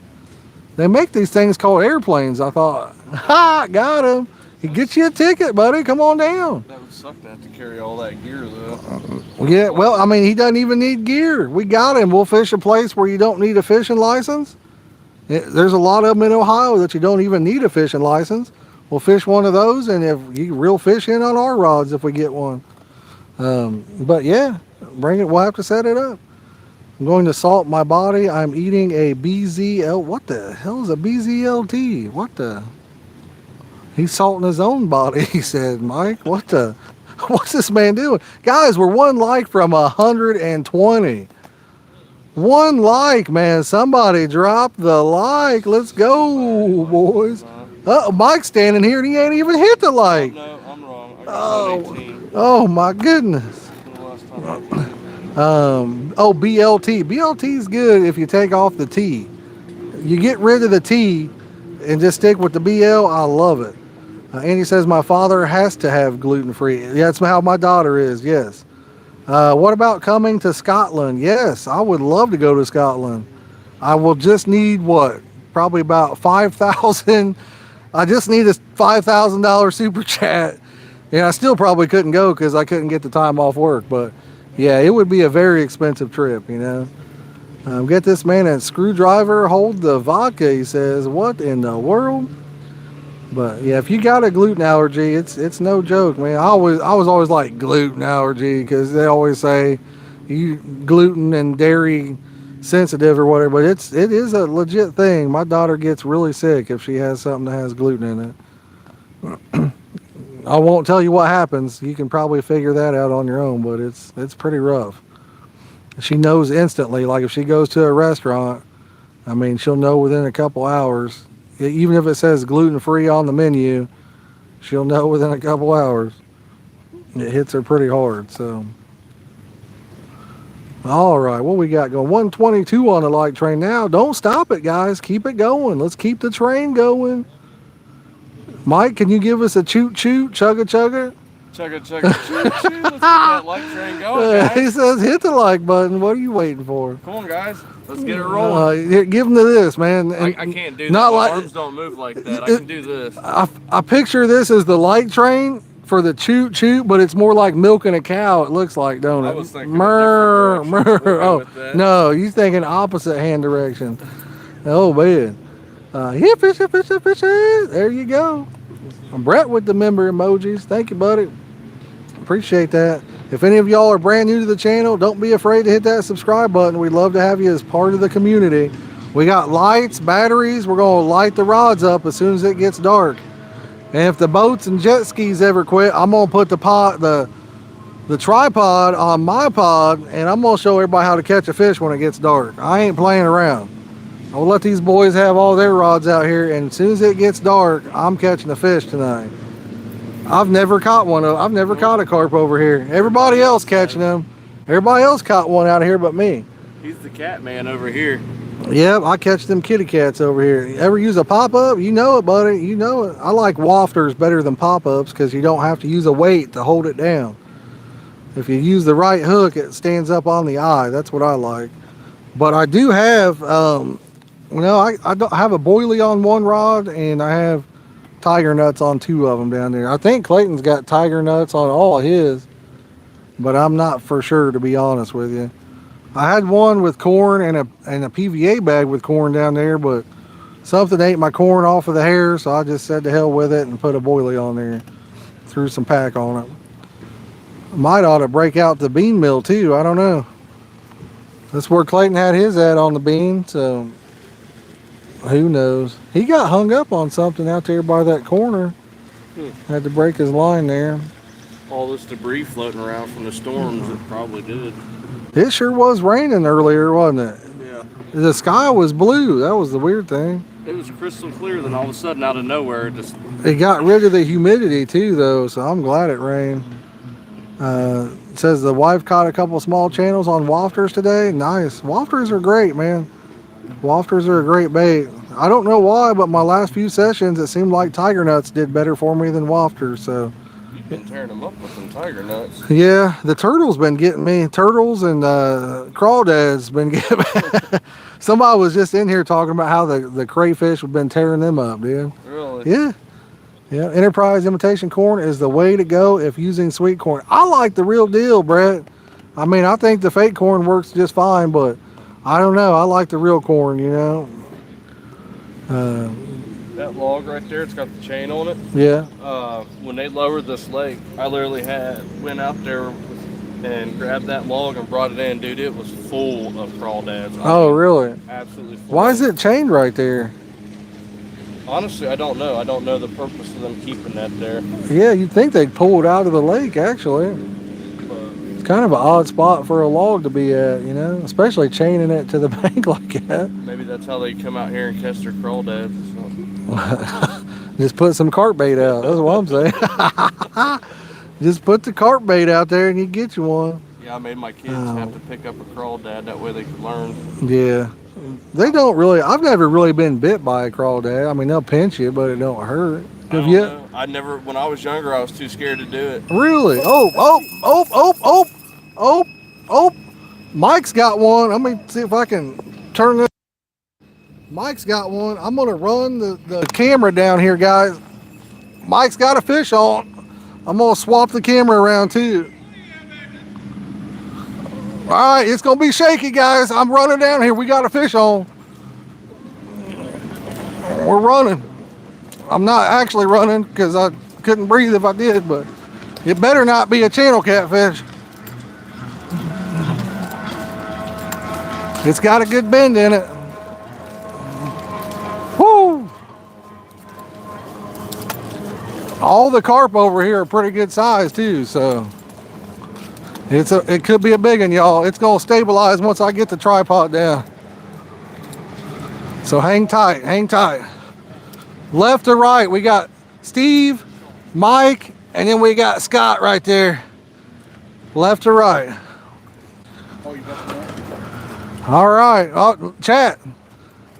They make these things called airplanes. I thought, ha, got him. He gets you a ticket, buddy. Come on down. That would suck to have to carry all that gear, though. Yeah, well, I mean, he doesn't even need gear. We got him. We'll fish a place where you don't need a fishing license. There's a lot of them in Ohio that you don't even need a fishing license. We'll fish one of those, and if you reel fish in on our rods if we get one. But yeah, bring it. We'll have to set it up. I'm going to salt my body. I'm eating a BZL. What the hell is a BZLT? What the? He's salting his own body, he said, Mike. What the? What's this man doing? Guys, we're 1 like from 120. 1 like, man. Somebody drop the like. Let's go, boys. Mike's standing here and he ain't even hit the like. No, I'm wrong. I got 18. Oh my goodness. BLT. BLT is good if you take off the T. You get rid of the T and just stick with the BL. I love it. Andy says my father has to have gluten-free. Yeah, that's how my daughter is. Yes. What about coming to Scotland? Yes, I would love to go to Scotland. I will just need probably about 5,000. I just need a $5,000 super chat. Yeah, I still probably couldn't go because I couldn't get the time off work. But yeah, it would be a very expensive trip, you know. Get this man a screwdriver, hold the vodka, he says. What in the world? But yeah, if you got a gluten allergy, it's no joke, man. I was always like gluten allergy because they always say you gluten and dairy sensitive or whatever, but it is a legit thing. My daughter gets really sick if she has something that has gluten in it. I won't tell you what happens. You can probably figure that out on your own, but it's pretty rough. She knows instantly. Like if she goes to a restaurant, I mean, she'll know within a couple hours. Even if it says gluten-free on the menu, she'll know within a couple hours. It hits her pretty hard, so. All right, what we got going? 122 on the like train now. Don't stop it, guys. Keep it going. Let's keep the train going. Mike, can you give us a choot-choot, chugga-chugga? Chugga, chugga, choo, choo. Let's get that like train going, guys. He says hit the like button. What are you waiting for? Come on, guys. Let's get it rolling. Give him to this, man. I can't do that. Not My arms don't move like that. I can do this. I picture this as the light train for the choot choot, but it's more like milking a cow. It looks like, don't it? I was thinking murr. Oh no, you thinking opposite hand direction. Oh man. Yeah, fish. There you go. Brett with the member emojis. Thank you, buddy. Appreciate that. If any of y'all are brand new to the channel, don't be afraid to hit that subscribe button. We'd love to have you as part of the community. We got lights, batteries. We're going to light the rods up as soon as it gets dark. And if the boats and jet skis ever quit, I'm going to put the tripod on my pod, and I'm going to show everybody how to catch a fish when it gets dark. I ain't playing around. I'll let these boys have all their rods out here, and as soon as it gets dark, I'm catching a fish tonight. I've never caught one. I've never caught a carp over here. Everybody else catching them. Everybody else caught one out of here but me. He's the cat man over here. Yep, I catch them kitty cats over here. You ever use a pop-up? You know it, buddy. You know it. I like wafters better than pop-ups because you don't have to use a weight to hold it down. If you use the right hook, it stands up on the eye. That's what I like. But I do have, I don't have a boilie on one rod, and I have tiger nuts on 2 of them down there. I think Clayton's got tiger nuts on all of his, but I'm not for sure, to be honest with you. I had one with corn and a PVA bag with corn down there, but something ate my corn off of the hair, so I just said to hell with it and put a boilie on there. Threw some pack on it. Might ought to break out the bean mill too. I don't know. That's where Clayton had his at on the bean, so who knows? He got hung up on something out there by that corner. Had to break his line there. All this debris floating around from the storms, it probably did. It sure was raining earlier, wasn't it? Yeah. The sky was blue. That was the weird thing. It was crystal clear, then all of a sudden, out of nowhere, it just. It got rid of the humidity too, though, so I'm glad it rained. It says the wife caught a couple small channels on wafters today. Nice. Wafters are great, man. Wafters are a great bait. I don't know why, but my last few sessions, it seemed like tiger nuts did better for me than wafters. So You've been tearing them up with some tiger nuts. yeah, the turtles been getting me. Turtles and crawdads been getting me. Somebody was just in here talking about how the crayfish have been tearing them up, dude. Really? Yeah. Yeah, Enterprise imitation corn is the way to go if using sweet corn. I like the real deal, Brett. I mean, I think the fake corn works just fine, but I don't know. I like the real corn, you know. That log right there, it's got the chain on it. Yeah. When they lowered this lake, I literally went out there and grabbed that log and brought it in, dude. It was full of crawdads. Oh, really? Absolutely full. Why is it chained right there? Honestly, I don't know. I don't know the purpose of them keeping that there. Yeah, you'd think they'd pull it out of the lake, actually. But It's kind of an odd spot for a log to be at, you know, especially chaining it to the bank like that. maybe that's how they come out here and catch their crawdads or something. Just put some carp bait out. That's what I'm saying. Just put the carp bait out there and you get you one. Yeah, I made my kids have to pick up a crawdad. That way they could learn. Yeah. They don't really, I've never really been bit by a crawdad. I mean, they'll pinch you, but it don't hurt. I don't know. I never, when I was younger, I was too scared to do it. Really? Oh. Mike's got one. Let me see if I can turn this. Mike's got one. I'm going to run the camera down here, guys. Mike's got a fish on. I'm going to swap the camera around too. All right, it's going to be shaky, guys. I'm running down here. We got a fish on. We're running. I'm not actually running because I couldn't breathe if I did, but it better not be a channel catfish. It's got a good bend in it. Woo! All the carp over here are pretty good size too, so it could be a big one, y'all. It's gonna stabilize once I get the tripod down. So hang tight, hang tight. Left to right, we got Steve, Mike, and then we got Scott right there. Left to right. All right, oh, chat.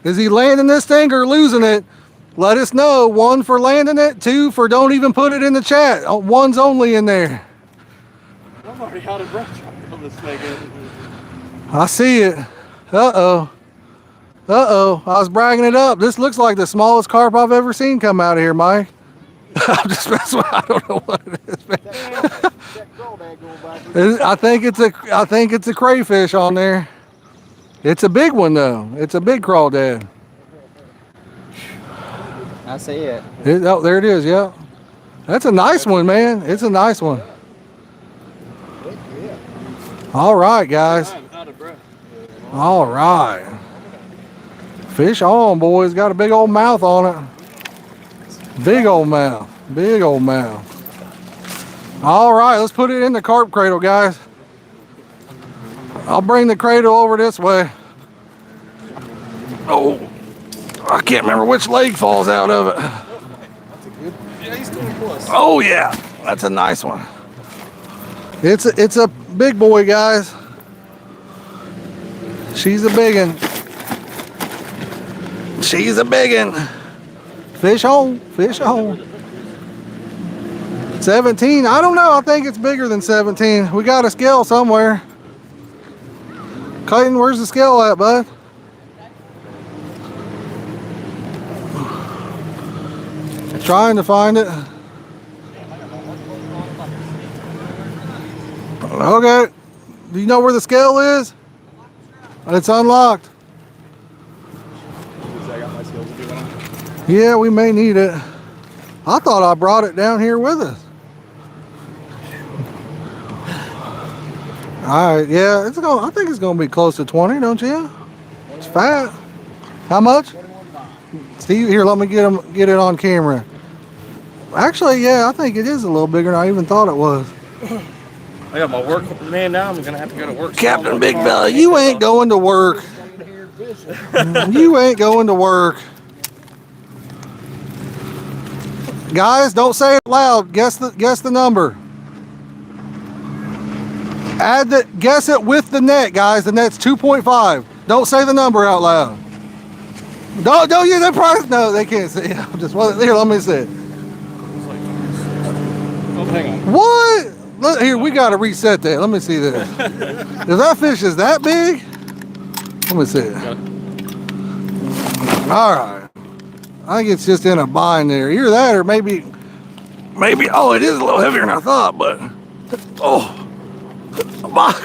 Is he landing this thing or losing it? Let us know. 1 for landing it, 2 for don't even put it in the chat. 1's only in there. I'm already out of breath on this thing. I see it. Uh-oh. Uh-oh. I was bragging it up. This looks like the smallest carp I've ever seen come out of here, Mike. I'm just messing with, I don't know what it is. I think it's a crayfish on there. It's a big one though. It's a big crawdad. I see it. Oh, there it is, yeah. That's a nice one, man. It's a nice one. All right, guys. I'm out of breath. All right. Fish on, boys. Got a big old mouth on it. Big old mouth. Big old mouth. All right, let's put it in the carp cradle, guys. I'll bring the cradle over this way. Oh, I can't remember which leg falls out of it. That's a good. Yeah, he's 20 plus. Oh yeah, that's a nice one. It's a big boy, guys. She's a big one. She's a big one. Fish on, fish on. 17. I don't know. I think it's bigger than 17. We got a scale somewhere. Clayton, where's the scale at, bud? Trying to find it. Okay. Do you know where the scale is? It's unlocked. Yeah, we may need it. I thought I brought it down here with us. All right, yeah, I think it's gonna be close to 20, don't you? It's fat. How much? Steve, here, let me get it on camera. Actually, yeah, I think it is a little bigger than I even thought it was. I got my work. Man, now I'm gonna have to go to work. Captain Big Belly, you ain't going to work. You ain't going to work. Guys, don't say it loud. Guess the number. Guess it with the net, guys. The net's 2.5. Don't say the number out loud. Don't use that price. No, they can't see it. Just here. Let me see it. Oh, hang on. What? Look here. We got to reset that. Let me see this. If that fish is that big, let me see it. All right. I think it's just in a bind there. Either that or maybe. Oh, it is a little heavier than I thought, but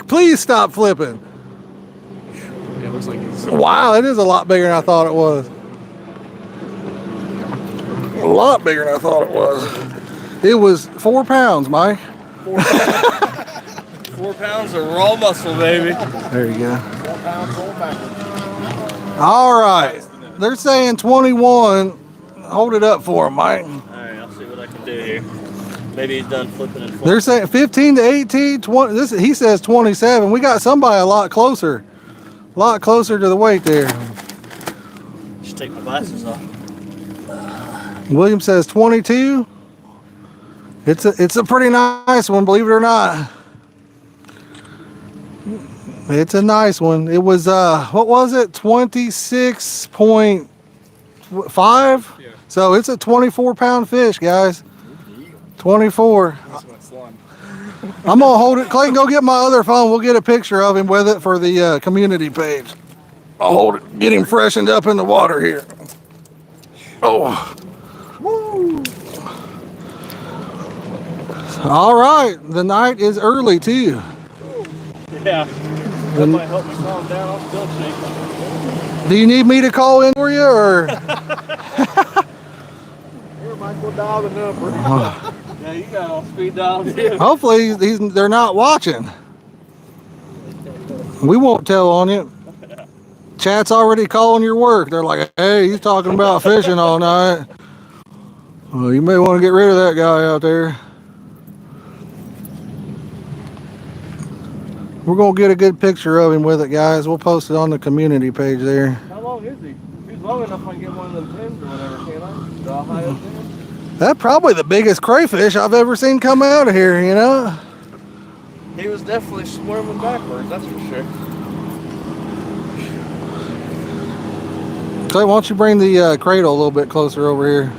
please stop flipping. It looks like it's Wow, it is a lot bigger than I thought it was. A lot bigger than I thought it was. It was 4 pounds, Mike. 4 pounds of raw muscle, baby. There you go. All right. They're saying 21. Hold it up for them, Mike. All right, I'll see what I can do here. Maybe he's done flipping and flipping. They're saying 15 to 18, 20. He says 27. We got somebody a lot closer. A lot closer to the weight there. Just take my glasses off. William says 22. It's a pretty nice one, believe it or not. It's a nice one. It was what was it? 26.5. Yeah. So it's a 24-pound fish, guys. 24. I'm gonna hold it. Clayton, go get my other phone. We'll get a picture of him with it for the community page. I'll hold it. Get him freshened up in the water here. Oh. Woo. All right. The night is early too. Yeah. That might help me calm down. I'm still shaking. Do you need me to call in for you, or? Here, Michael, dial the number. Yeah, you got all speed dial too. Hopefully they're not watching. We won't tell on you. Chat's already calling your work. They're like, hey, he's talking about fishing all night. Well, you may want to get rid of that guy out there. We're going to get a good picture of him with it, guys. We'll post it on the community page there. How long is he? If he's long enough, I can get one of them pins or whatever, can't I? Draw high up there? That's probably the biggest crayfish I've ever seen come out of here, you know? He was definitely swarming backwards, that's for sure. Clay, why don't you bring the cradle a little bit closer over here?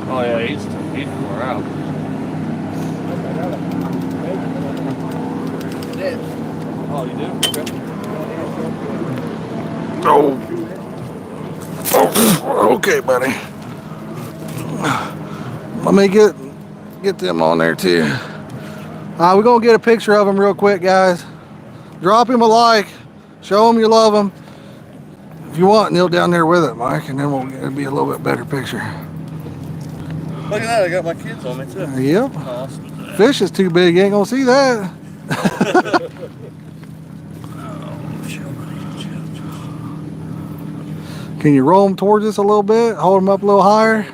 Oh yeah, he's far out. Oh, you do? Okay. Oh, okay, buddy. Let me get them on there too. We're gonna get a picture of him real quick, guys. Drop him a like, show him you love him. If you want, kneel down there with it, Mike, and then it'll be a little bit better picture. Look at that, I got my kids on me too. Yep. Awesome. Fish is too big, you ain't gonna see that. Can you roll them towards us a little bit? Hold them up a little higher.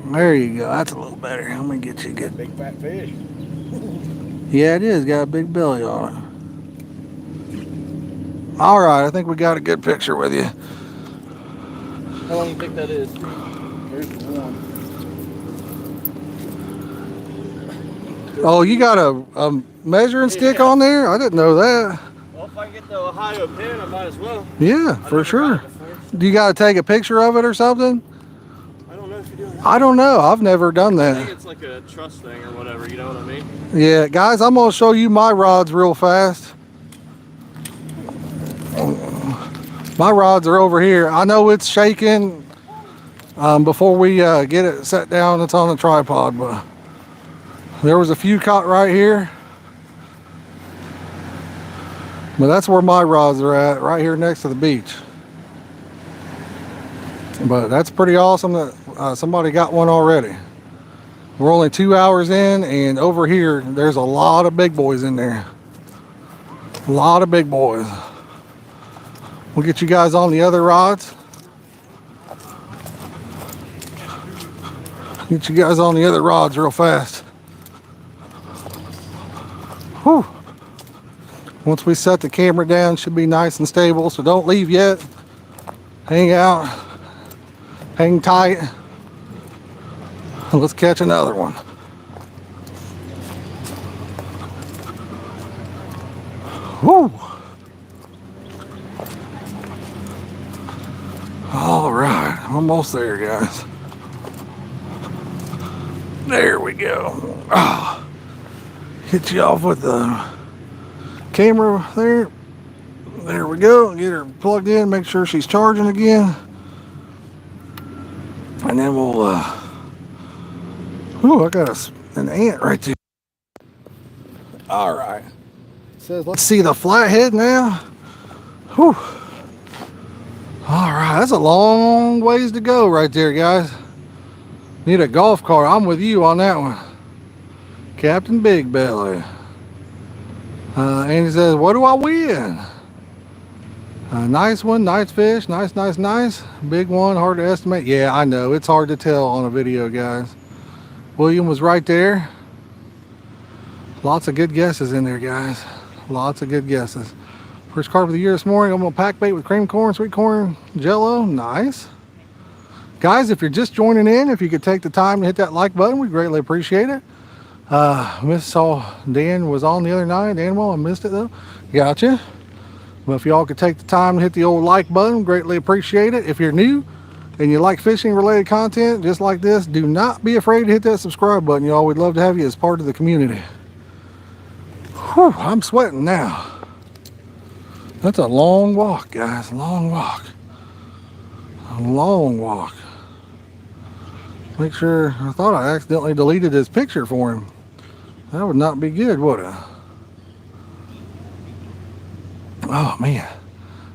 There you go. That's a little better. Let me get you a good. Big fat fish. Yeah, it is. Got a big belly on it. All right. I think we got a good picture with you. How long do you think that is? There's one. Oh, you got a measuring stick on there? I didn't know that. Well, if I get the Ohio pin, I might as well. Yeah, for sure. Do you got to take a picture of it or something? I don't know if you do. I don't know. I've never done I think that. it's like a trust thing or whatever, you know what I mean? Yeah, guys, I'm going to show you my rods real fast. My rods are over here. I know it's shaking before we get it set down. It's on the tripod, but there was a few caught right here. But that's where my rods are at, right here next to the beach. But that's pretty awesome that somebody got one already. We're only 2 hours in, and over here, there's a lot of big boys in there. A lot of big boys. We'll get you guys on the other rods. Get you guys on the other rods real fast. Whew. Once we set the camera down, it should be nice and stable, so don't leave yet. Hang out, hang tight, and let's catch another one. Woo! All right, almost there, guys. There we go. Oh, hit you off with the camera there. There we go. Get her plugged in, make sure she's charging again. And then we'll, ooh, I got an ant right there. All right. Says, let's see the flathead now. Whew. All right, that's a long ways to go right there, guys. Need a golf cart. I'm with you on that one. Captain Big Belly. And he says, what do I win? Nice one, nice fish, nice, nice, nice. Big one, hard to estimate. Yeah, I know, it's hard to tell on a video, guys. William was right there. Lots of good guesses in there, guys. Lots of good guesses. First carp of the year this morning. I'm gonna pack bait with cream corn, sweet corn, jello. Nice. Guys, if you're just joining in, if you could take the time to hit that like button, we greatly appreciate it. Saw Dan was on the other night. Animal, I missed it though. Gotcha. Well, if y'all could take the time to hit the old like button, greatly appreciate it. If you're new and you like fishing related content just like this, do not be afraid to hit that subscribe button, y'all. We'd love to have you as part of the community. Whew, I'm sweating now. That's a long walk, guys. Long walk. A long walk. Make sure, I thought I accidentally deleted his picture for him. That would not be good, would it? Oh, man.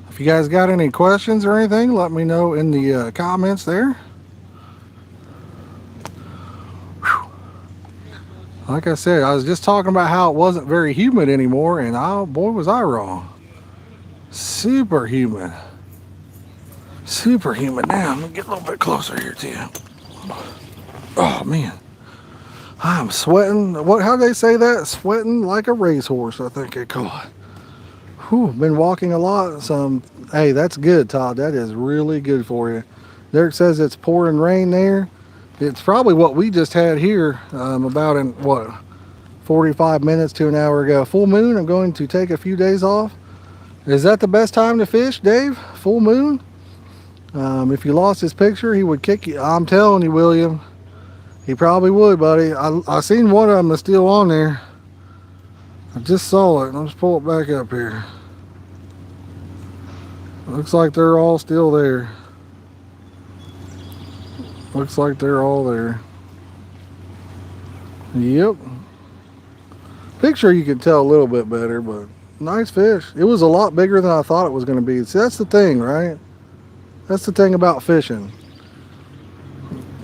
If you guys got any questions or anything, let me know in the comments there. Whew. Like I said, I was just talking about how it wasn't very humid anymore, and oh, boy, was I wrong. Super humid. Super humid. Now, let me get a little bit closer here to you. Oh, man. I'm sweating. How do they say that? Sweating like a racehorse, I think they call it. Whew, been walking a lot. Hey, that's good, Todd. That is really good for you. Derek says it's pouring rain there. It's probably what we just had here about in, 45 minutes to an hour ago. Full moon. I'm going to take a few days off. Is that the best time to fish, Dave? Full moon? If you lost his picture, he would kick you. I'm telling you, William. He probably would, buddy. I seen one of them that's still on there. I just saw it. Let's pull it back up here. Looks like they're all still there. Looks like they're all there. Yep. Picture you can tell a little bit better, but nice fish. It was a lot bigger than I thought it was going to be. See, that's the thing, right? That's the thing about fishing.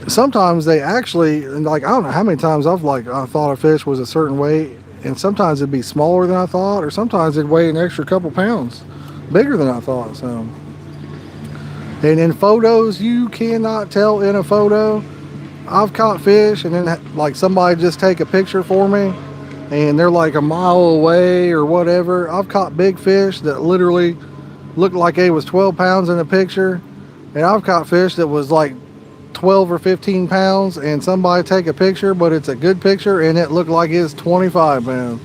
Sometimes they actually, like, I don't know how many times I thought a fish was a certain weight, and sometimes it'd be smaller than I thought, or sometimes it'd weigh an extra couple pounds bigger than I thought. So, and in photos, you cannot tell in a photo. I've caught fish and then like somebody just take a picture for me and they're like a mile away or whatever. I've caught big fish that literally looked like it was 12 pounds in the picture, and I've caught fish that was like 12 or 15 pounds, and somebody take a picture, but it's a good picture and it looked like it's 25 pounds.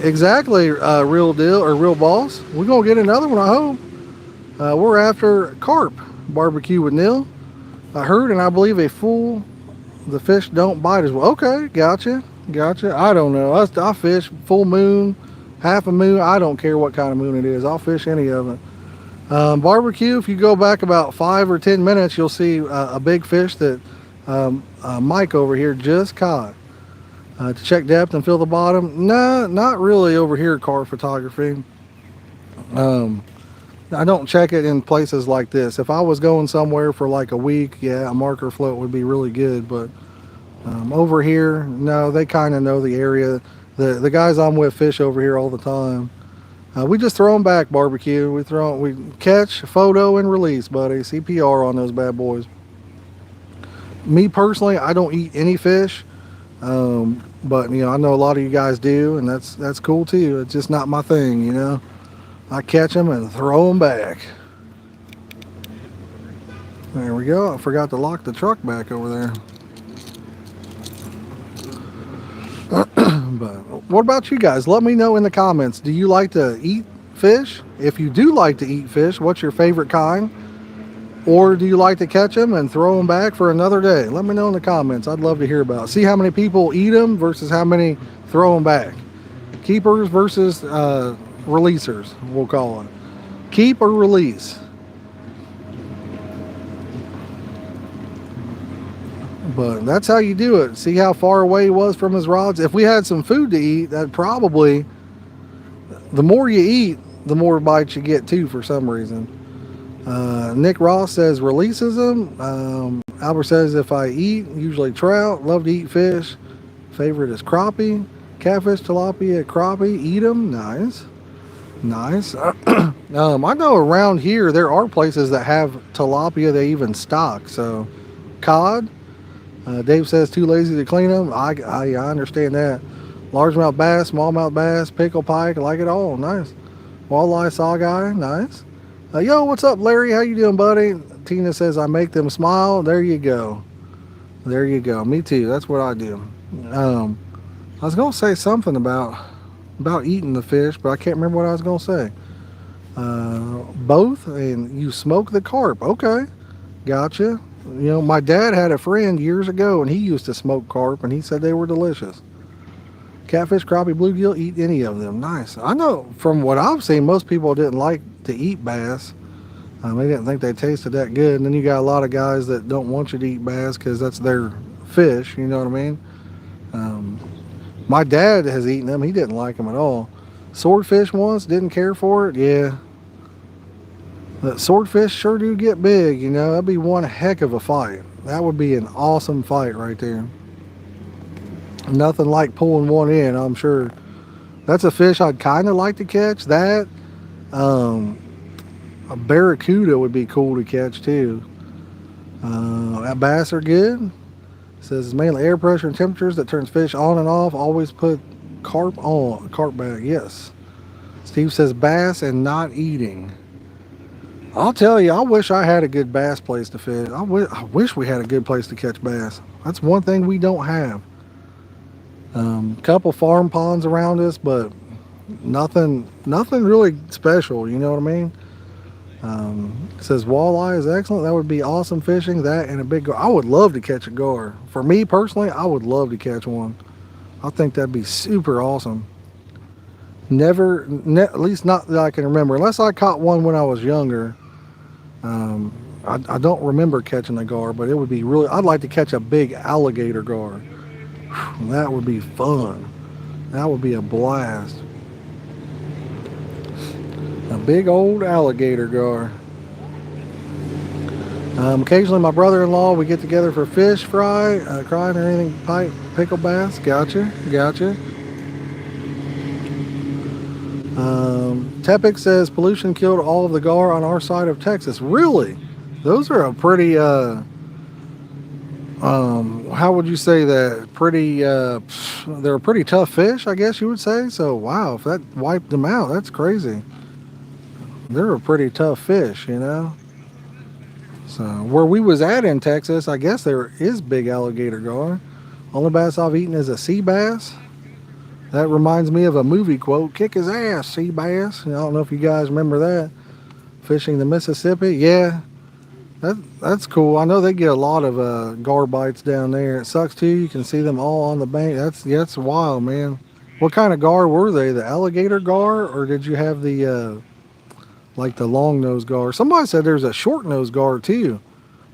Exactly, real deal or real boss. We're gonna get another one, I hope. We're after carp barbecue with Neil. I heard and I believe the fish don't bite as well. Okay, gotcha. I don't know. I fish full moon, half a moon. I don't care what kind of moon it is. I'll fish any of it. Barbecue, if you go back about 5 or 10 minutes, you'll see a big fish that Mike over here just caught. To check depth and feel the bottom. No, not really over here at Carp Photography. I don't check it in places like this. If I was going somewhere for like a week, yeah, a marker float would be really good. But over here, no, they kind of know the area. The guys I'm with fish over here all the time. We just throw them back, barbecue. We catch, photo, and release, buddy. CPR on those bad boys. Me personally, I don't eat any fish. But I know a lot of you guys do, and that's cool too. It's just not my thing. I catch them and throw them back. There we go. I forgot to lock the truck back over there. But what about you guys? Let me know in the comments. Do you like to eat fish? If you do like to eat fish, what's your favorite kind? Or do you like to catch them and throw them back for another day? Let me know in the comments. I'd love to hear about it. See how many people eat them versus how many throw them back. Keepers versus releasers, we'll call it. Keep or release. But that's how you do it. See how far away he was from his rods? If we had some food to eat, that probably, the more you eat, the more bites you get too for some reason. Nick Ross says releases them. Albert says if I eat, usually trout. Love to eat fish. Favorite is crappie. Catfish, tilapia, crappie. Eat them. Nice. Nice. I know around here there are places that have tilapia they even stock. So cod. Dave says too lazy to clean them. I understand that. Largemouth bass, smallmouth bass, pickle pike, I like it all. Nice. Walleye saw guy, nice. Yo, what's up, Larry? How you doing, buddy? Tina says I make them smile. There you go. There you go. Me too. That's what I do. I was gonna say something about eating the fish, but I can't remember what I was gonna say. Both, and you smoke the carp. Okay, gotcha. My dad had a friend years ago, and he used to smoke carp, and he said they were delicious. Catfish, crappie, bluegill, eat any of them. Nice. I know from what I've seen, most people didn't like to eat bass. They didn't think they tasted that good. And then you got a lot of guys that don't want you to eat bass because that's their fish. You know what I mean? My dad has eaten them. He didn't like them at all. Swordfish once, didn't care for it. Yeah. The swordfish sure do get big, That'd be one heck of a fight. That would be an awesome fight right there. Nothing like pulling one in, I'm sure. That's a fish I'd kind of like to catch. That, a barracuda would be cool to catch too. Bass are good. It says it's mainly air pressure and temperatures that turns fish on and off. Always put carp back. Yes. Steve says bass and not eating. I'll tell you, I wish I had a good bass place to fish. I wish we had a good place to catch bass. That's one thing we don't have. Couple farm ponds around us, but nothing really special. You know what I mean? It says walleye is excellent. That would be awesome fishing. That and a big gar. I would love to catch a gar. For me personally, I would love to catch one. I think that'd be super awesome. At least not that I can remember, unless I caught one when I was younger. I don't remember catching a gar, but it would be really, I'd like to catch a big alligator gar. That would be fun. That would be a blast. A big old alligator gar. Occasionally my brother-in-law, we get together for fish fry, crying or anything, pipe, pickle bass. Gotcha. Tepic says pollution killed all of the gar on our side of Texas. Really? Those are a pretty, how would you say that? They're a pretty tough fish, I guess you would say. So, wow, if that wiped them out, that's crazy. They're a pretty tough fish, So, where we was at in Texas, I guess there is big alligator gar. Only bass I've eaten is a sea bass. That reminds me of a movie quote, kick his ass, sea bass. I don't know if you guys remember that. Fishing the Mississippi, yeah. That's cool. I know they get a lot of gar bites down there. It sucks too. You can see them all on the bank. That's wild, man. What kind of gar were they? The alligator gar, or did you have the like the long nose gar? Somebody said there's a short nose gar too.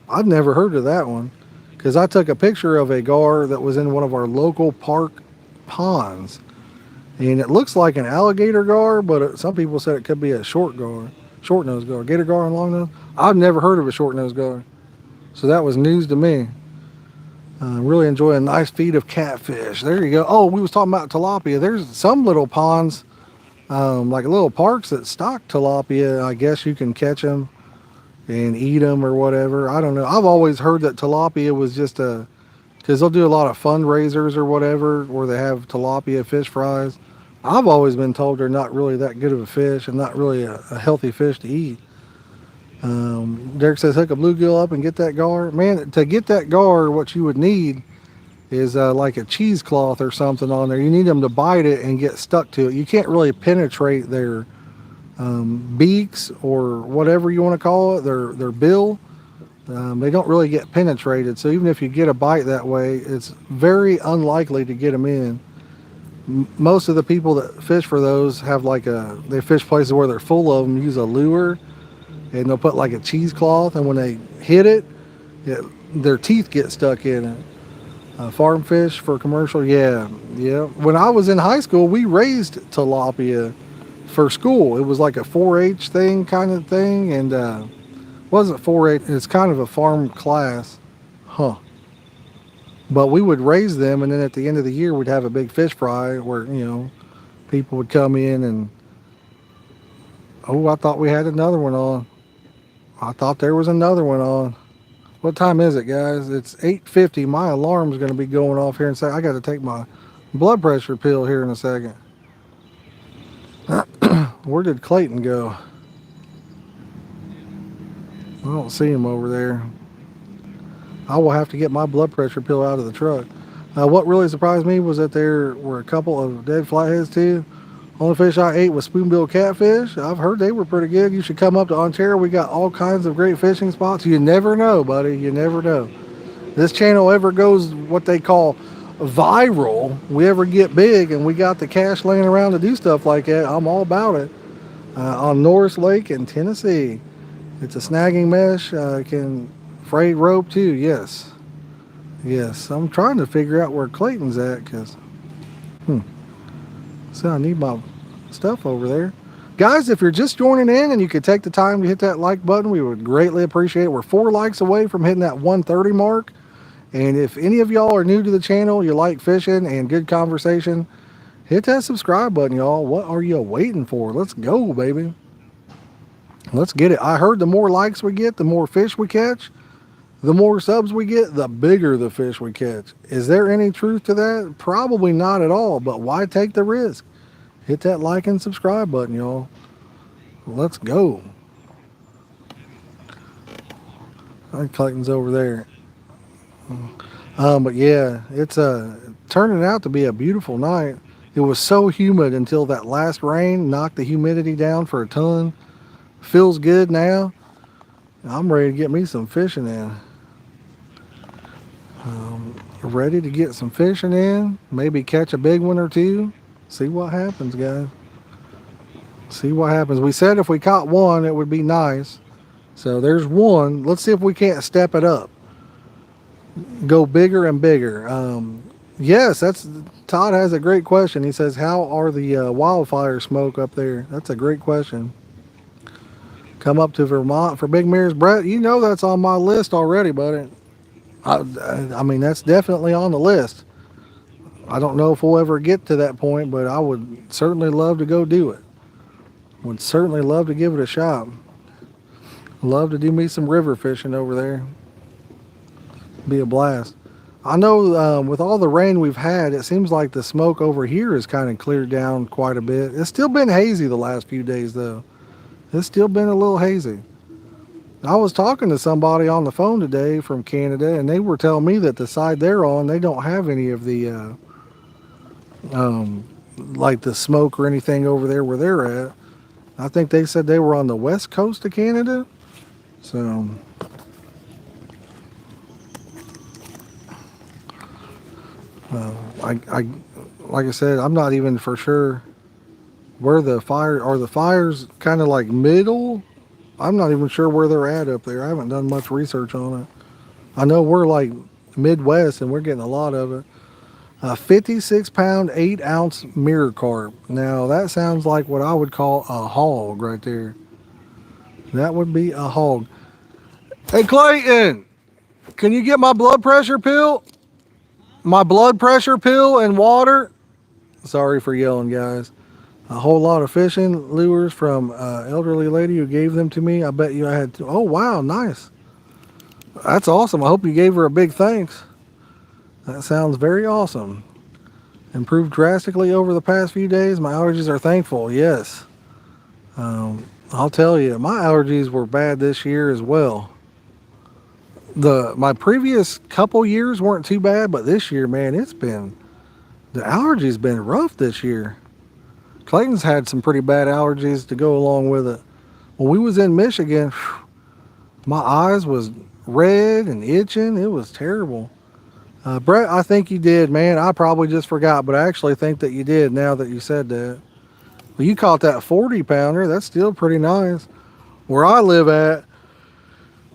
I've never heard of that one because I took a picture of a gar that was in one of our local park ponds, and it looks like an alligator gar, but some people said it could be a short nose gar, gator gar and long nose. I've never heard of a short nose gar, so that was news to me. Really enjoy a nice feed of catfish. There you go. Oh, we was talking about tilapia. There's some little ponds, like little parks that stock tilapia. I guess you can catch them and eat them or whatever. I don't know. I've always heard that tilapia was just a because they'll do a lot of fundraisers or whatever where they have tilapia fish fries. I've always been told they're not really that good of a fish and not really a healthy fish to eat. Derek says hook a bluegill up and get that gar. Man, to get that gar, what you would need is like a cheesecloth or something on there. You need them to bite it and get stuck to it. You can't really penetrate their beaks or whatever you want to call it, their bill. They don't really get penetrated. So even if you get a bite that way, it's very unlikely to get them in. Most of the people that fish for those have they fish places where they're full of them, use a lure, and they'll put like a cheesecloth, and when they hit it, their teeth get stuck in it. Farm fish for commercial, yeah. When I was in high school, we raised tilapia for school. It was like a 4-H thing kind of thing, and wasn't 4-H. It's kind of a farm class, But we would raise them, and then at the end of the year, we'd have a big fish fry where people would come in and I thought we had another one on. I thought there was another one on. What time is it, guys? It's 8:50. My alarm's going to be going off here in a second. I got to take my blood pressure pill here in a second. Where did Clayton go? I don't see him over there. I will have to get my blood pressure pill out of the truck. What really surprised me was that there were a couple of dead flatheads too. Only fish I ate was spoonbill catfish. I've heard they were pretty good. You should come up to Ontario. We got all kinds of great fishing spots. You never know, buddy. You never know. This channel ever goes what they call viral, we ever get big and we got the cash laying around to do stuff like that, I'm all about it. On Norris Lake in Tennessee. It's a snagging mesh. Can freight rope too. Yes. I'm trying to figure out where Clayton's at because so I need my stuff over there. Guys, if you're just joining in and you could take the time to hit that like button, we would greatly appreciate it. We're 4 likes away from hitting that 130 mark. And if any of y'all are new to the channel, you like fishing and good conversation, hit that subscribe button, y'all. What are you waiting for? Let's go, baby. Let's get it. I heard the more likes we get, the more fish we catch. The more subs we get, the bigger the fish we catch. Is there any truth to that? Probably not at all, but why take the risk? Hit that like and subscribe button, y'all. Let's go. I think Clayton's over there. But yeah, it's turning out to be a beautiful night. It was so humid until that last rain knocked the humidity down for a ton. Feels good now. I'm ready to get me some fishing in. Ready to get some fishing in. Maybe catch a big one or two. See what happens, guys. See what happens. We said if we caught one, it would be nice. So there's one. Let's see if we can't step it up. Go bigger and bigger. Yes, Todd has a great question. He says, how are the wildfire smoke up there? That's a great question. Come up to Vermont for big mirrors. Brett, you know that's on my list already, buddy. I mean, that's definitely on the list. I don't know if we'll ever get to that point, but I would certainly love to go do it. Would certainly love to give it a shot. Love to do me some river fishing over there. Be a blast. I know with all the rain we've had, it seems like the smoke over here has kind of cleared down quite a bit. It's still been hazy the last few days, though. It's still been a little hazy. I was talking to somebody on the phone today from Canada, and they were telling me that the side they're on, they don't have any of the like the smoke or anything over there where they're at. I think they said they were on the west coast of Canada. So like I said, I'm not even for sure where the fire are. The fires kind of like middle. I'm not even sure where they're at up there. I haven't done much research on it. I know we're like Midwest and we're getting a lot of it. 56 pound, 8 ounce mirror carp. Now that sounds like what I would call a hog right there. That would be a hog. Hey Clayton, can you get my blood pressure pill? My blood pressure pill and water? Sorry for yelling, guys. A whole lot of fishing lures from elderly lady who gave them to me. I bet you I had to. Oh, wow, nice. That's awesome. I hope you gave her a big thanks. That sounds very awesome. Improved drastically over the past few days. My allergies are thankful. Yes. I'll tell you, my allergies were bad this year as well. My previous couple years weren't too bad, but this year, man, the allergies been rough this year. Clayton's had some pretty bad allergies to go along with it. When we was in Michigan, my eyes was red and itching. It was terrible. Brett, I think you did, man. I probably just forgot, but I actually think that you did now that you said that. Well, you caught that 40 pounder. That's still pretty nice. Where I live at,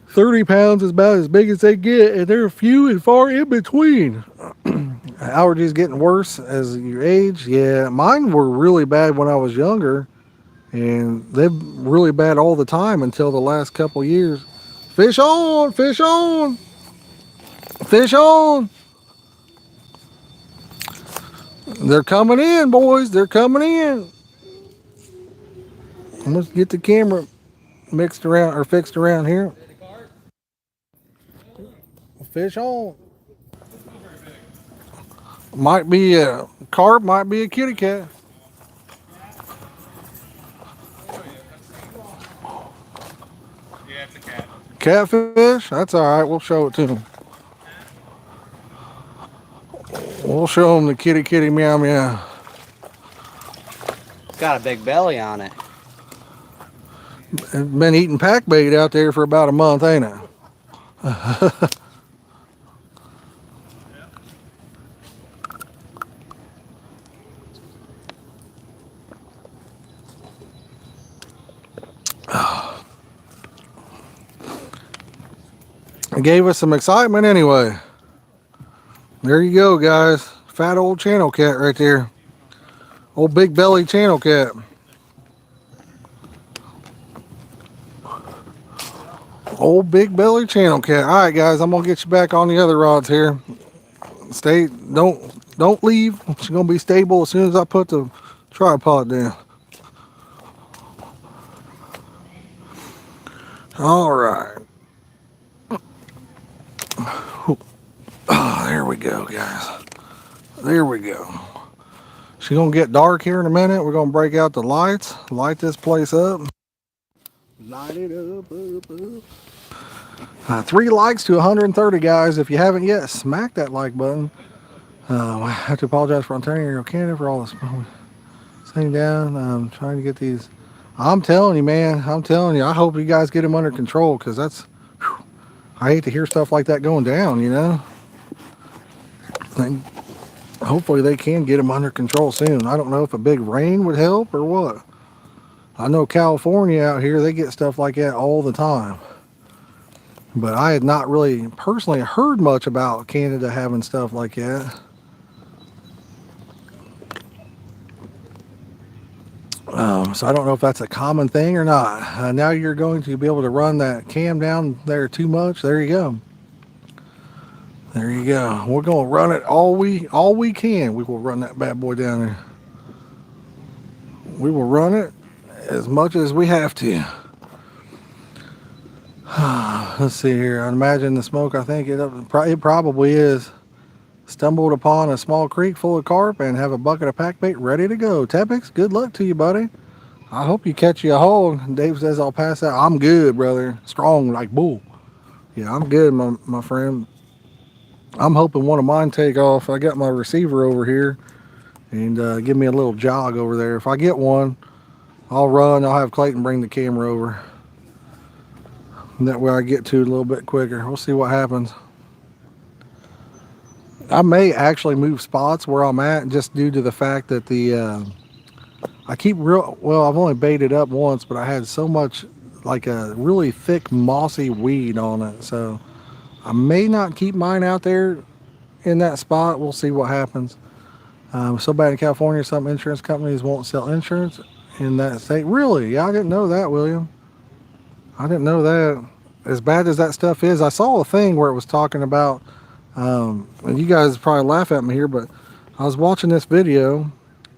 30 pounds is about as big as they get, and they're few and far in between. Allergies getting worse as you age. Yeah, mine were really bad when I was younger, and they're really bad all the time until the last couple years. Fish on, fish on, fish on. They're coming in, boys. They're coming in. Let's get the camera mixed around or fixed around here. Fish on. Might be a carp, might be a kitty cat. Yeah, it's a cat. Catfish? That's all right. We'll show it to them. We'll show them the kitty kitty meow meow. It's got a big belly on it. It's been eating pack bait out there for about a month, ain't it? It gave us some excitement anyway. There you go, guys. Fat old channel cat right there. Old big belly channel cat. Old big belly channel cat. All right, guys, I'm gonna get you back on the other rods here. Don't leave. She's gonna be stable as soon as I put the tripod down. All right. Oh, there we go, guys. There we go. She's gonna get dark here in a minute. We're gonna break out the lights, light this place up. Light it up. 3 likes to 130, guys. If you haven't yet, smack that like button. I have to apologize for Ontario, Canada for all this sitting down. I'm trying to get these. I'm telling you, man. I'm telling you. I hope you guys get them under control, because that's. Whew, I hate to hear stuff like that going down. You know. And hopefully they can get them under control soon. I don't know if a big rain would help or what. I know California out here, they get stuff like that all the time. But I had not really personally heard much about Canada having stuff like that. So I don't know if that's a common thing or not. Now you're going to be able to run that cam down there too much. There you go. There you go. We're going to run it all we can. We will run that bad boy down there. We will run it as much as we have to. Let's see here. I imagine the smoke, I think it probably is. Stumbled upon a small creek full of carp and have a bucket of pack bait ready to go. Tepix, good luck to you, buddy. I hope you catch you a hole. Dave says I'll pass out. I'm good, brother. Strong like bull. Yeah, I'm good, my friend. I'm hoping one of mine take off. I got my receiver over here and give me a little jog over there. If I get one, I'll run. I'll have Clayton bring the camera over. And that way I get to it a little bit quicker. We'll see what happens. I may actually move spots where I'm at just due to the fact that I keep I've only baited up once, but I had so much like a really thick mossy weed on it. So I may not keep mine out there in that spot. We'll see what happens. So bad in California, some insurance companies won't sell insurance in that state. Really? Yeah, I didn't know that, William. I didn't know that. As bad as that stuff is, I saw a thing where it was talking about, and you guys probably laugh at me here, but I was watching this video.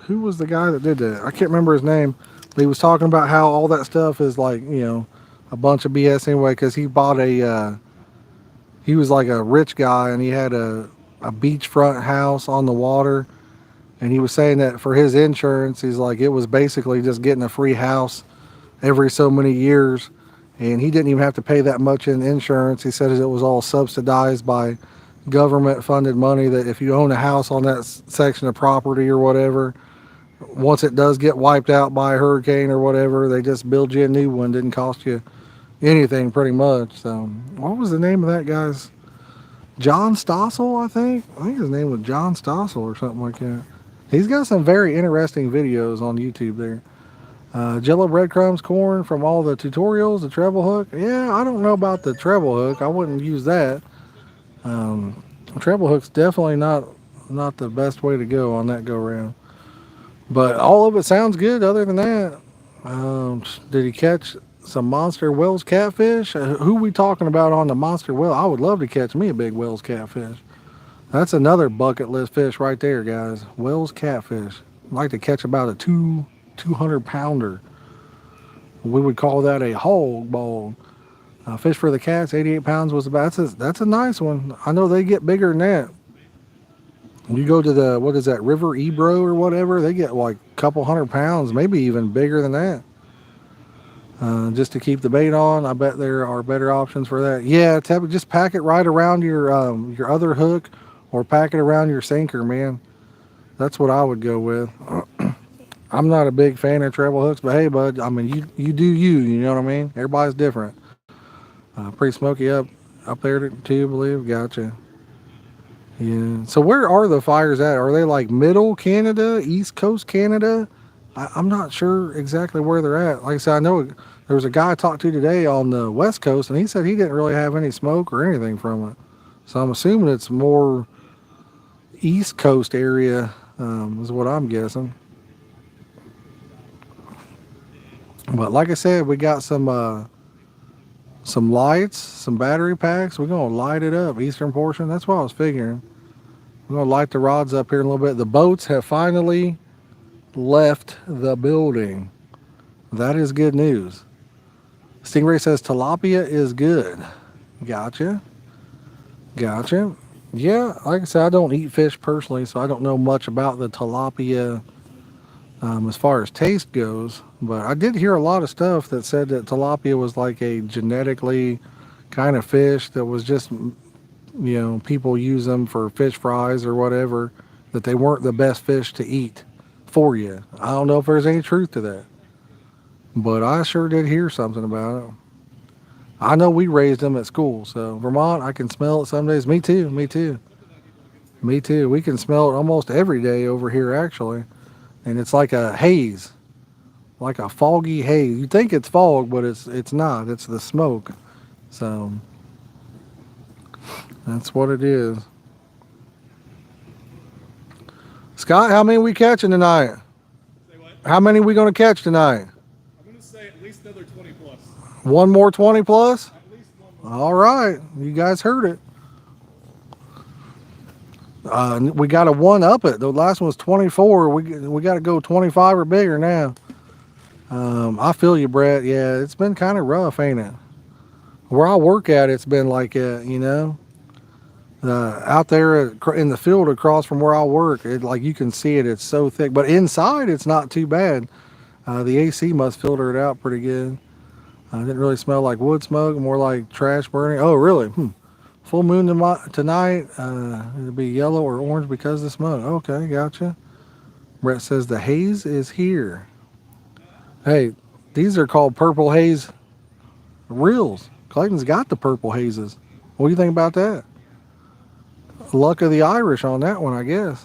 Who was the guy that did that? I can't remember his name. But he was talking about how all that stuff is like, a bunch of BS anyway, because he bought he was like a rich guy, and he had a beachfront house on the water. And he was saying that for his insurance, he's like, it was basically just getting a free house every so many years. And he didn't even have to pay that much in insurance. He said it was all subsidized by government funded money, that if you own a house on that section of property or whatever, once it does get wiped out by a hurricane or whatever, they just build you a new one. Didn't cost you anything pretty much. So what was the name of that guy's? John Stossel, I think. I think his name was John Stossel or something like that. He's got some very interesting videos on YouTube there. Jello breadcrumbs corn from all the tutorials, the treble hook. Yeah, I don't know about the treble hook. I wouldn't use that. Treble hook's definitely not the best way to go on that go round. But all of it sounds good. Other than that, did he catch some monster Wells catfish? Who we talking about on the monster well? I would love to catch me a big Wells catfish. That's another bucket list fish right there, guys. Wells catfish. I'd like to catch about a 200 pounder. We would call that a hog ball. Fish for the cats, 88 pounds was about. That's a nice one. I know they get bigger than that. You go to the, what is that, River Ebro or whatever, they get like a couple 100 pounds, maybe even bigger than that. Just to keep the bait on, I bet there are better options for that. Yeah, just pack it right around your other hook, or pack it around your sinker, man. That's what I would go with. I'm not a big fan of treble hooks, but hey, bud, I mean, you do you, you know what I mean? Everybody's different. Pretty smoky up there too, I believe. Gotcha. Yeah. So where are the fires at? Are they like middle Canada, East Coast Canada? I'm not sure exactly where they're at. Like I said, I know there was a guy I talked to today on the West Coast, and he said he didn't really have any smoke or anything from it. So I'm assuming it's more East Coast area, is what I'm guessing. But like I said, we got some lights, some battery packs. We're gonna light it up, eastern portion. That's what I was figuring. We're gonna light the rods up here in a little bit. The boats have finally left the building. That is good news. Stingray says tilapia is good. Gotcha. Yeah, like I said, I don't eat fish personally, so I don't know much about the tilapia as far as taste goes. But I did hear a lot of stuff that said that tilapia was like a genetically kind of fish that was just, people use them for fish fries or whatever, that they weren't the best fish to eat for you. I don't know if there's any truth to that, but I sure did hear something about it. I know we raised them at school, so Vermont, I can smell it some days. Me too. We can smell it almost every day over here, actually. And it's like a haze, like a foggy haze. You think it's fog, but it's not. It's the smoke. So that's what it is. Scott, how many we catching tonight? Say what? How many we going to catch tonight? I'm going to say at least another 20 plus. One more 20 plus? At least one more. All right. You guys heard it. We got to one up it. The last one was 24. We got to go 25 or bigger now. I feel you, Brett. Yeah, it's been kind of rough, ain't it? Where I work at, it's been like, out there in the field across from where I work, like you can see it. It's so thick, but inside it's not too bad. The AC must filter it out pretty good. It didn't really smell like wood smoke, more like trash burning. Oh, really? Full moon tonight. It'll be yellow or orange because of the smoke. Okay, gotcha. Brett says the haze is here. Hey, these are called purple haze reels. Clayton's got the purple hazes. What do you think about that? Luck of the Irish on that one, I guess.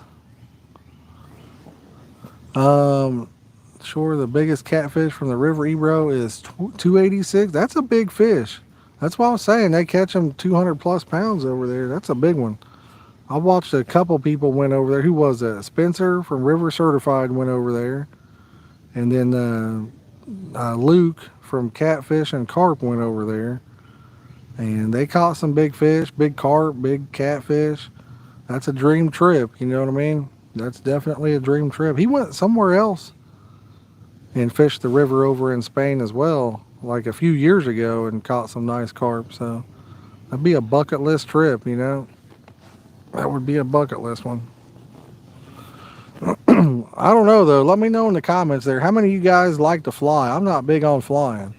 Sure, the biggest catfish from the River Ebro is 286. That's a big fish. That's what I was saying. They catch them 200 plus pounds over there. That's a big one. I watched a couple people went over there. Who was that? Spencer from River Certified went over there. And then Luke from Catfish and Carp went over there. And they caught some big fish, big carp, big catfish. That's a dream trip, you know what I mean? That's definitely a dream trip. He went somewhere else and fished the river over in Spain as well, like a few years ago, and caught some nice carp. So that'd be a bucket list trip, you know? That would be a bucket list one. I don't know though. Let me know in the comments there. How many of you guys like to fly? I'm not big on flying.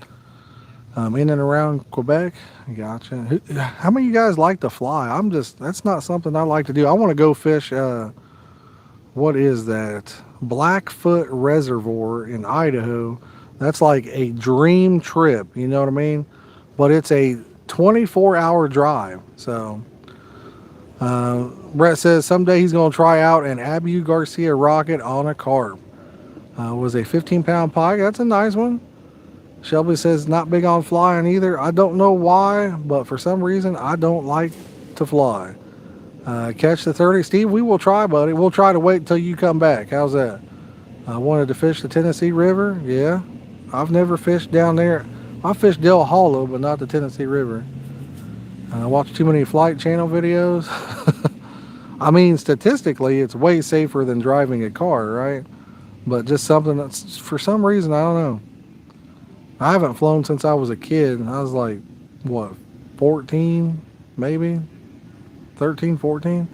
In and around Quebec. Gotcha. How many of you guys like to fly? That's not something I like to do. I want to go fish. What is that? Blackfoot Reservoir in Idaho. That's like a dream trip. You know what I mean? But it's a 24-hour drive. So Brett says someday he's going to try out an Abu Garcia rocket on a carp. Was a 15-pound pike. That's a nice one. Shelby says not big on flying either. I don't know why, but for some reason I don't like to fly. Catch the 30. Steve, we will try, buddy. We'll try to wait until you come back. How's that? I wanted to fish the Tennessee River. Yeah. I've never fished down there. I fished Del Hollow, but not the Tennessee River. I watch too many Flight Channel videos. I mean, statistically, it's way safer than driving a car, right? But just something that's, for some reason, I don't know. I haven't flown since I was a kid. I was like, what, 14, maybe? 13, 14?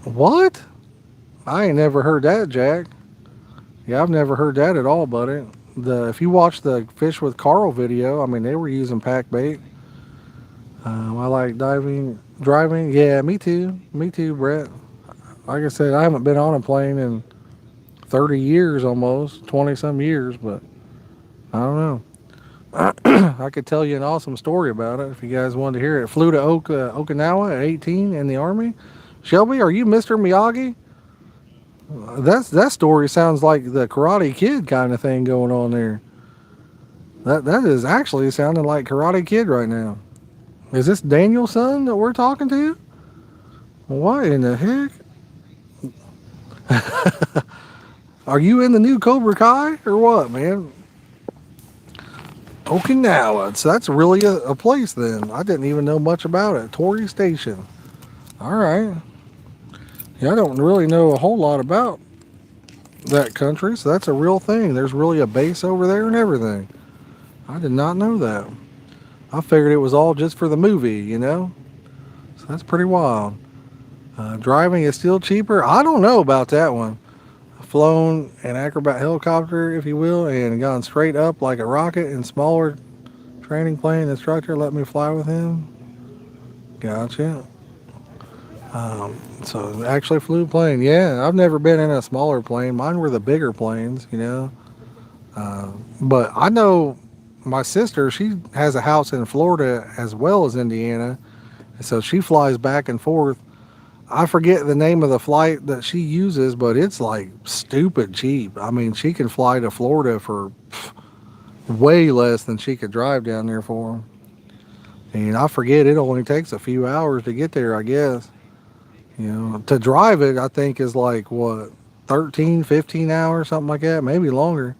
What? I ain't never heard that, Jack. Yeah, I've never heard that at all, buddy. If you watch the Fish with Carl video, I mean, they were using pack bait. I like driving. Yeah, me too. Me too, Brett. Like I said, I haven't been on a plane in 30 years almost, 20 some years, but I don't know. I could tell you an awesome story about it if you guys wanted to hear it. Flew to Okinawa at 18 in the Army. Shelby, are you Mr. Miyagi? That story sounds like the Karate Kid kind of thing going on there. That is actually sounding like Karate Kid right now. Is this Daniel's son that we're talking to? What in the heck? Are you in the new Cobra Kai or what, man? Okinawa. So that's really a place then. I didn't even know much about it. Torii Station. All right. Yeah, I don't really know a whole lot about that country, so that's a real thing. There's really a base over there and everything. I did not know that. I figured it was all just for the movie, you know? So that's pretty wild. Driving is still cheaper. I don't know about that one. I've flown an acrobat helicopter, if you will, and gone straight up like a rocket, and smaller training plane instructor let me fly with him. Gotcha. So actually flew a plane. Yeah, I've never been in a smaller plane. Mine were the bigger planes, you know. But I know my sister, she has a house in Florida as well as Indiana. So she flies back and forth. I forget the name of the flight that she uses, but it's like stupid cheap. I mean, she can fly to Florida for way less than she could drive down there for. And I forget, it only takes a few hours to get there, I guess. You know, to drive it, I think is like, what, 13, 15 hours, something like that, maybe longer.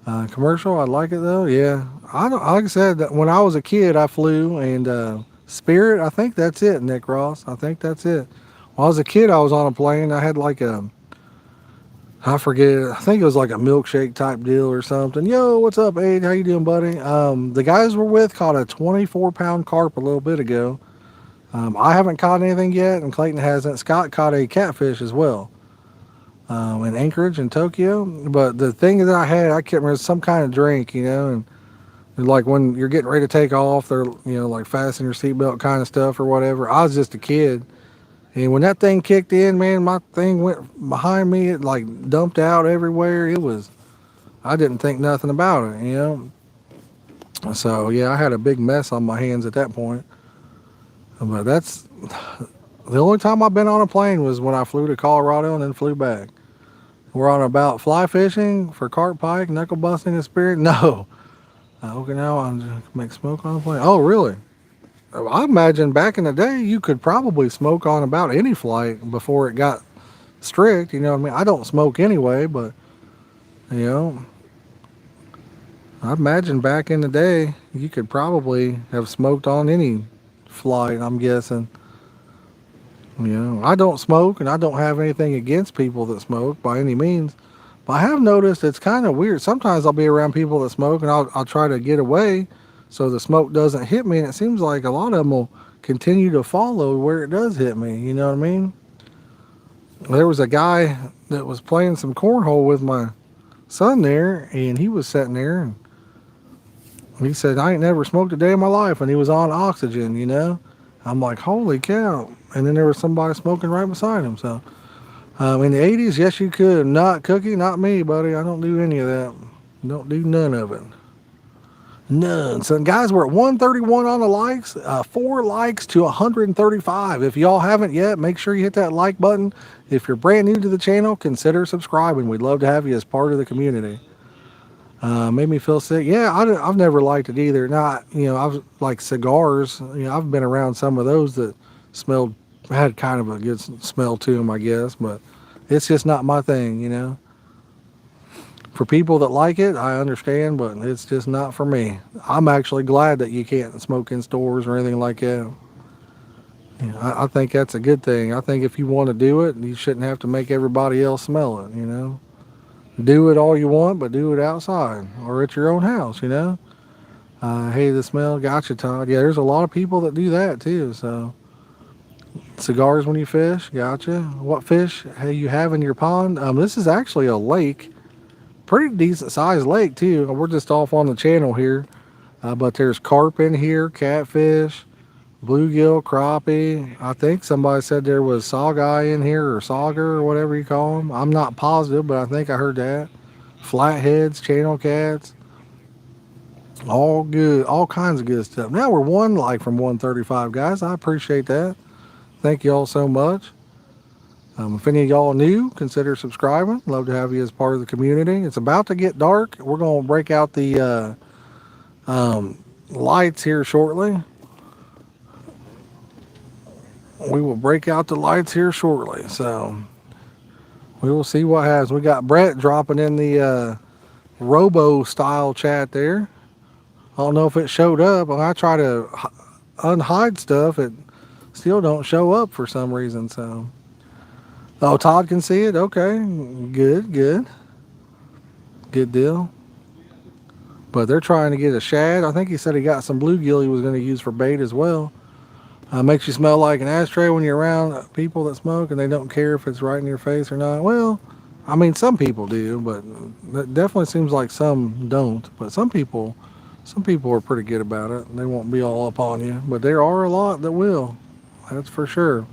Commercial, I like it though. Yeah, I don't, like I said, when I was a kid, I flew, and Spirit, I think that's it, Nick Ross. I think that's it. When I was a kid, I was on a plane. I had like I forget, I think it was like a milkshake type deal or something. Yo, what's up, Aid? How you doing, buddy? The guys we're with caught a 24-pound carp a little bit ago. I haven't caught anything yet, and Clayton hasn't. Scott caught a catfish as well. In Anchorage and Tokyo. But the thing that I can't remember, some kind of drink, you know, and like when you're getting ready to take off, they're, you know, like fasten your seatbelt kind of stuff or whatever. I was just a kid. And when that thing kicked in, man, my thing went behind me. It like dumped out everywhere. I didn't think nothing about it, you know. So yeah, I had a big mess on my hands at that point. But that's the only time I've been on a plane was when I flew to Colorado and then flew back. We're on about fly fishing for carp, pike, knuckle busting, and spirit. No. Okay, now I'm just make smoke on the plane. Oh, really? I imagine back in the day you could probably smoke on about any flight before it got strict. You know what I mean? I don't smoke anyway, but you know, I imagine back in the day you could probably have smoked on any flight, I'm guessing. You know, I don't smoke, and I don't have anything against people that smoke by any means. But I have noticed it's kind of weird. Sometimes I'll be around people that smoke, and I'll try to get away so the smoke doesn't hit me. And it seems like a lot of them will continue to follow where it does hit me. You know what I mean? There was a guy that was playing some cornhole with my son there, and he was sitting there, and he said, I ain't never smoked a day in my life, and he was on oxygen, you know? I'm like, holy cow. And then there was somebody smoking right beside him. So in the 80s, yes, you could. Not Cookie, not me, buddy. I don't do any of that. Don't do none of it. None. So guys, we're at 131 on the likes, 4 likes to 135. If y'all haven't yet, make sure you hit that like button. If you're brand new to the channel, consider subscribing. We'd love to have you as part of the community. Made me feel sick. Yeah, I've never liked it either. Not, I was like cigars. I've been around some of those that had kind of a good smell to them, I guess, but it's just not my thing. For people that like it, I understand, but it's just not for me. I'm actually glad that you can't smoke in stores or anything like that. I think that's a good thing. I think if you want to do it, you shouldn't have to make everybody else smell it, Do it all you want, but do it outside or at your own house, Hey, the smell, gotcha, Todd. Yeah, there's a lot of people that do that too, so. Cigars when you fish, gotcha. What fish you have in your pond? This is actually a lake. Pretty decent sized lake too. We're just off on the channel here, but there's carp in here, catfish, bluegill, crappie. I think somebody said there was sawguy in here, or sauger, or whatever you call them. I'm not positive, but I think I heard that. Flatheads, channel cats, all good, all kinds of good stuff. Now we're 1 like from 135, guys. I appreciate that. Thank you all so much. If any of y'all are new, consider subscribing. Love to have you as part of the community. It's about to get dark. We're going to break out the lights here shortly. We will break out the lights here shortly. So we will see what happens. We got Brett dropping in the Robo style chat there. I don't know if it showed up. When I try to unhide stuff, it still don't show up for some reason. So. Oh, Todd can see it? Okay. Good deal. But they're trying to get a shad. I think he said he got some bluegill he was going to use for bait as well. Makes you smell like an ashtray when you're around people that smoke and they don't care if it's right in your face or not. Well, I mean, some people do, but it definitely seems like some don't. But some people are pretty good about it. They won't be all up on you. But there are a lot that will. That's for sure.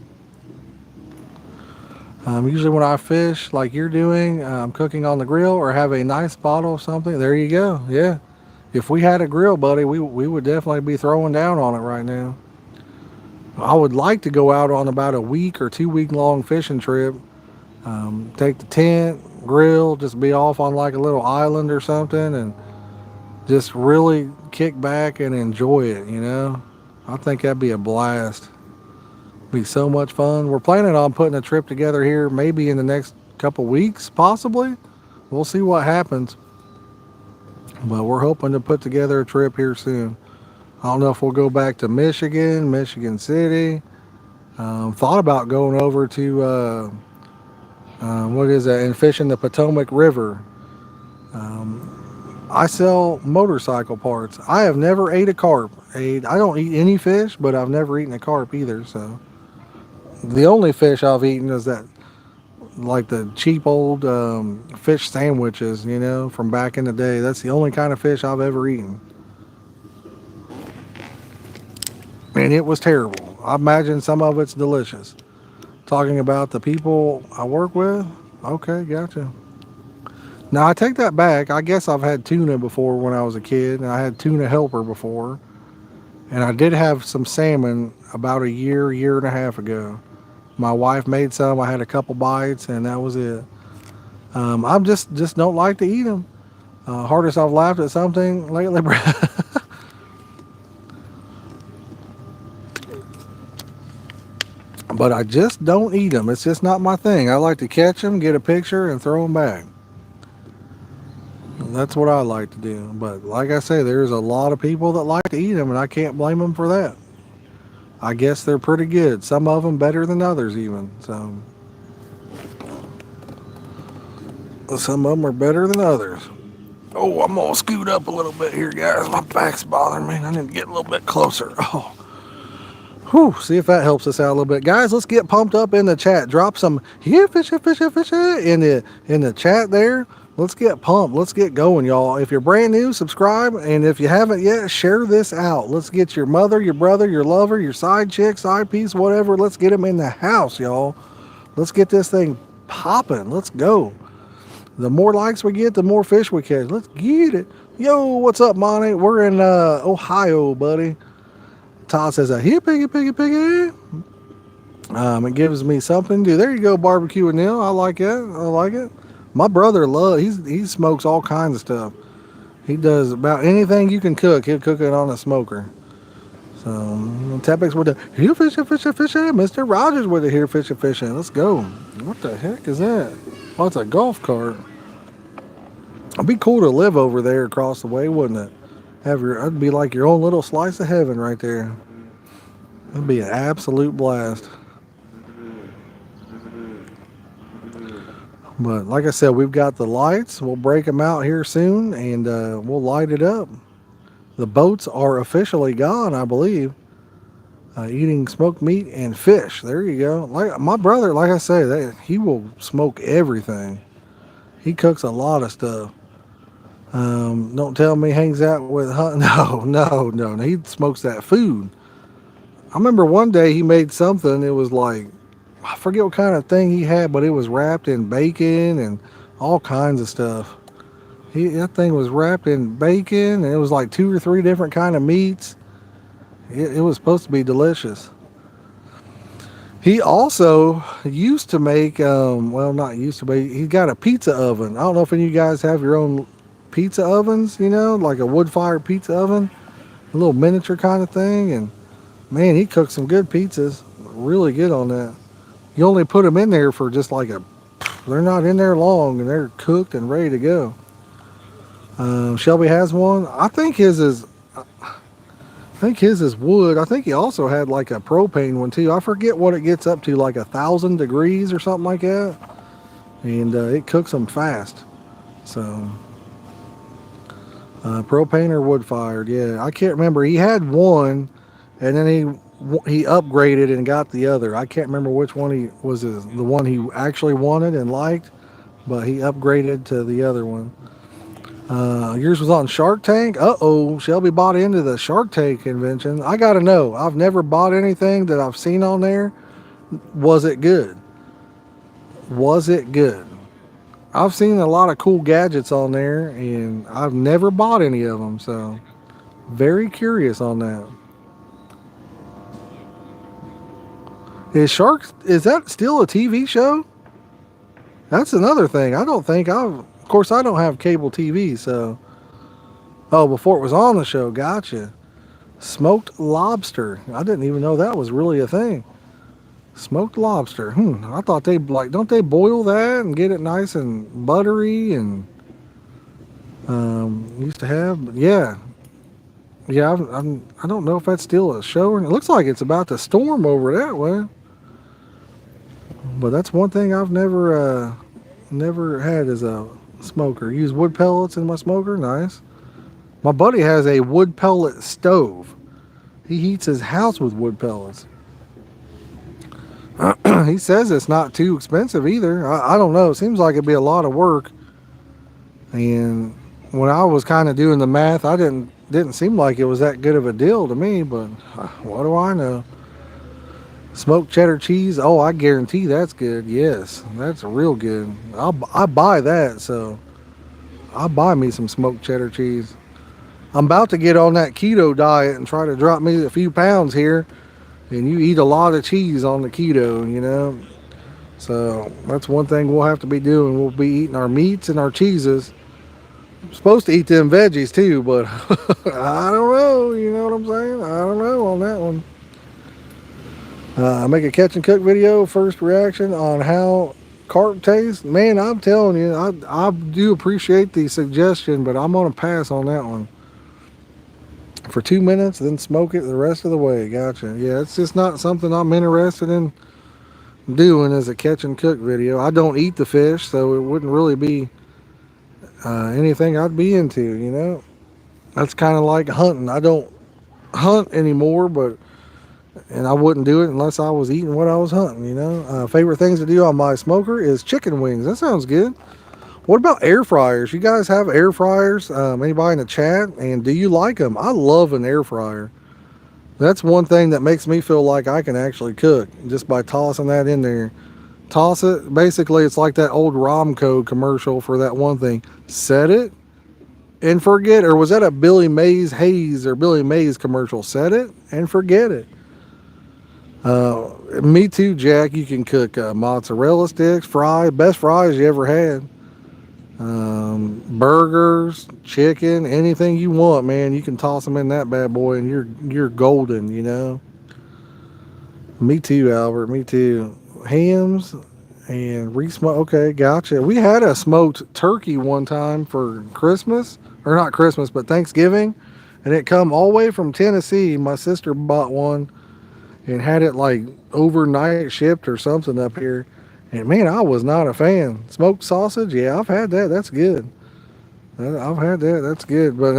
Usually when I fish like you're doing, I'm cooking on the grill or have a nice bottle of something. There you go. Yeah. If we had a grill, buddy, we would definitely be throwing down on it right now. I would like to go out on about a week or 2 week long fishing trip. Take the tent, grill, just be off on like a little island or something and just really kick back and enjoy it, I think that'd be a blast. Be so much fun. We're planning on putting a trip together here maybe in the next couple weeks, possibly. We'll see what happens. But we're hoping to put together a trip here soon. I don't know if we'll go back to Michigan City. Thought about going over to, what is that, and fishing the Potomac River. I sell motorcycle parts. I have never ate a carp. I don't eat any fish, but I've never eaten a carp either, so. The only fish I've eaten is that, like the cheap old fish sandwiches, from back in the day. That's the only kind of fish I've ever eaten. And it was terrible. I imagine some of it's delicious. Talking about the people I work with? Okay, gotcha. Now, I take that back. I guess I've had tuna before when I was a kid, and I had tuna helper before. And I did have some salmon about a year and a half ago. My wife made some. I had a couple bites, and that was it. I just don't like to eat them. Hardest I've laughed at something lately. But I just don't eat them. It's just not my thing. I like to catch them, get a picture, and throw them back. That's what I like to do. But like I say, there's a lot of people that like to eat them, and I can't blame them for that. I guess they're pretty good. Some of them better than others even. So some of them are better than others. Oh, I'm going to scoot up a little bit here, guys. My back's bothering me. I need to get a little bit closer. Oh, Whew, see if that helps us out a little bit. Guys, let's get pumped up in the chat. Drop some here fishing in the chat there. Let's get pumped. Let's get going, y'all. If you're brand new, subscribe. And if you haven't yet, share this out. Let's get your mother, your brother, your lover, your side chick, side piece, whatever. Let's get them in the house, y'all. Let's get this thing popping. Let's go. The more likes we get, the more fish we catch. Let's get it. Yo, what's up, Monty? We're in Ohio, buddy. Todd says, here, piggy, piggy, piggy. It gives me something to do. There you go, barbecue and Neil. I like it. I like it. My brother he smokes all kinds of stuff. He does about anything you can cook. He'll cook it on a smoker. So, Tepix with the here fishing. Mr. Rogers with the here fishing. Let's go. What the heck is that? Oh, it's a golf cart. It'd be cool to live over there across the way, wouldn't it? That'd be like your own little slice of heaven right there. It'd be an absolute blast. But like I said, we've got the lights. We'll break them out here soon, and we'll light it up. The boats are officially gone, I believe. Eating smoked meat and fish. There you go. Like my brother, like I say, he will smoke everything. He cooks a lot of stuff. Don't tell me hangs out with no. He smokes that food. I remember one day he made something. It was like, I forget what kind of thing he had, but it was wrapped in bacon and all kinds of stuff. That thing was wrapped in bacon, and it was like 2 or 3 different kind of meats. It was supposed to be delicious. He also used to make, not used to, but he got a pizza oven. I don't know if any of you guys have your own pizza ovens, like a wood-fired pizza oven, a little miniature kind of thing. And man, he cooked some good pizzas. Really good on that. You only put them in there for just like they're not in there long, and they're cooked and ready to go. Shelby has one. I think his is wood. I think he also had like a propane one too. I forget what it gets up to, like 1,000 degrees or something like that. And it cooks them fast. So propane or wood fired, yeah. I can't remember. He had one, and then he upgraded and got the other. I can't remember which one the one he actually wanted and liked, but he upgraded to the other one. Yours was on Shark Tank. Shelby bought into the Shark Tank convention. I gotta know. I've never bought anything that I've seen on there. Was it good? I've seen a lot of cool gadgets on there, and I've never bought any of them, so very curious on that. Is that still a TV show? That's another thing. Of course, I don't have cable TV, so. Oh, before it was on the show, gotcha. Smoked lobster. I didn't even know that was really a thing. Smoked lobster. I thought don't they boil that and get it nice and buttery and used to have, yeah. Yeah, I don't know if that's still a show. It looks like it's about to storm over that way. But that's one thing I've never had as a smoker. Use wood pellets in my smoker. Nice. My buddy has a wood pellet stove. He heats his house with wood pellets. He says it's not too expensive either. I don't know. It seems like it'd be a lot of work. And when I was kind of doing the math, I didn't seem like it was that good of a deal to me. But what do I know? Smoked cheddar cheese. Oh, I guarantee that's good. Yes, that's real good. I buy that. So I'll buy me some smoked cheddar cheese. I'm about to get on that keto diet and try to drop me a few pounds here. And you eat a lot of cheese on the keto, So that's one thing we'll have to be doing. We'll be eating our meats and our cheeses. I'm supposed to eat them veggies too, but I don't know. You know what I'm saying? I don't know on that one. Make a catch and cook video. First reaction on how carp tastes. Man, I'm telling you, I do appreciate the suggestion, but I'm going to pass on that one. For 2 minutes, then smoke it the rest of the way. Gotcha. Yeah, it's just not something I'm interested in doing as a catch and cook video. I don't eat the fish, so it wouldn't really be anything I'd be into, That's kind of like hunting. I don't hunt anymore, but and I wouldn't do it unless I was eating what I was hunting. Favorite things to do on my smoker is chicken wings. That sounds good. What about air fryers? You guys have air fryers? Anybody in the chat? And do you like them? I love an air fryer. That's one thing that makes me feel like I can actually cook just by tossing that in there. Toss it. Basically, it's like that old Romco commercial for that one thing. Set it and forget. Or was that a Billy Mays Hayes or Billy Mays commercial? Set it and forget it. Me too, Jack. You can cook mozzarella sticks, best fries you ever had. Burgers, chicken, anything you want, man. You can toss them in that bad boy, and you're golden. Me too, Albert. Me too. Hams and re-smoke. Okay, gotcha. We had a smoked turkey one time for Christmas, or not Christmas, but Thanksgiving, and it come all the way from Tennessee. My sister bought one and had it like overnight shipped or something up here. And man, I was not a fan. Smoked sausage, yeah, I've had that. That's good. I've had that. That's good. But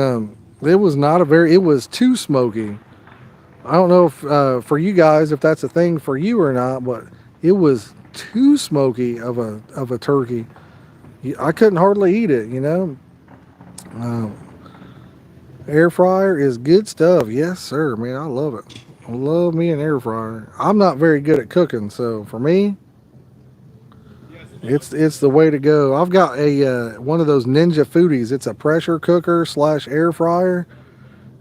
it was not a very. It was too smoky. I don't know if for you guys if that's a thing for you or not, but it was too smoky of a turkey. I couldn't hardly eat it. Air fryer is good stuff. Yes, sir, man. I love it. I love me an air fryer. I'm not very good at cooking, so for me, it's the way to go. I've got a one of those Ninja Foodies. It's a pressure cooker / air fryer,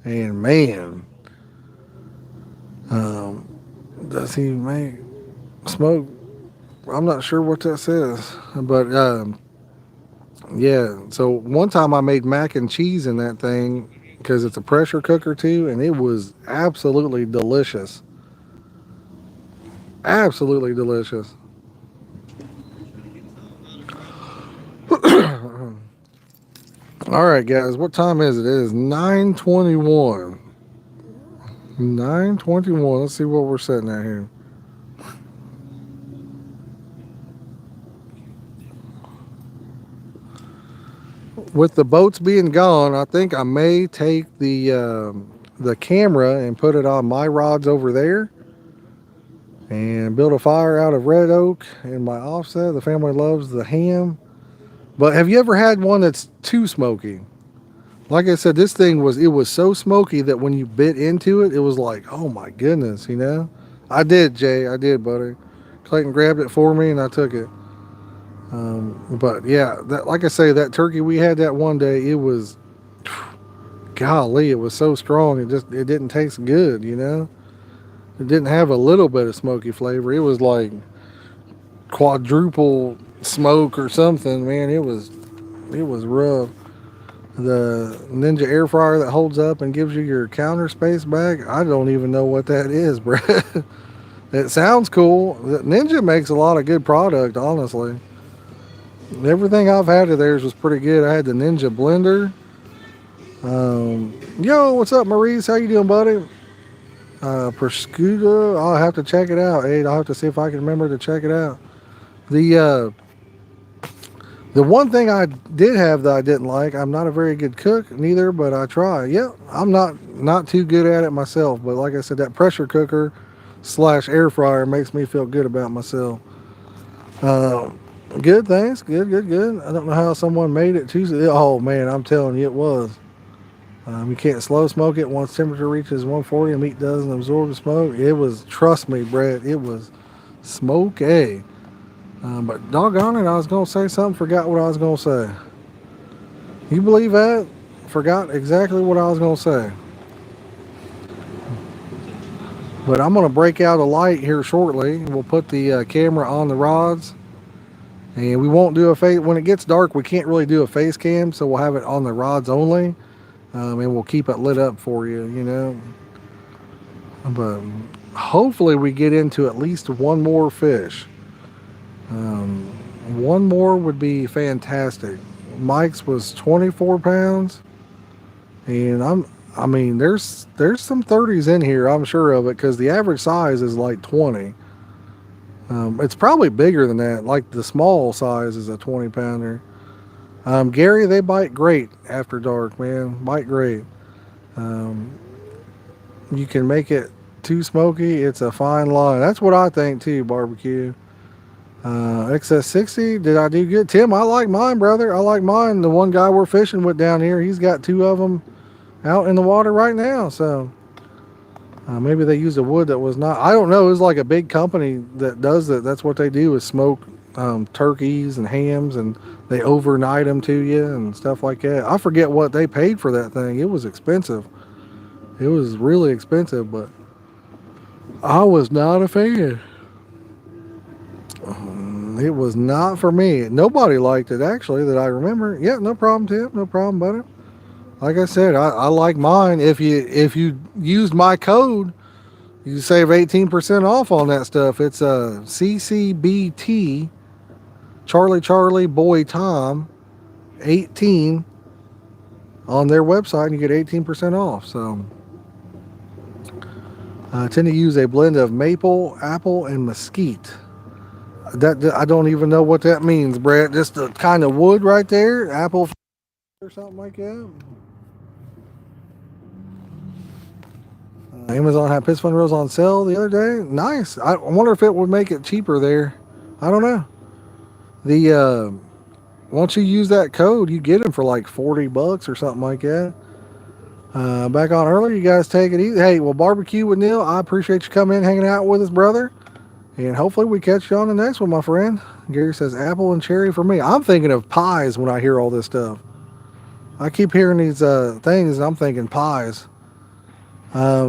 and man, does he make smoke? I'm not sure what that says, but yeah. So one time I made mac and cheese in that thing because it's a pressure cooker too, and it was absolutely delicious. Absolutely delicious. All right, guys. What time is it? It is 9:21. 9:21. Let's see what we're sitting at here. With the boats being gone, I think I may take the camera and put it on my rods over there and build a fire out of red oak in my offset. The family loves the ham. But have you ever had one that's too smoky? Like I said, this thing was so smoky that when you bit into it, it was like, oh my goodness. I did, Jay. I did, buddy. Clayton grabbed it for me and I took it. But yeah, like I say, that turkey we had that one day, it was, golly, it was so strong. It didn't taste good. It didn't have a little bit of smoky flavor. It was like quadruple smoke or something, man. It was rough. The Ninja air fryer that holds up and gives you your counter space back, I don't even know what that is, bro. It sounds cool. Ninja makes a lot of good product, honestly. Everything I've had of theirs was pretty good. I had the Ninja blender. Yo, what's up, Maurice? How you doing, buddy? Perscuda, I'll have to check it out, Aid. I'll have to see if I can remember to check it out. The one thing I did have that I didn't like, I'm not a very good cook neither, but I try. Yeah, I'm not too good at it myself, but like I said, that pressure cooker / air fryer makes me feel good about myself. Good, thanks. Good. I don't know how someone made it Tuesday. Oh man, I'm telling you, it was. You can't slow smoke it once temperature reaches 140 and meat doesn't absorb the smoke. It was, trust me, Brett, it was smoky. But doggone it, I was going to say something, forgot what I was going to say. You believe that? Forgot exactly what I was going to say. But I'm going to break out a light here shortly. We'll put the camera on the rods. And we won't do a face, when it gets dark, we can't really do a face cam, so we'll have it on the rods only. And we'll keep it lit up for you, But hopefully we get into at least one more fish. One more would be fantastic. Mike's was 24 pounds. And there's some 30s in here, I'm sure of it, because the average size is like 20. It's probably bigger than that. Like the small size is a 20 pounder. Gary, they bite great after dark, man. Bite great. You can make it too smoky, it's a fine line. That's what I think too, barbecue. XS60, did I do good? Tim, I like mine, brother. I like mine. The one guy we're fishing with down here, he's got 2 of them out in the water right now. So maybe they used a wood that was not. I don't know. It's like a big company that does that. That's what they do is smoke turkeys and hams, and they overnight them to you and stuff like that. I forget what they paid for that thing. It was expensive. It was really expensive, but I was not a fan. It was not for me. Nobody liked it, actually, that I remember. Yeah, no problem, Tim. No problem, buddy. Like I said, I like mine. If you used my code, you save 18% off on that stuff. It's a CCBT, Charlie Boy Tom, 18 on their website, and you get 18% off. So I tend to use a blend of maple, apple, and mesquite. That I don't even know what that means, Brett. Just the kind of wood right there, apple or something like that. Amazon had piston reels on sale the other day. Nice. I wonder if it would make it cheaper there. I don't know. The once you use that code, you get them for like $40 or something like that. Back on earlier, you guys take it easy. Hey, well, barbecue with Neil. I appreciate you coming in, hanging out with us, brother. And hopefully we catch you on the next one, my friend. Gary says apple and cherry for me. I'm thinking of pies when I hear all this stuff. I keep hearing these things, and I'm thinking pies.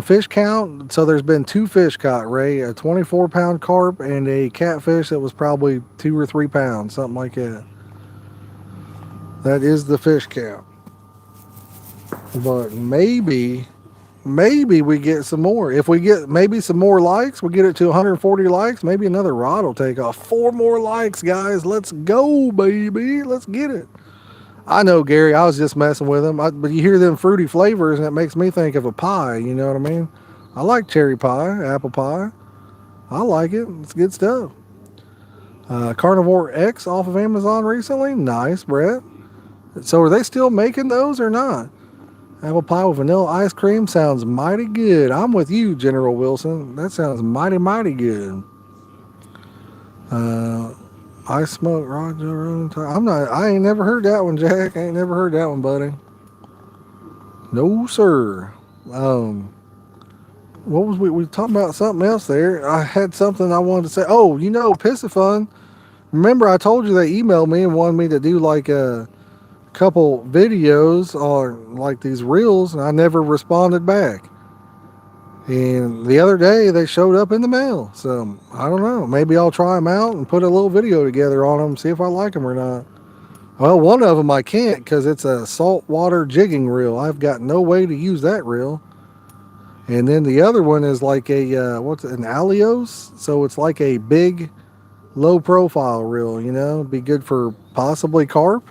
Fish count. So there's been 2 fish caught, Ray. A 24-pound carp and a catfish that was probably 2 or 3 pounds, something like that. That is the fish count. But maybe we get some more. If we get maybe some more likes, we get it to 140 likes, maybe another rod will take off. 4 more likes, guys. Let's go, baby. Let's get it. I know, Gary, I was just messing with them. But you hear them fruity flavors, and it makes me think of a pie, you know what I mean? I like cherry pie, apple pie. I like it. It's good stuff. Carnivore X off of Amazon recently. Nice, Brett. So are they still making those or not? Apple pie with vanilla ice cream sounds mighty good. I'm with you, General Wilson. That sounds mighty, mighty good. I smoke Roger. I ain't never heard that one, Jack. I ain't never heard that one, buddy. No, sir. What was we talking about something else there? I had something I wanted to say. Oh, Piscifun. Remember I told you they emailed me and wanted me to do like a couple videos on like these reels, and I never responded back. And the other day they showed up in the mail, so I don't know, maybe I'll try them out and put a little video together on them, see if I like them or not. Well, one of them I can't because it's a saltwater jigging reel. I've got no way to use that reel. And then the other one is like an Alios, so it's like a big low profile reel, be good for possibly carp.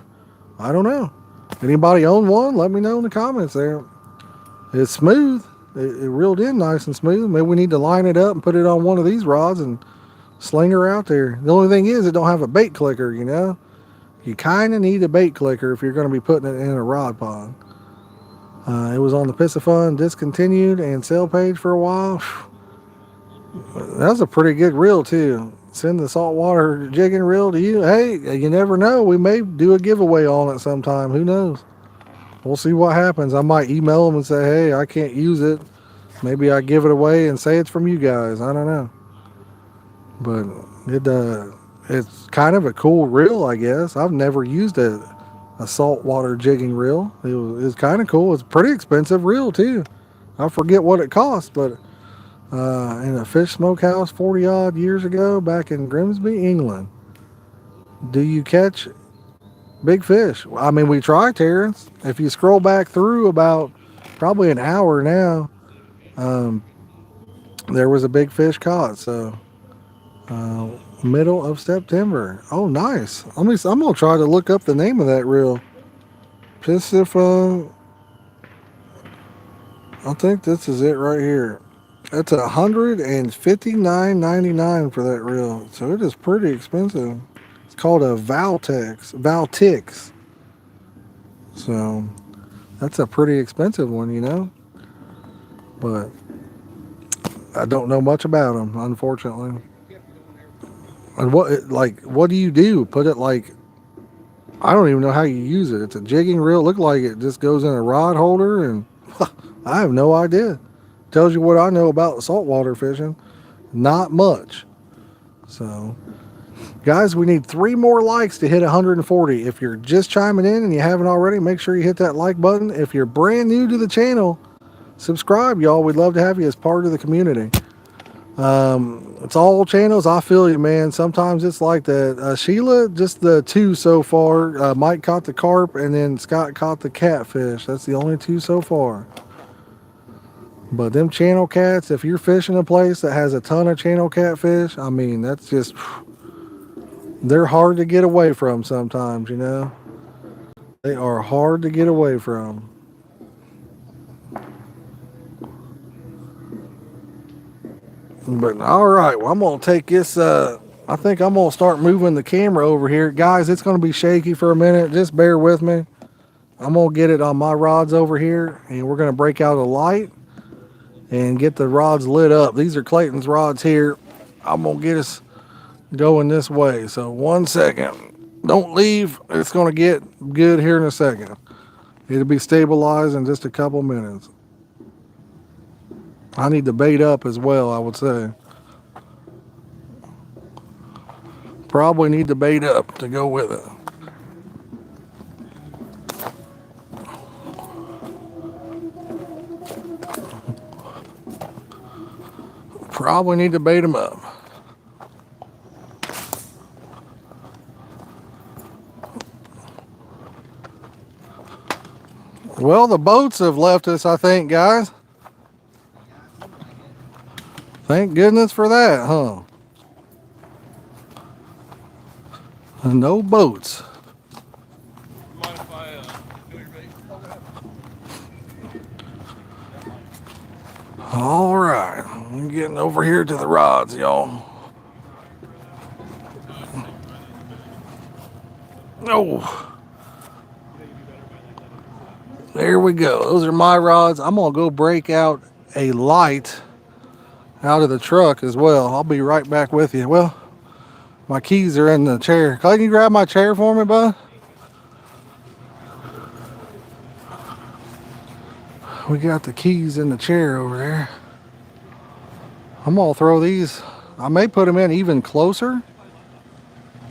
I don't know. Anybody own one? Let me know in the comments there. It's smooth. It reeled in nice and smooth. Maybe we need to line it up and put it on one of these rods and sling her out there. The only thing is it don't have a bait clicker, You kind of need a bait clicker if you're going to be putting it in a rod pond. It was on the Piscifun discontinued and sale page for a while. That was a pretty good reel too. Send the saltwater jigging reel to you. Hey, you never know. We may do a giveaway on it sometime. Who knows? We'll see what happens. I might email them and say, hey, I can't use it. Maybe I give it away and say it's from you guys. I don't know. But it's kind of a cool reel, I guess. I've never used a saltwater jigging reel. It was kind of cool. It's a pretty expensive reel too. I forget what it cost, but in a fish smokehouse 40 odd years ago back in Grimsby, England. Do you catch big fish? I mean, we try, Terrence. If you scroll back through about probably an hour now, there was a big fish caught. So middle of September. Oh, nice. I'm gonna try to look up the name of that reel. Piscifun. I think this is it right here. That's $159.99 for that reel. So it is pretty expensive. It's called a Valtix. So that's a pretty expensive one, But I don't know much about them, unfortunately. And what do you do? Put it like, I don't even know how you use it. It's a jigging reel. Look like it just goes in a rod holder, and I have no idea. Tells you what I know about saltwater fishing. Not much. So, guys, we need 3 more likes to hit 140. If you're just chiming in and you haven't already, make sure you hit that like button. If you're brand new to the channel, subscribe, y'all. We'd love to have you as part of the community. It's all channels. I feel you, man. Sometimes it's like that. Sheila, just the 2 so far. Mike caught the carp, and then Scott caught the catfish. That's the only 2 so far. But them channel cats, if you're fishing a place that has a ton of channel catfish, I mean, that's just, they're hard to get away from sometimes, you know. They are hard to get away from. But all right, well, I'm gonna take this. I think I'm gonna start moving the camera over here, guys. It's gonna be shaky for a minute. Just bear with me. I'm gonna get it on my rods over here, and we're gonna break out a light and get the rods lit up. These are Clayton's rods here. I'm gonna get us going this way. So 1 second. Don't leave. It's gonna get good here in a second. It'll be stabilized in just a couple minutes. I need to bait up as well, I would say. Probably need to bait up to go with it. Probably need to bait them up. Well, the boats have left us, I think, guys. Thank goodness for that, huh? No boats. Mind if I do your bait? All right, I'm getting over here to the rods, y'all. Oh, there we go. Those are my rods. I'm gonna go break out a light out of the truck as well. I'll be right back with you. Well, my keys are in the chair. Can you grab my chair for me, bud? We got the keys in the chair over there. I'm gonna throw these. I may put them in even closer.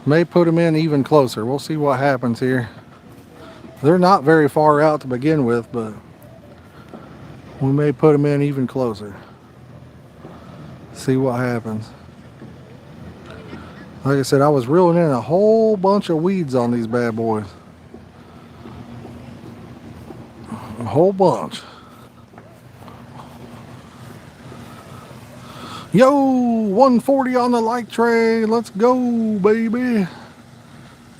May put them in even closer. We'll see what happens here. They're not very far out to begin with, but we may put them in even closer. See what happens. Like I said, I was reeling in a whole bunch of weeds on these bad boys. A whole bunch. Yo, 140 on the like tray. Let's go, baby.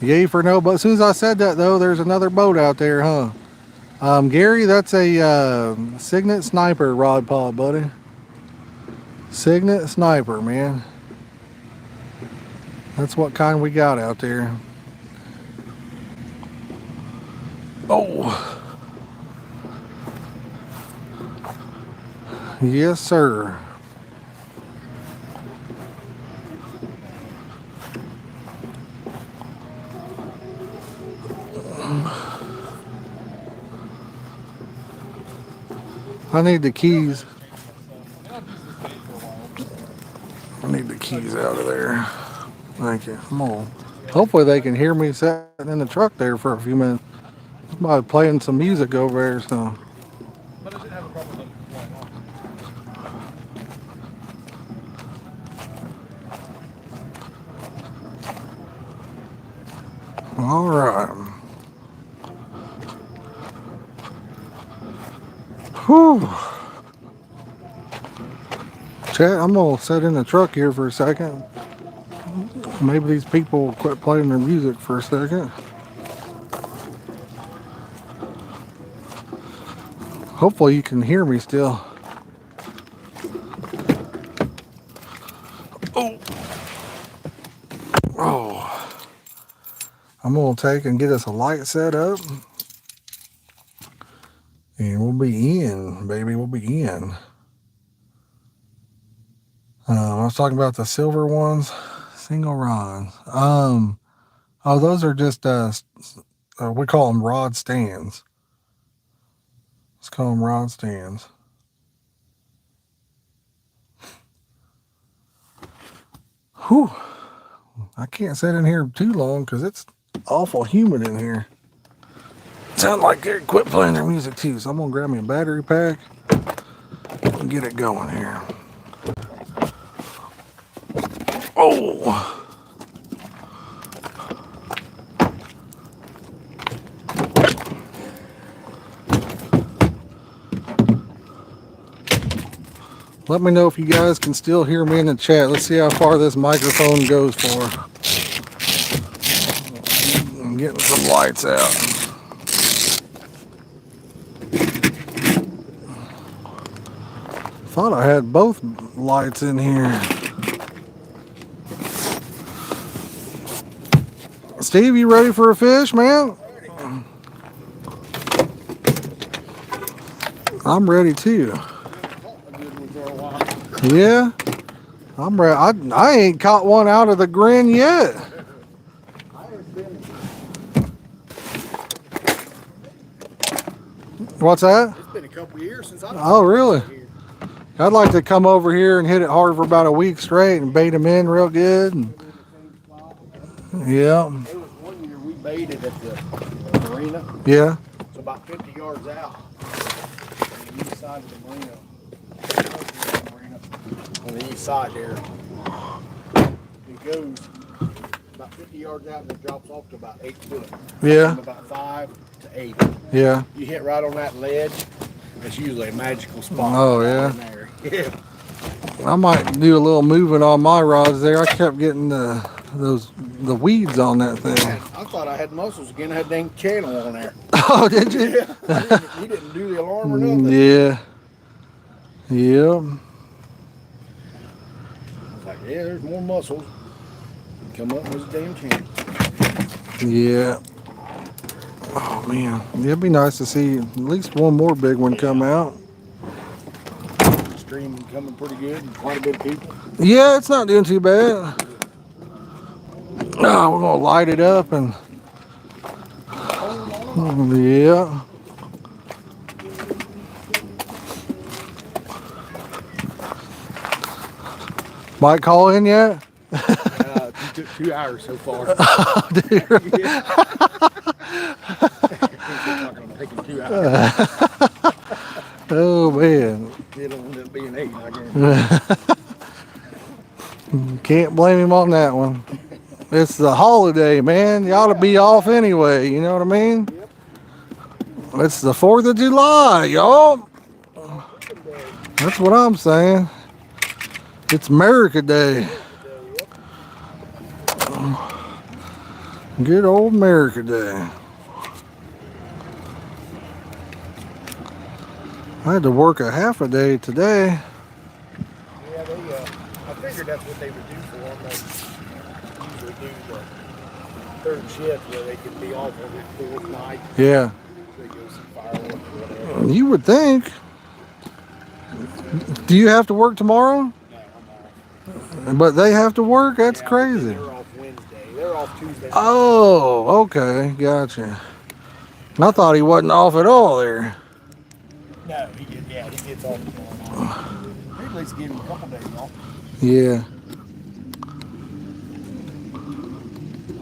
Yay for no, but as soon as I said that, though, there's another boat out there, huh? Gary, that's a Signet Sniper rod pod, buddy. Signet Sniper, man. That's what kind we got out there. Oh. Yes, sir. I need the keys. I need the keys out of there. Thank you. Come on. Hopefully they can hear me sitting in the truck there for a few minutes. Somebody playing some music over there, so. All right. Whew. Chat, I'm gonna sit in the truck here for a second. Maybe these people will quit playing their music for a second. Hopefully you can hear me still. Oh. Oh. I'm gonna take and get us a light set up. And we'll be in, baby, we'll be in. I was talking about the silver ones, single rods. Oh, those are just we call them rod stands. Let's call them rod stands. Whew. I can't sit in here too long because it's awful humid in here. Sound like they quit playing their music too, so I'm gonna grab me a battery pack and get it going here. Oh. Let me know if you guys can still hear me in the chat. Let's see how far this microphone goes for. I'm getting some lights out. Thought I had both lights in here. Steve, you ready for a fish, man? I'm ready too. Yeah, I'm ready. I ain't caught one out of the grin yet. What's that? It's been a couple years since I've Oh, really? here. I'd like to come over here and hit it hard for about a week straight and bait them in real good. And, yeah, There was one year we baited at the marina. yeah, It's about 50 yards out. On the east side of the marina. On the east side there. It goes about 50 yards out and it drops off to about 8 foot. yeah, From about 5 to 8. yeah. You hit right on that ledge, it's usually a magical spot. Oh, right yeah? in there. Yeah. I might do a little moving on my rods there. I kept getting the weeds on that thing. Man, I thought I had muscles again. I had dang channel on there. Oh, did you? Yeah. He didn't do the alarm or nothing. Yeah. Yeah. I was like, yeah, there's more muscles. Come up with a damn channel. Yeah. Oh man, it'd be nice to see at least one more big one come out. Stream coming pretty good and quite a bit of people. Yeah, it's not doing too bad. Oh, we're gonna light it up and yeah. Might call in yet? It took 2 hours so far. Oh, dude. Taking 2 hours. Oh man. It'll end up being 8, I guess. Can't blame him on that one. It's the holiday, man. You ought to be off anyway, you know what I mean? It's the 4th of July, y'all. That's what I'm saying. It's America Day. Good old America Day. I had to work a half a day today. Yeah, I figured that's what they would do for them. They usually do the 3rd shift where they could be off on that 4th night. Yeah. They go see fireworks or whatever. You would think. Do you have to work tomorrow? No, I'm off. But they have to work? That's Yeah, crazy. They're off Wednesday. They're off Tuesday. Oh, okay. Gotcha. I thought he wasn't off at all there. No, he gets off tomorrow. They at least give him a couple days off. Yeah.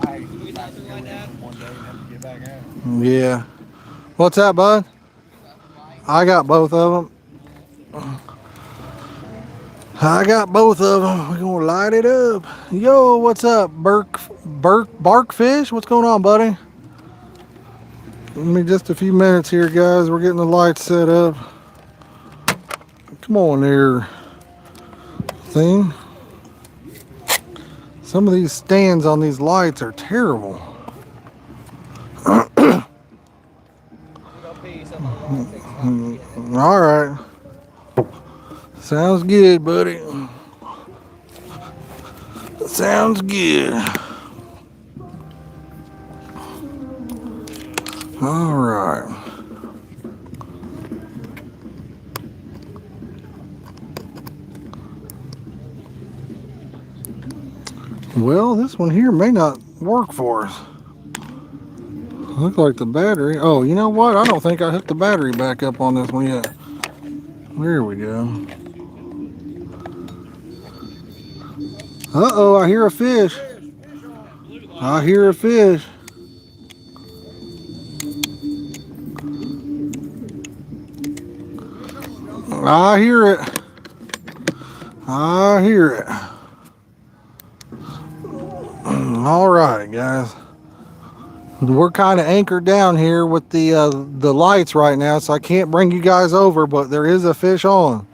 I hate to go in one day and have to get back out. Yeah. What's that, bud? I got both of them. I got both of them. We're gonna light it up. Yo, what's up, Barkfish? What's going on, buddy? Give me just a few minutes here, guys. We're getting the lights set up. Come on there, thing. Some of these stands on these lights are terrible. All right. Sounds good, buddy. Sounds good. All right. Well, this one here may not work for us. Look like the battery. Oh, you know what? I don't think I hooked the battery back up on this one yet. There we go. Uh-oh, I hear a fish. I hear a fish. I hear it. I hear it. All right, guys. We're kind of anchored down here with the lights right now, so I can't bring you guys over, but there is a fish on.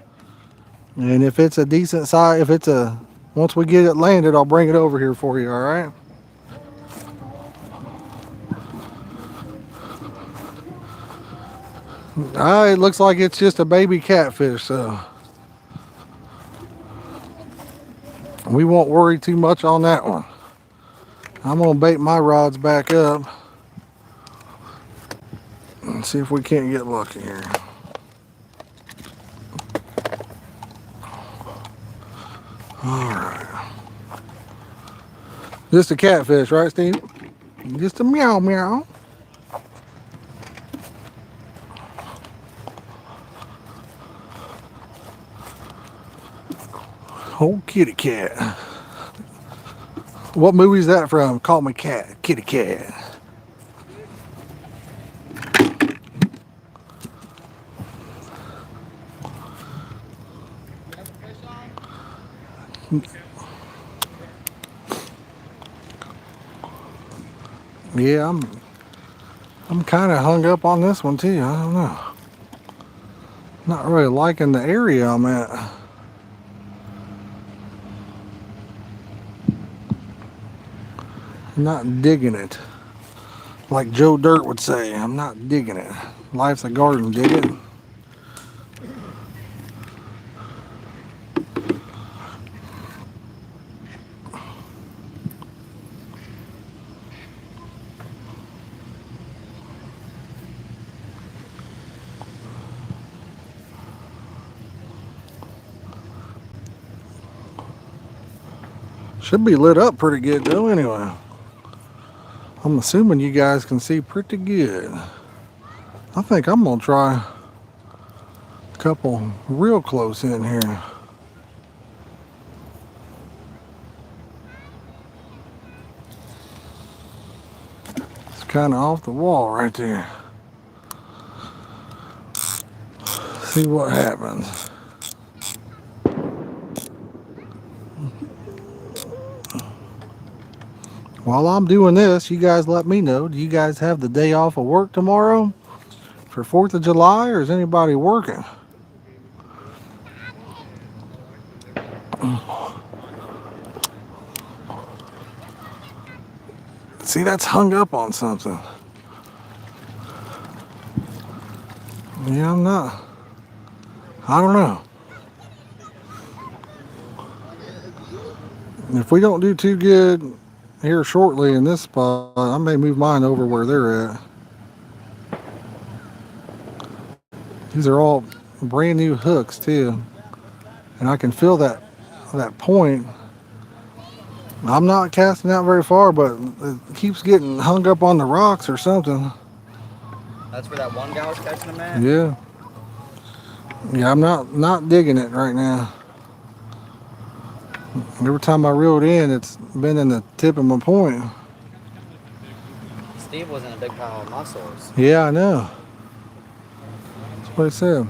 And if it's a decent size, once we get it landed, I'll bring it over here for you, all right? It looks like it's just a baby catfish, so we won't worry too much on that one. I'm gonna bait my rods back up and see if we can't get lucky here. All right. Just a catfish, right, Steve? Just a meow meow. Oh, kitty cat. What movie is that from? Call me cat, kitty cat. Yeah, I'm kind of hung up on this one too. I don't know. Not really liking the area I'm at. Not digging it. Like Joe Dirt would say, I'm not digging it. Life's a garden, dig it. Should be lit up pretty good though anyway. I'm assuming you guys can see pretty good. I think I'm gonna try a couple real close in here. It's kind of off the wall right there. See what happens. While I'm doing this, you guys let me know. Do you guys have the day off of work tomorrow for 4th of July, or is anybody working? See, that's hung up on something. Yeah, I don't know. If we don't do too good here shortly in this spot, I may move mine over where they're at. These are all brand new hooks too, and I can feel that point. I'm not casting out very far, but it keeps getting hung up on the rocks or something. That's where that one guy was catching them at? Yeah. Yeah, I'm not digging it right now. Every time I reeled in, it's been in the tip of my point. Steve was in a big pile of mussels. Yeah, I know. That's what he said.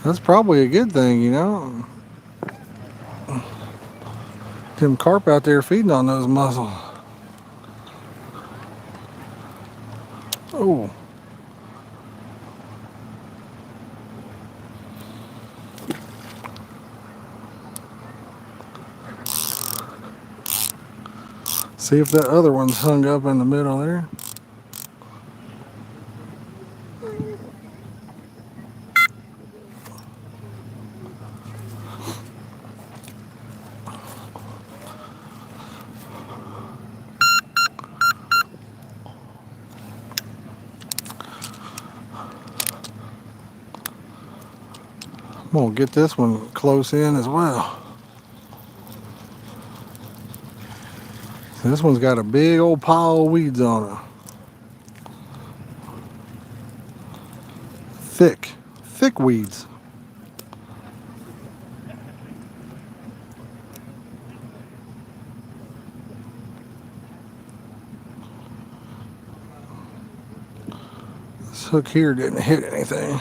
That's probably a good thing, you know. Them carp out there feeding on those mussels. Oh. See if that other one's hung up in the middle there. I'm gonna get this one close in as well. This one's got a big old pile of weeds on it. Thick weeds. This hook here didn't hit anything.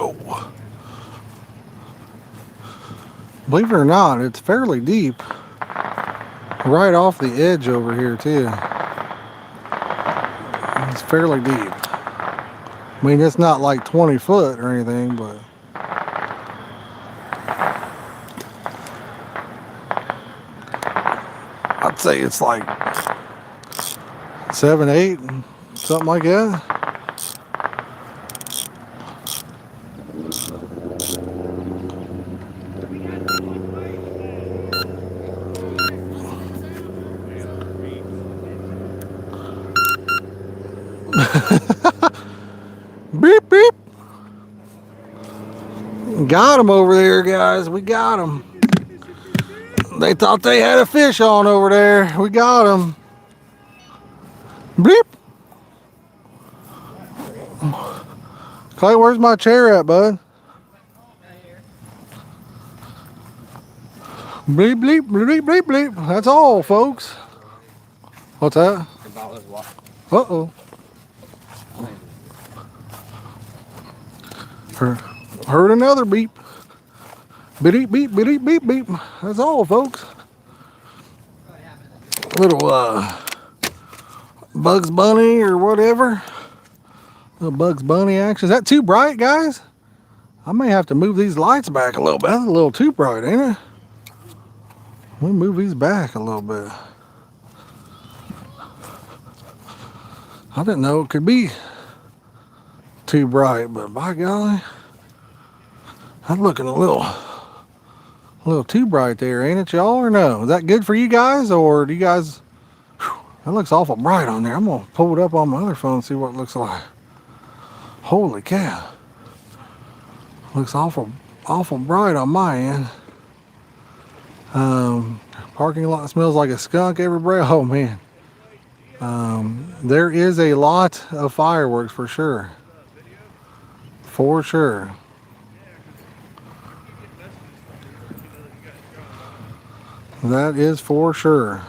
Oh. Believe it or not, it's fairly deep. Right off the edge over here too. It's fairly deep. I mean, it's not like 20 foot or anything, but I'd say it's like 7, 8, something like that. Beep, beep. Got him over there, guys. We got him. They thought they had a fish on over there. We got him. Bleep. Clay, where's my chair at, bud? Bleep, bleep, bleep, bleep, bleep. That's all, folks. What's that? Uh-oh. Heard another beep. Beep, beep, beep, beep, beep. That's all, folks. Little Bugs Bunny or whatever. Little Bugs Bunny action. Is that too bright, guys? I may have to move these lights back a little bit. That's a little too bright, ain't it? We'll move these back a little bit. I didn't know it could be too bright, but by golly, I'm looking a little too bright there, ain't it, y'all, or no? Is that good for you guys, or do you guys? Whew, that looks awful bright on there. I'm gonna pull it up on my other phone and see what it looks like. Holy cow! Looks awful bright on my end. Parking lot smells like a skunk everywhere. Oh man. There is a lot of fireworks for sure. For sure. That is for sure.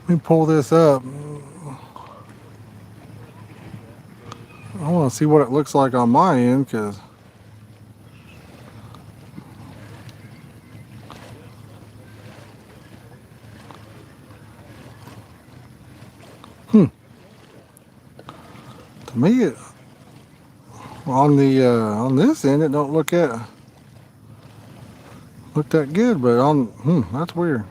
Let me pull this up. I want to see what it looks like on my end, because to me, on this end, it don't look that good, but on that's weird.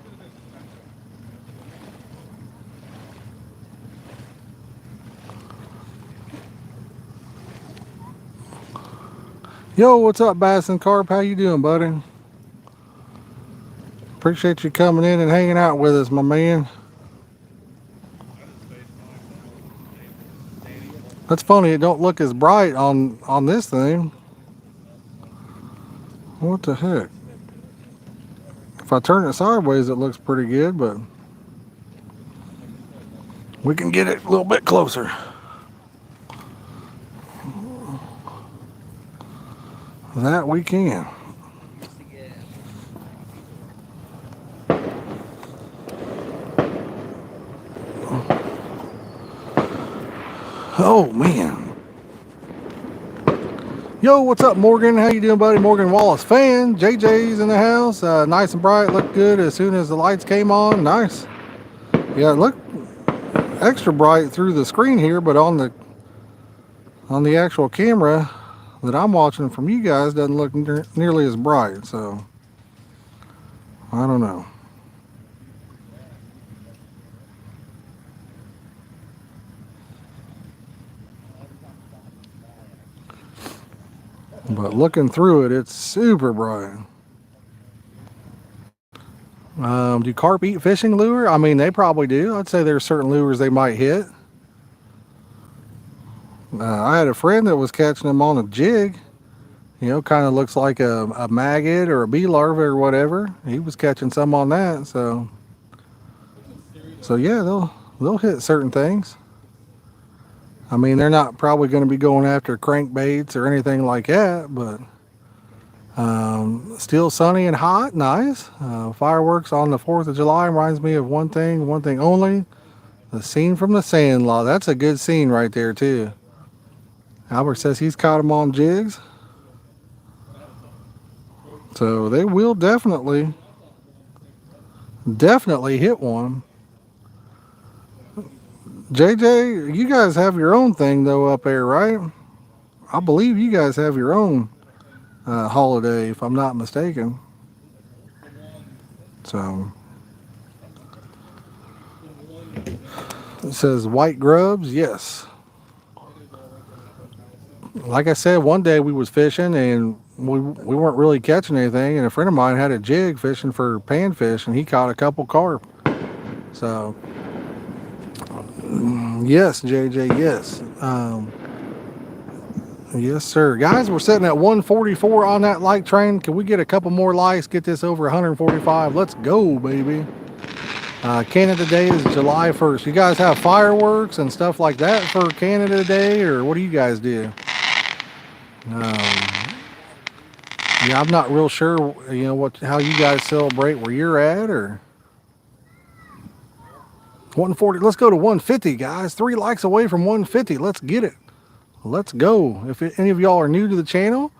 Yo, what's up, Bass and Carp? How you doing, buddy? Appreciate you coming in and hanging out with us, my man. That's funny, it don't look as bright on this thing. What the heck? If I turn it sideways, it looks pretty good, but we can get it a little bit closer. That we can. Oh man. Yo, what's up, Morgan? How you doing, buddy? Morgan Wallace fan. JJ's in the house. Nice and bright. Looked good as soon as the lights came on. Nice. Yeah, look. extra bright through the screen here, but on the actual camera that I'm watching from you guys doesn't look nearly as bright. So I don't know. But looking through it, it's super bright. Do carp eat fishing lure? I mean, they probably do. I'd say there's certain lures they might hit. I had a friend that was catching them on a jig. You know, kind of looks like a maggot or a bee larva or whatever. He was catching some on that. So yeah, they'll hit certain things. I mean, they're not probably going to be going after crankbaits or anything like that, but still sunny and hot, nice. Fireworks on the 4th of July reminds me of one thing only, the scene from The Sandlot. That's a good scene right there, too. Albert says he's caught them on jigs. So they will definitely hit one. JJ, you guys have your own thing, though, up there, right? I believe you guys have your own holiday, if I'm not mistaken. So it says white grubs. Yes. Like I said, one day we was fishing and we weren't really catching anything, and a friend of mine had a jig fishing for panfish, and he caught a couple carp. So yes, JJ, yes. Yes, sir. Guys, we're sitting at 144 on that like train. Can we get a couple more likes? Get this over 145. Let's go, baby. Canada Day is July 1st. You guys have fireworks and stuff like that for Canada Day, or what do you guys do? Yeah, I'm not real sure, you know, how you guys celebrate where you're at, or 140. Let's go to 150, guys. 3 likes away from 150. Let's get it. Let's go. If any of y'all are new to the channel,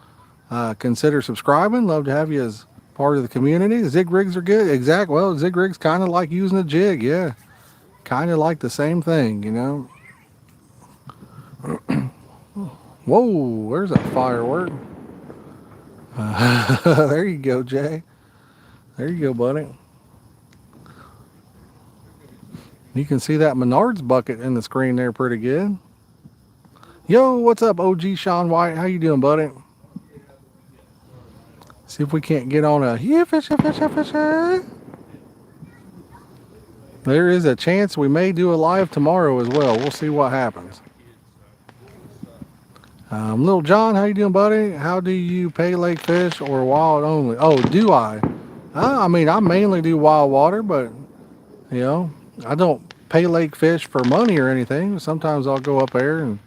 consider subscribing. Love to have you as part of the community. Zig rigs are good. Exactly. Well, zig rigs kind of like using a jig. Yeah. Kind of like the same thing, you know. Whoa, there's a firework. There you go, Jay. There you go, buddy. You can see that Menards bucket in the screen there pretty good. Yo, what's up, OG Sean White? How you doing, buddy? See if we can't get on a fishing. There is a chance we may do a live tomorrow as well. We'll see what happens. Little John, how you doing, buddy? How do you pay lake fish or wild only? Oh, do I? I mean, I mainly do wild water, but, you know, I don't pay lake fish for money or anything. Sometimes I'll go up there and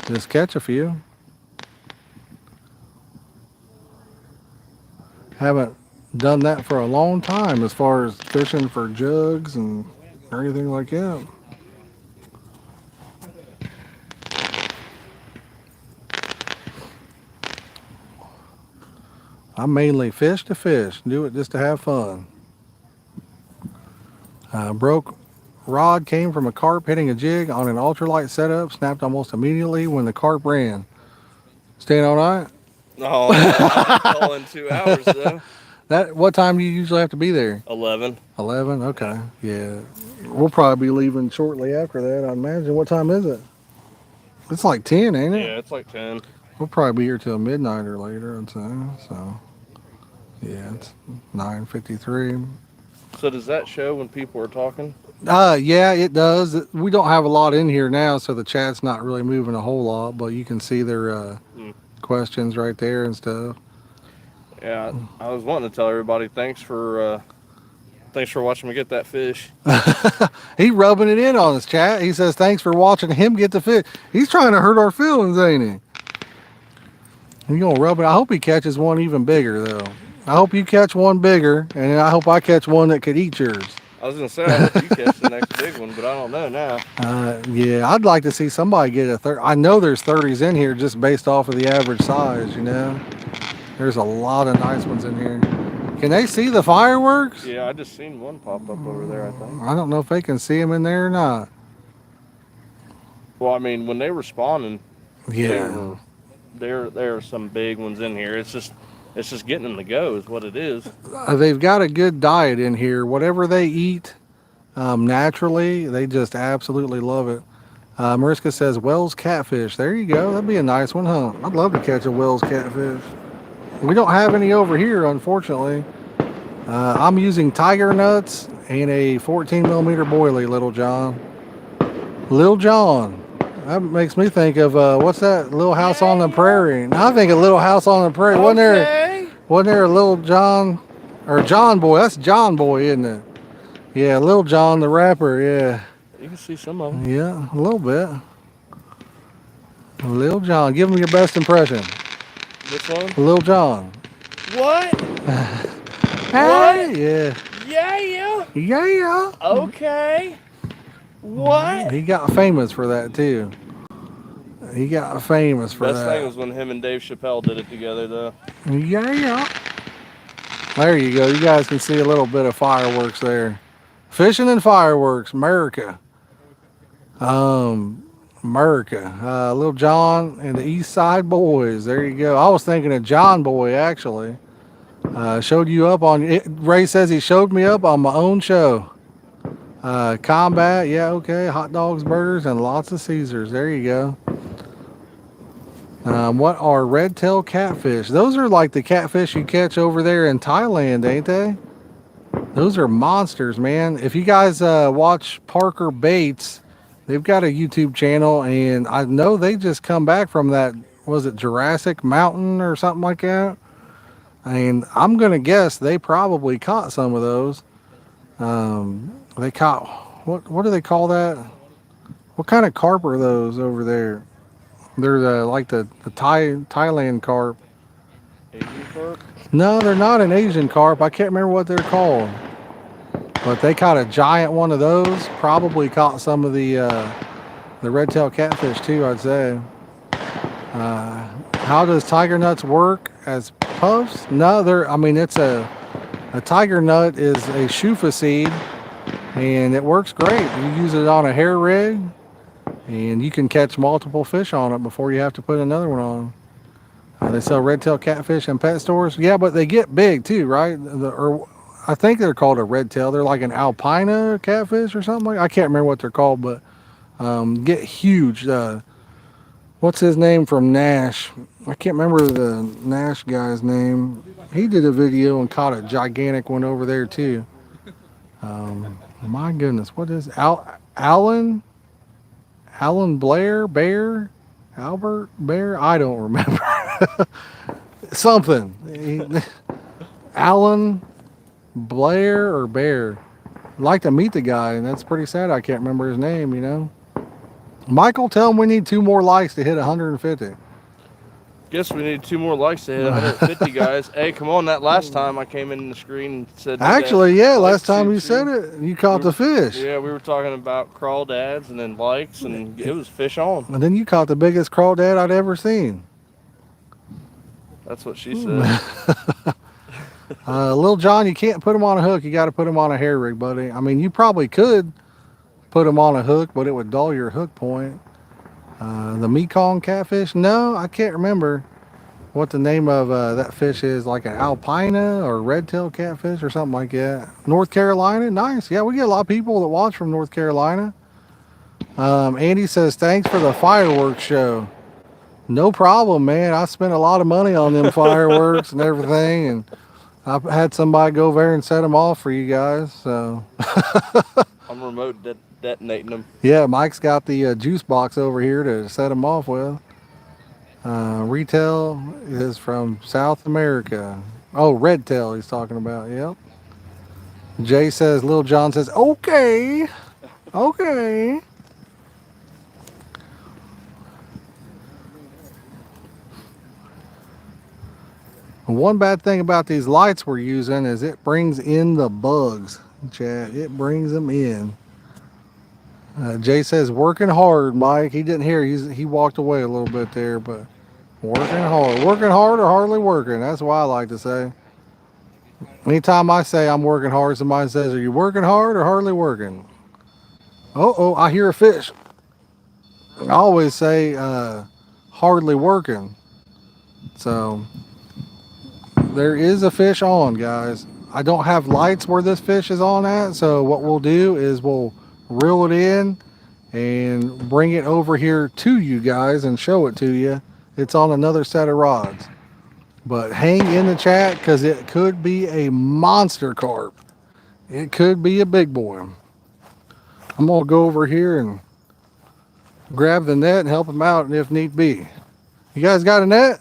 just catch a few. Haven't done that for a long time as far as fishing for jugs and everything like that. I mainly fish to fish, do it just to have fun. Broke rod came from a carp hitting a jig on an ultralight setup, snapped almost immediately when the carp ran. Staying all right? No, I'm calling 2 hours though. What time do you usually have to be there? 11. 11? Okay. Yeah. We'll probably be leaving shortly after that, I imagine. What time is it? It's like 10, ain't it? Yeah, it's like 10. We'll probably be here till midnight or later, I'd say. So, yeah, it's 9:53. So does that show when people are talking? Yeah, it does. We don't have a lot in here now, so the chat's not really moving a whole lot, but you can see their questions right there and stuff. Yeah, I was wanting to tell everybody thanks for watching me get that fish. He's rubbing it in on his chat. He says thanks for watching him get the fish. He's trying to hurt our feelings, ain't he? He's gonna rub it. I hope he catches one even bigger, though. I hope you catch one bigger, and I hope I catch one that could eat yours. I was gonna say I hope you catch the next big one, but I don't know now. Yeah, I'd like to see somebody get a 30. I know there's 30s in here just based off of the average size, you know. There's a lot of nice ones in here. Can they see the fireworks? Yeah, I just seen one pop up over there, I think. I don't know if they can see them in there or not. Well, I mean, when they were spawning, Yeah. there are some big ones in here. It's just getting them to go is what it is. They've got a good diet in here. Whatever they eat naturally, they just absolutely love it. Mariska says Wells catfish. There you go. That'd be a nice one, huh? I'd love to catch a Wells catfish. We don't have any over here, unfortunately. I'm using tiger nuts and a 14 millimeter boilie, Little John. Lil John. That makes me think of what's that? Little House on the Prairie. Now I think of Little House on the Prairie. Wasn't there a Little John or John Boy? That's John Boy, isn't it? Yeah, Lil John the rapper. Yeah, You can see some of them. yeah, a little bit. Lil John, give him your best impression. Which one? Lil John. What? Hey, yeah, Yeah. yeah. Okay. What? He got famous for that too. He got famous for Best thing that. was when him and Dave Chappelle did it together, though. Yeah. There you go. You guys can see a little bit of fireworks there. Fishing and fireworks, America. America. Little John and the East Side Boys. There you go. I was thinking of John Boy actually. Showed you up on it. Ray says he showed me up on my own show. Combat, yeah, okay. Hot dogs, burgers, and lots of Caesars. There you go. What are red-tailed catfish? Those are like the catfish you catch over there in Thailand, ain't they? Those are monsters, man. If you guys watch Parker Baits, they've got a YouTube channel, and I know they just come back from that, was it Jurassic Mountain or something like that? And I'm going to guess they probably caught some of those. They caught, what do they call that? What kind of carp are those over there? They're like the Thailand carp. Asian carp? No, they're not an Asian carp. I can't remember what they're called. But they caught a giant one of those. Probably caught some of the red-tailed catfish too, I'd say. How does tiger nuts work as puffs? No, it's a tiger nut is a shufa seed, and it works great. You use it on a hair rig, and you can catch multiple fish on it before you have to put another one on. They sell red-tailed catfish in pet stores. Yeah, but they get big too, right? I think they're called a red-tail. They're like an alpina catfish or something like. I can't remember what they're called, but get huge. What's his name from Nash? I can't remember the Nash guy's name. He did a video and caught a gigantic one over there too. My goodness, what is Alan Blair Bear? Albert Bear? I don't remember. Something. Alan Blair or Bear. I'd like to meet the guy, and that's pretty sad. I can't remember his name, you know. Michael, tell him we need 2 more likes to hit 150. Guess we need 2 more likes to hit 150, guys. Hey, come on! That last time I came in the screen and said. Actually, yeah, like, last time you said it, you caught the fish. Yeah, we were talking about crawdads and then likes, and it was fish on. And then you caught the biggest crawdad I'd ever seen. That's what she said. Lil John, you can't put him on a hook. You got to put him on a hair rig, buddy. I mean, you probably could put him on a hook, but it would dull your hook point. The Mekong catfish? No, I can't remember what the name of that fish is. Like an alpina or red-tailed catfish or something like that. North Carolina? Nice. Yeah, we get a lot of people that watch from North Carolina. Andy says, thanks for the fireworks show. No problem, man. I spent a lot of money on them fireworks and everything, and I had somebody go over there and set them off for you guys. So I'm remote detonating them. yeah, Mike's got the juice box over here to set them off with. Retail is from South America. Oh, red tail he's talking about. Yep. Jay says, Lil John says, okay. One bad thing about these lights we're using is it brings in the bugs, Chad. It brings them in. Jay says, working hard, Mike. He didn't hear. He walked away a little bit there, but working hard. Working hard or hardly working. That's what I like to say. Anytime I say I'm working hard, somebody says, are you working hard or hardly working? Oh, I hear a fish. I always say hardly working. So there is a fish on, guys. I don't have lights where this fish is on at, so what we'll do is we'll reel it in and bring it over here to you guys and show it to you. It's on another set of rods. But hang in the chat because it could be a monster carp. It could be a big boy. I'm going to go over here and grab the net and help him out if need be. You guys got a net?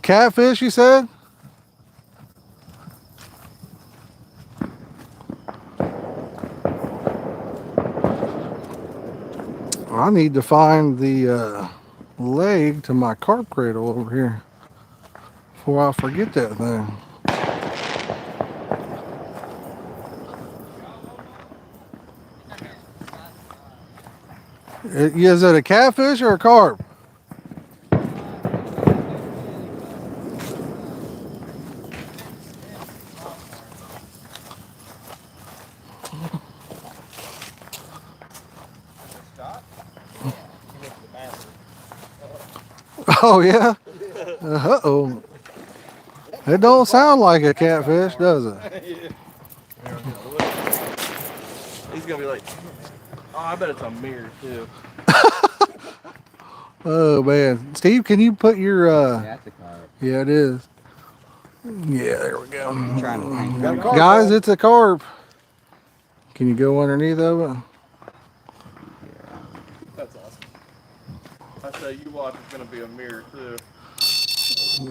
Catfish, you said? I need to find the leg to my carp cradle over here before I forget that thing. Is it a catfish or a carp? Oh yeah? Uh-oh. It don't sound like a catfish, does it? He's gonna be like, oh, I bet it's a mirror too. Oh man. Steve, can you put your That's a carp. yeah, it is. Yeah, there we go. I'm trying to hang Guys, it's a carp. Can you go underneath of it? That's awesome. I say you watch, it's gonna be a mirror too.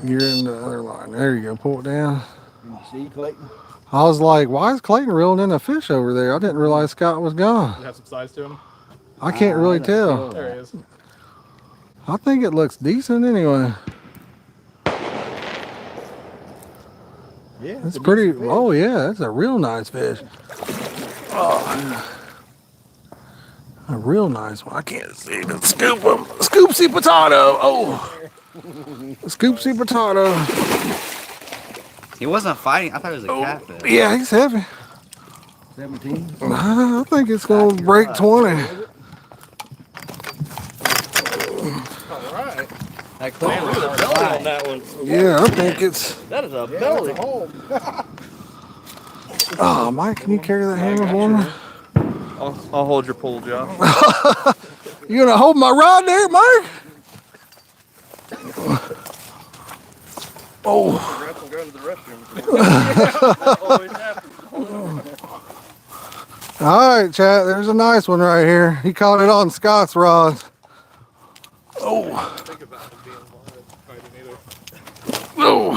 You're in the other line. There you go. Pull it down. You see, Clayton? I was like, why is Clayton reeling in a fish over there? I didn't realize Scott was Does gone. it have some size to him? I can't really tell. There he is. I think it looks decent anyway. Yeah. It's pretty. Oh yeah, that's a real nice fish. Oh, a real nice one. I can't see the scoop him. Scoopsy potato. Oh, scoopsy potato. He wasn't fighting. I thought it was a catfish. Yeah, he's heavy. 17. I think it's gonna break 20. All right. That Man, look at the belly on that one. Yeah, I think it's. That is a belly. Oh, Mike, can you carry that hammer for me? I'll hold your pole, Josh. You gonna hold my rod there, Mike? Oh. I'm going to the restroom. Always happens. All right, chat. There's a nice one right here. He caught it on Scott's rod. Oh. Think about him being blind. Probably didn't either. Oh.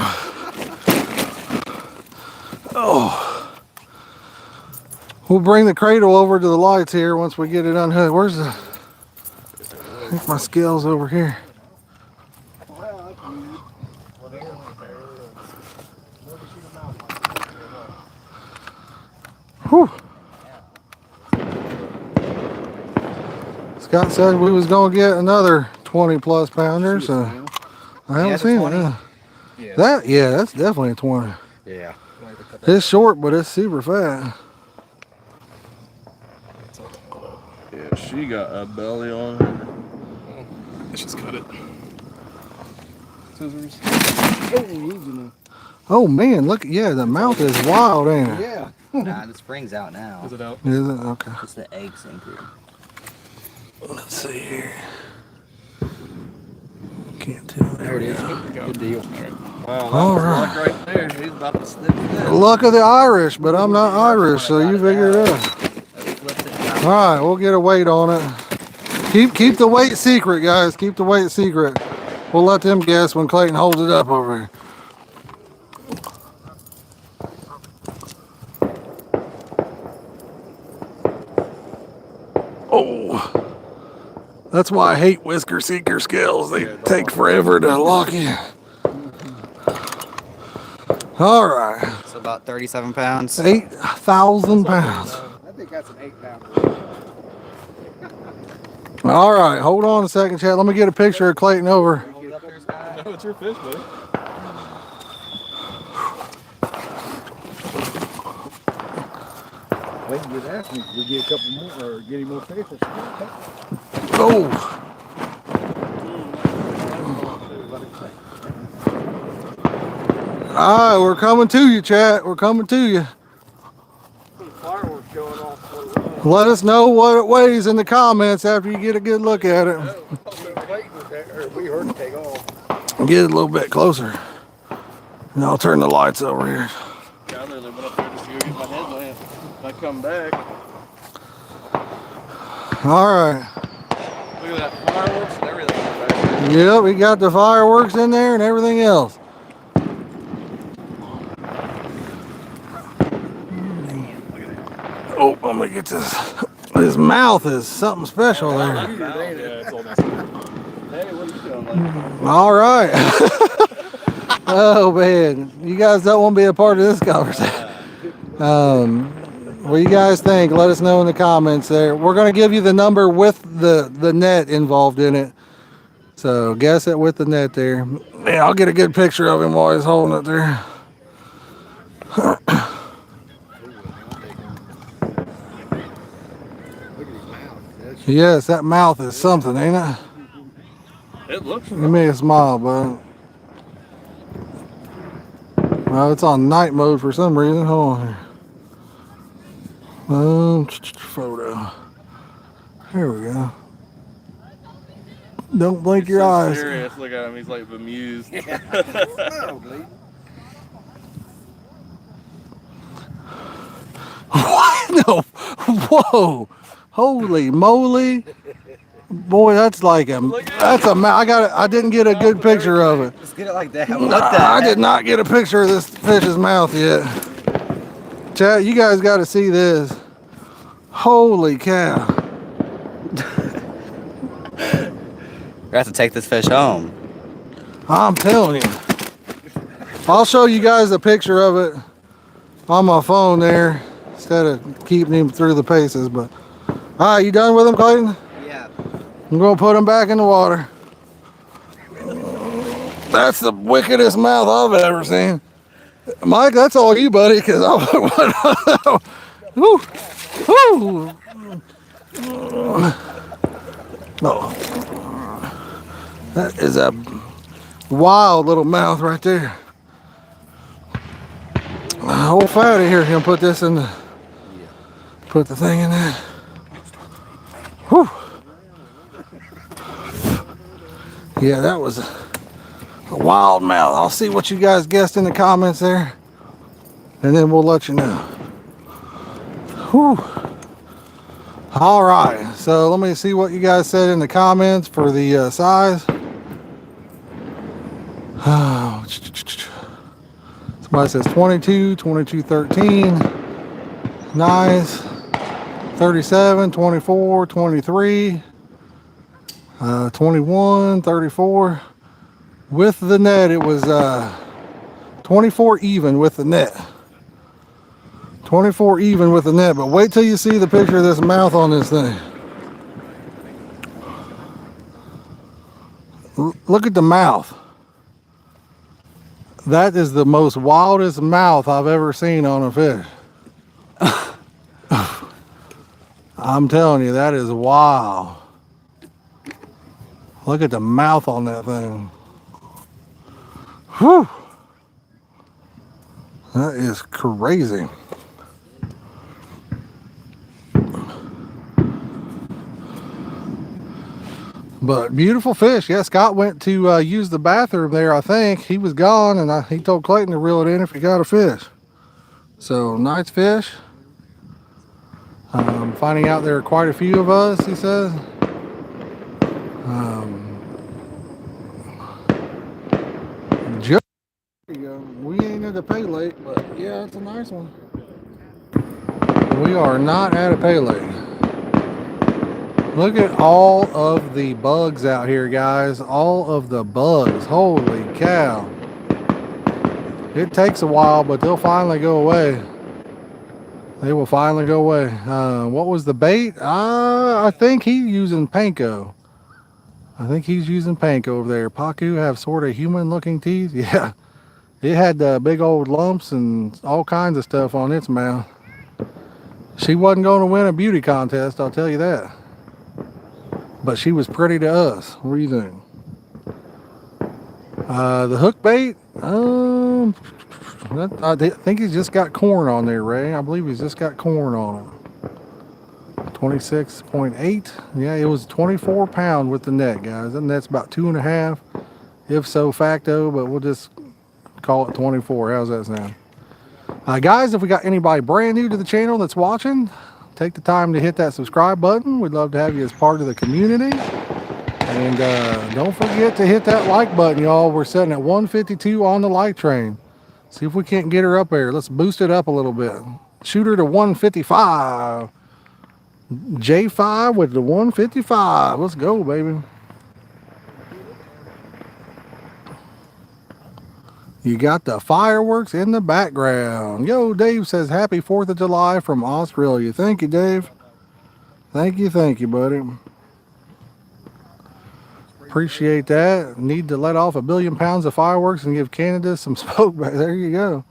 Oh. We'll bring the cradle over to the lights here once we get it unhooked. Where's the? I think my scale's over here. Whew. Scott said we was gonna get another 20 plus pounder, so I haven't seen it. Yeah, that's definitely a 20. Yeah. It's short, but it's super fat. Yeah, she got a belly on her. Let's just cut it. Scissors. Oh man, look, yeah, the mouth is wild, ain't it? Yeah. Nah, the spring's out now. Is it out? Is it? Okay. It's the egg sinker. Let's see here. Can't tell. There it is. Good deal. Wow, All that was right. luck right there. He's about to slip that. Luck of the Irish, but I'm not Irish, so you figure it out. All right, we'll get a weight on it. Keep the weight secret, guys. Keep the weight secret. We'll let them guess when Clayton holds it up over here. Oh, that's why I hate whisker seeker scales. They take forever to lock in. All right, It's about 37 pounds. 8,000 pounds. I think that's an 8-pounder. All right, hold on a second, chat. Let me get a picture of Clayton over. No, it's your fish, buddy. They can get after him. We get a couple more, or get him more fish. Oh! Alright, we're coming to you, chat. We're coming to you. Some fireworks going off. Let us know what it weighs in the comments after you get a good look at it. We heard it take off. Get it a little bit closer. And I'll turn the lights over here. Yeah, I literally went up there just to go get my headlamp. If I come back, Alright. look at that fireworks and everything back there. Yep, we got the fireworks in there and everything else. Oh, I'm gonna get this. His mouth is something special there. Yeah, it's all nice. Hey, what are you doing, like? All right. Oh man, you guys don't want to be a part of this conversation. What do you guys think? Let us know in the comments there. We're gonna give you the number with the net involved in it. So guess it with the net there. Yeah, I'll get a good picture of him while he's holding it there. Yes, that mouth is something, ain't it? It looks Give me a smile, bud. Well, it's on night mode for some reason. Hold on here. Photo. Here we go. Don't blink your eyes. Serious. Look at him. He's like bemused. What? No. Whoa. Holy moly. Boy, that's like a, I didn't get a good picture of it. Just get it like that. What Nah, the I heck? did not get a picture of this fish's mouth yet. Chat, you guys got to see this. Holy cow. We have to take this fish home. I'm telling you. I'll show you guys a picture of it on my phone there instead of keeping him through the paces. But all right, you done with him, Clayton? Yeah. I'm going to put him back in the water. That's the wickedest mouth I've ever seen. Mike, that's all you, buddy, because I woo, woo. Oh. That is a wild little mouth right there. Old fatty here can put this in the, put the thing in there. Whew. Yeah, that was a wild mouth. I'll see what you guys guessed in the comments there, and then we'll let you know. Whew. All right, so let me see what you guys said in the comments for the size. Somebody says 22, 22, 13. Nice. 37, 24, 23. 21, 34. With the net, it was 24 even with the net. 24 even with the net, but wait till you see the picture of this mouth on this thing. Look at the mouth. That is the most wildest mouth I've ever seen on a fish. I'm telling you, that is wild. Look at the mouth on that thing. Whew. That is crazy. But beautiful fish. Yeah, Scott went to use the bathroom there, I think. He was gone, and he told Clayton to reel it in if he got a fish. So, nice fish. Finding out there are quite a few of us, he says. There you go. We ain't at a pay lake, but yeah, it's a nice one. We are not at a pay lake. Look at all of the bugs out here, guys. All of the bugs. Holy cow. It takes a while, but they'll finally go away. They will finally go away. What was the bait? I think he's using panko. I think he's using panko over there. Pacu have sort of human-looking teeth. Yeah. It had big old lumps and all kinds of stuff on its mouth. She wasn't going to win a beauty contest, I'll tell you that. But she was pretty to us. What do you think? The hook bait, I think he's just got corn on there, Ray. I believe he's just got corn on it. 26.8. Yeah, it was 24 pound with the net, guys. And that's about 2.5, if so facto, but we'll just call it 24. How's that sound? Guys, if we got anybody brand new to the channel that's watching, take the time to hit that subscribe button. We'd love to have you as part of the community. And don't forget to hit that like button, y'all. We're sitting at 152 on the like train. See if we can't get her up there. Let's boost it up a little bit. Shoot her to 155. J5 with the 155. Let's go, baby. You got the fireworks in the background. Yo, Dave says happy 4th of July from Australia. Thank you, Dave. Thank you, buddy. Appreciate that. Need to let off 1 billion pounds of fireworks and give Canada some smoke back. There you go.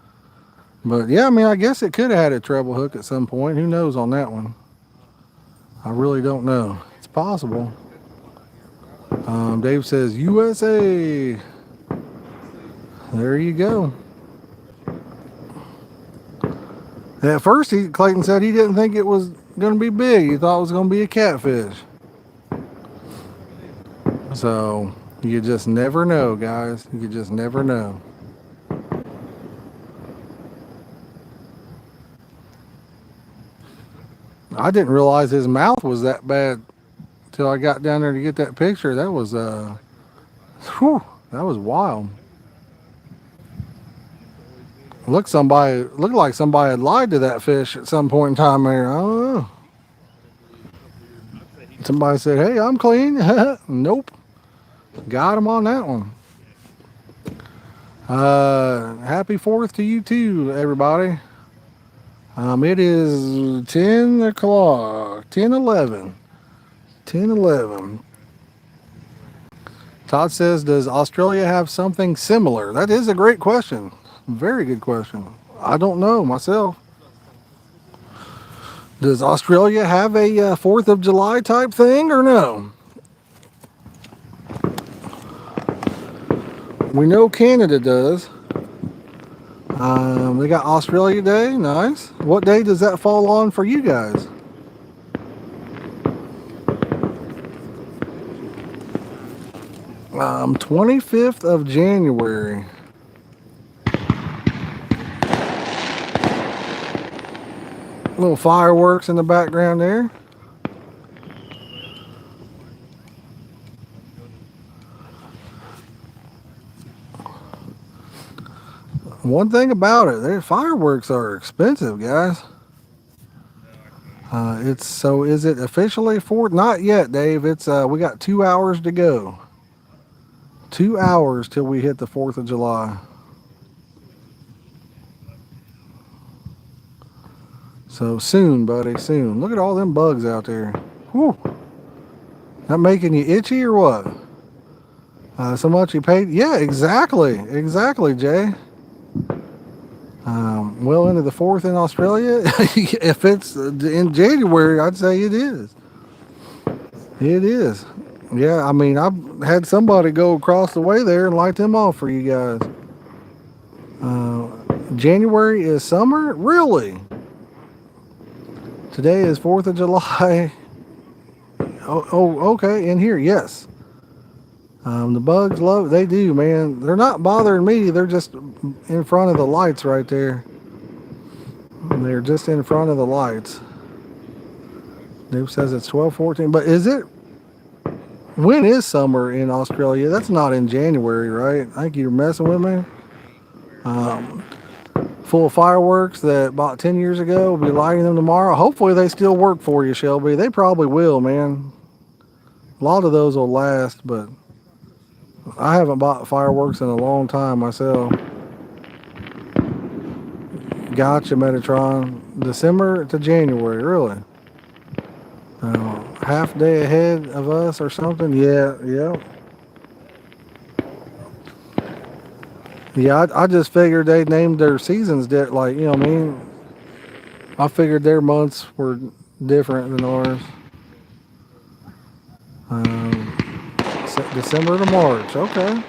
But yeah, I mean, I guess it could have had a treble hook at some point. Who knows on that one? I really don't know. It's possible. Dave says USA. There you go. At first, Clayton said he didn't think it was going to be big. He thought it was going to be a catfish. So you just never know, guys. You just never know. I didn't realize his mouth was that bad till I got down there to get that picture. That was whew, that was wild. Looked like somebody had lied to that fish at some point in time there. I don't know. Somebody said, "Hey, I'm clean." Nope. Got him on that one. Happy 4th to you too, everybody. It is 10 o'clock, 10:11. Todd says, does Australia have something similar? That is a great question. Very good question. I don't know myself. Does Australia have a 4th of July type thing or no? We know Canada does. They got Australia Day. Nice. What day does that fall on for you guys? Um, 25th of January. Little fireworks in the background there. One thing about it, their fireworks are expensive, guys. Is it officially 4th? Not yet, Dave. It's we got 2 hours to go. 2 hours till we hit the 4th of July. So soon, buddy, soon. Look at all them bugs out there. Whew. That making you itchy or what? So much you paid? Yeah, exactly, Jay. Well into the 4th in Australia. If it's in January, I'd say it is. It is. Yeah, I mean, I've had somebody go across the way there and light them off for you guys. January is summer? Really? Today is 4th of July. Oh, okay, in here, yes. The bugs they do, man. They're not bothering me. They're just in front of the lights right there. They're just in front of the lights. Dave says it's 12:14, but is it? When is summer in Australia? That's not in January, right? I think you're messing with me. Full of fireworks that bought 10 years ago. We'll be lighting them tomorrow. Hopefully they still work for you, Shelby. They probably will, man. A lot of those will last, but I haven't bought fireworks in a long time myself. Gotcha, Metatron. December to January, really? Half day ahead of us or something? Yeah. Yeah, I just figured they named their seasons like, you know what I mean? I figured their months were different than ours. December to March. Okay.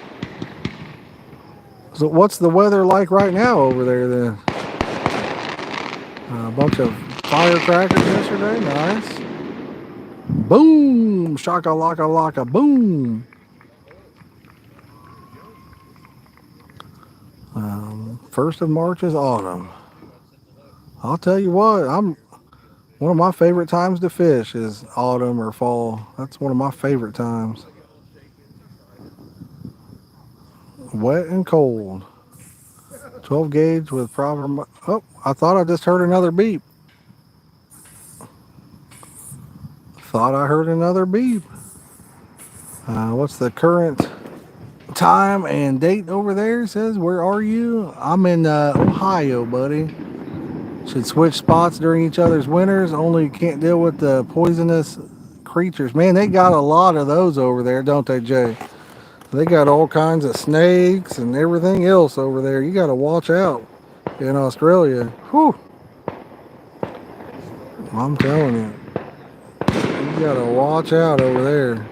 So what's the weather like right now over there then? A bunch of firecrackers yesterday. Nice. Boom! Shaka laka laka boom! 1st of March is autumn. I'll tell you what, one of my favorite times to fish is autumn or fall. That's one of my favorite times. Wet and cold. 12 gauge with proper. Oh, I thought I just heard another beep. Thought I heard another beep. What's the current time and date over there? It says, where are you? I'm in Ohio, buddy. Should switch spots during each other's winters. Only can't deal with the poisonous creatures. Man, they got a lot of those over there, don't they, Jay? They got all kinds of snakes and everything else over there. You got to watch out in Australia. Whew. I'm telling you. You got to watch out over there.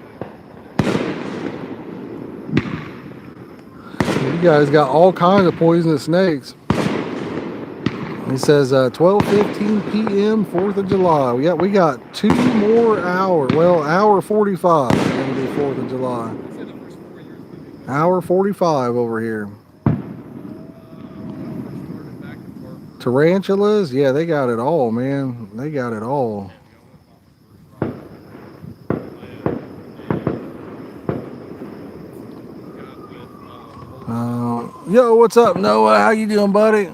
You guys got all kinds of poisonous snakes. He says 12:15 p.m. 4th of July. We got 2 more hours. Well, hour 45 is going to be 4th of July. Hour 45 over here. Tarantulas, yeah, they got it all, man. They got it all. Yo, what's up, Noah? How you doing, buddy?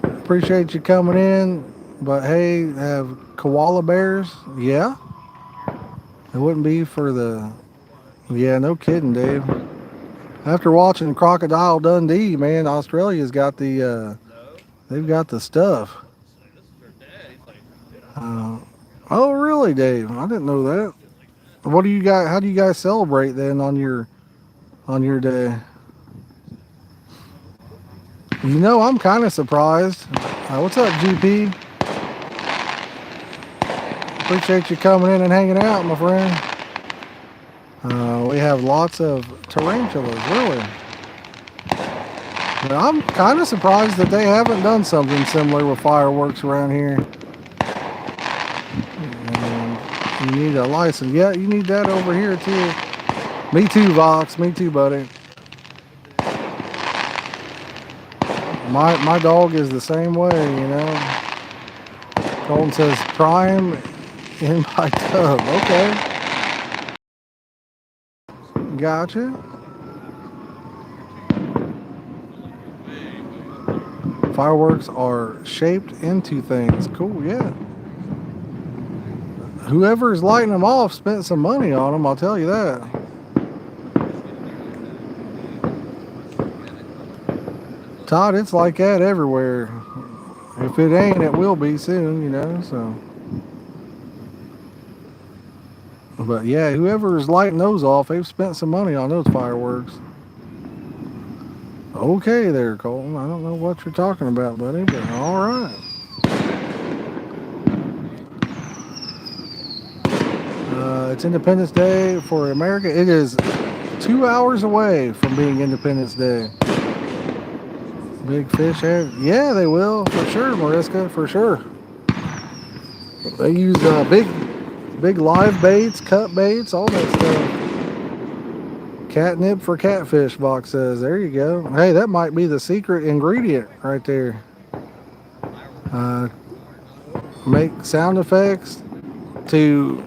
Appreciate you coming in. But hey, have koala bears? Yeah. It wouldn't be for the... Yeah, no kidding, Dave. After watching Crocodile Dundee, man, Australia's got the... they've got the stuff. Oh, really, Dave? I didn't know that. What do you guys? How do you guys celebrate then on your day? You know, I'm kind of surprised. What's up, GP? Appreciate you coming in and hanging out, my friend. We have lots of tarantulas, really. But I'm kind of surprised that they haven't done something similar with fireworks around here. And you need a license. Yeah, you need that over here too. Me too, Vox. Me too, buddy. My dog is the same way, you know. Colton says prime in my tub. Okay. Gotcha. Fireworks are shaped into things. Cool, yeah. Whoever's lighting them off spent some money on them, I'll tell you that. Todd, it's like that everywhere. If it ain't, it will be soon, you know, so. But yeah, whoever's lighting those off, they've spent some money on those fireworks. Okay there, Colton. I don't know what you're talking about, buddy, but all right. It's Independence Day for America. It is 2 hours away from being Independence Day. Big fish have, yeah, they will, for sure, Mariska, for sure. They use big live baits, cut baits, all that stuff. Catnip for catfish, Box says. There you go. Hey, that might be the secret ingredient right there. Make sound effects to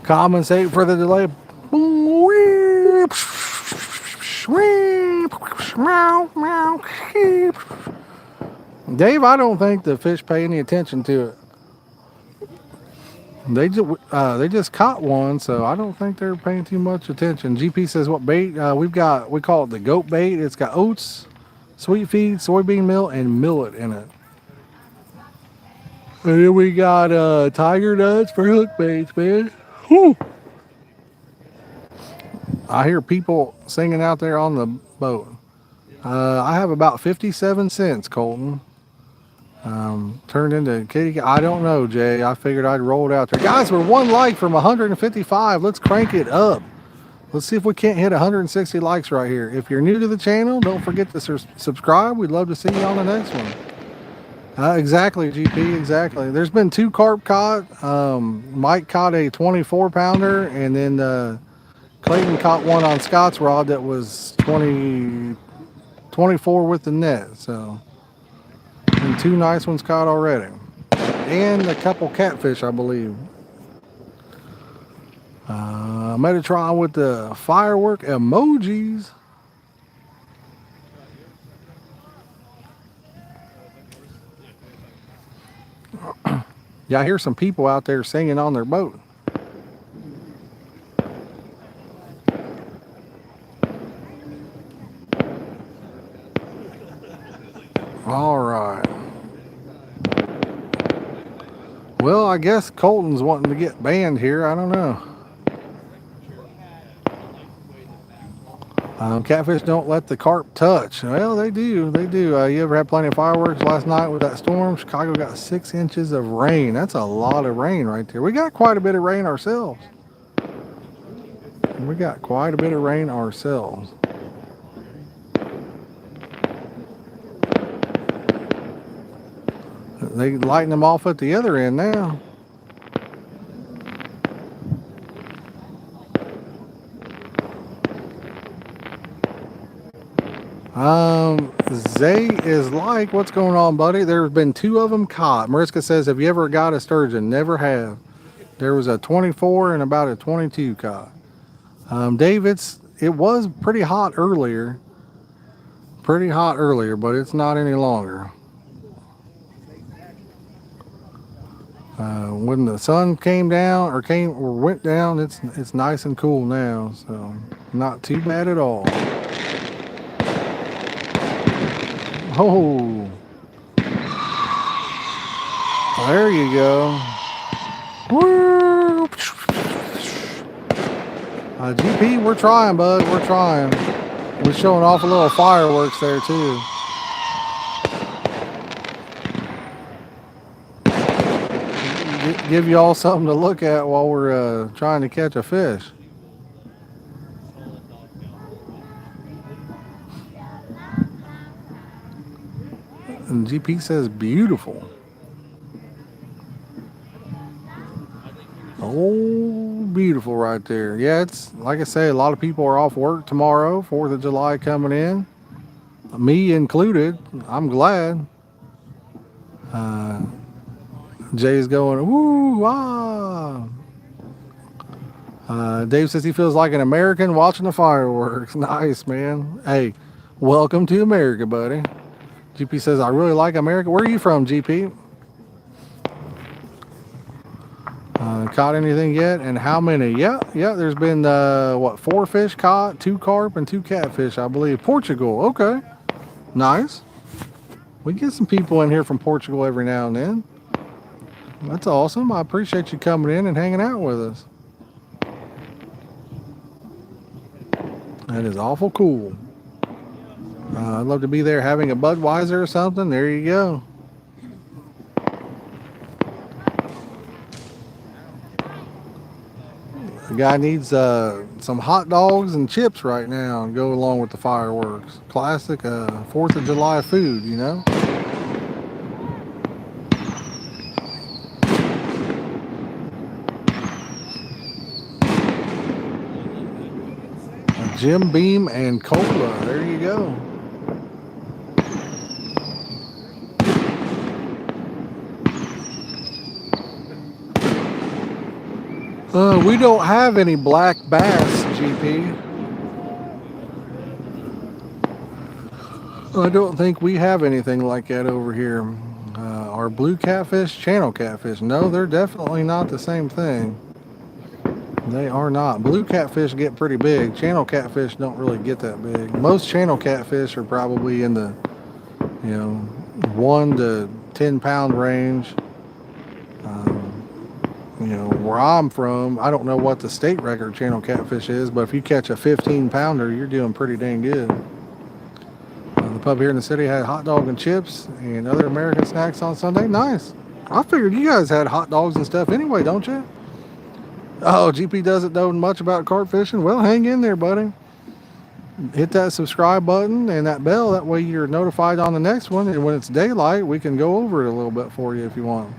compensate for the delay. Dave, I don't think the fish pay any attention to it. They just caught one, so I don't think they're paying too much attention. GP says what bait? We call it the goat bait. It's got oats, sweet feed, soybean meal, and millet in it. And then we got tiger nuts for hook baits, man. Whew. I hear people singing out there on the boat. I have about 57 cents, Colton. Turned into kitty. I don't know, Jay. I figured I'd roll it out there. Guys, we're one like from 155. Let's crank it up. Let's see if we can't hit 160 likes right here. If you're new to the channel, don't forget to subscribe. We'd love to see you on the next one. Exactly, GP, exactly. There's been 2 carp caught. Mike caught a 24 pounder, and then Clayton caught one on Scott's rod that was 24 with the net. So, and 2 nice ones caught already. And a couple catfish, I believe. Metatron with the firework emojis. Yeah, I hear some people out there singing on their boat. All right. Well, I guess Colton's wanting to get banned here. I don't know. Catfish don't let the carp touch. Well, they do. They do. You ever had plenty of fireworks last night with that storm? Chicago got 6 inches of rain. That's a lot of rain right there. We got quite a bit of rain ourselves. We got quite a bit of rain ourselves. They lighten them off at the other end now. Zay is like, what's going on, buddy? There's been 2 of them caught. Mariska says, have you ever got a sturgeon? Never have. There was a 24 and about a 22 caught. Dave, it was pretty hot earlier. Pretty hot earlier, but it's not any longer. When the sun came down or went down, it's nice and cool now, so not too bad at all. Oh, there you go. Woo. GP, we're trying, bud. We're trying. We're showing off a little fireworks there too. Give y'all something to look at while we're trying to catch a fish. And GP says beautiful. Oh, beautiful right there. Yeah, it's like I say, a lot of people are off work tomorrow, 4th of July coming in. Me included. I'm glad. Jay's going, woo, ah. Dave says he feels like an American watching the fireworks. Nice, man. Hey, welcome to America, buddy. GP says, I really like America. Where are you from, GP? Caught anything yet? And how many? Yeah, there's been, 4 fish caught, 2 carp, and 2 catfish, I believe. Portugal, okay. Nice. We get some people in here from Portugal every now and then. That's awesome. I appreciate you coming in and hanging out with us. That is awful cool. I'd love to be there having a Budweiser or something. There you go. The guy needs some hot dogs and chips right now and go along with the fireworks. Classic 4th of July food, you know? Jim Beam and cola. There you go. We don't have any black bass, GP. I don't think we have anything like that over here. Are blue catfish channel catfish? No, they're definitely not the same thing. They are not. Blue catfish get pretty big. Channel catfish don't really get that big. Most channel catfish are probably in the, 1 to 10 pound range. Where I'm from, I don't know what the state record channel catfish is, but if you catch a 15 pounder, you're doing pretty dang good. pub here in the city had hot dog and chips and other American snacks on Sunday. Nice. I figured you guys had hot dogs and stuff anyway, don't you? Oh, GP doesn't know much about carp fishing. Well, hang in there, buddy. Hit that subscribe button and that bell. That way you're notified on the next one. And when it's daylight, we can go over it a little bit for you if you want.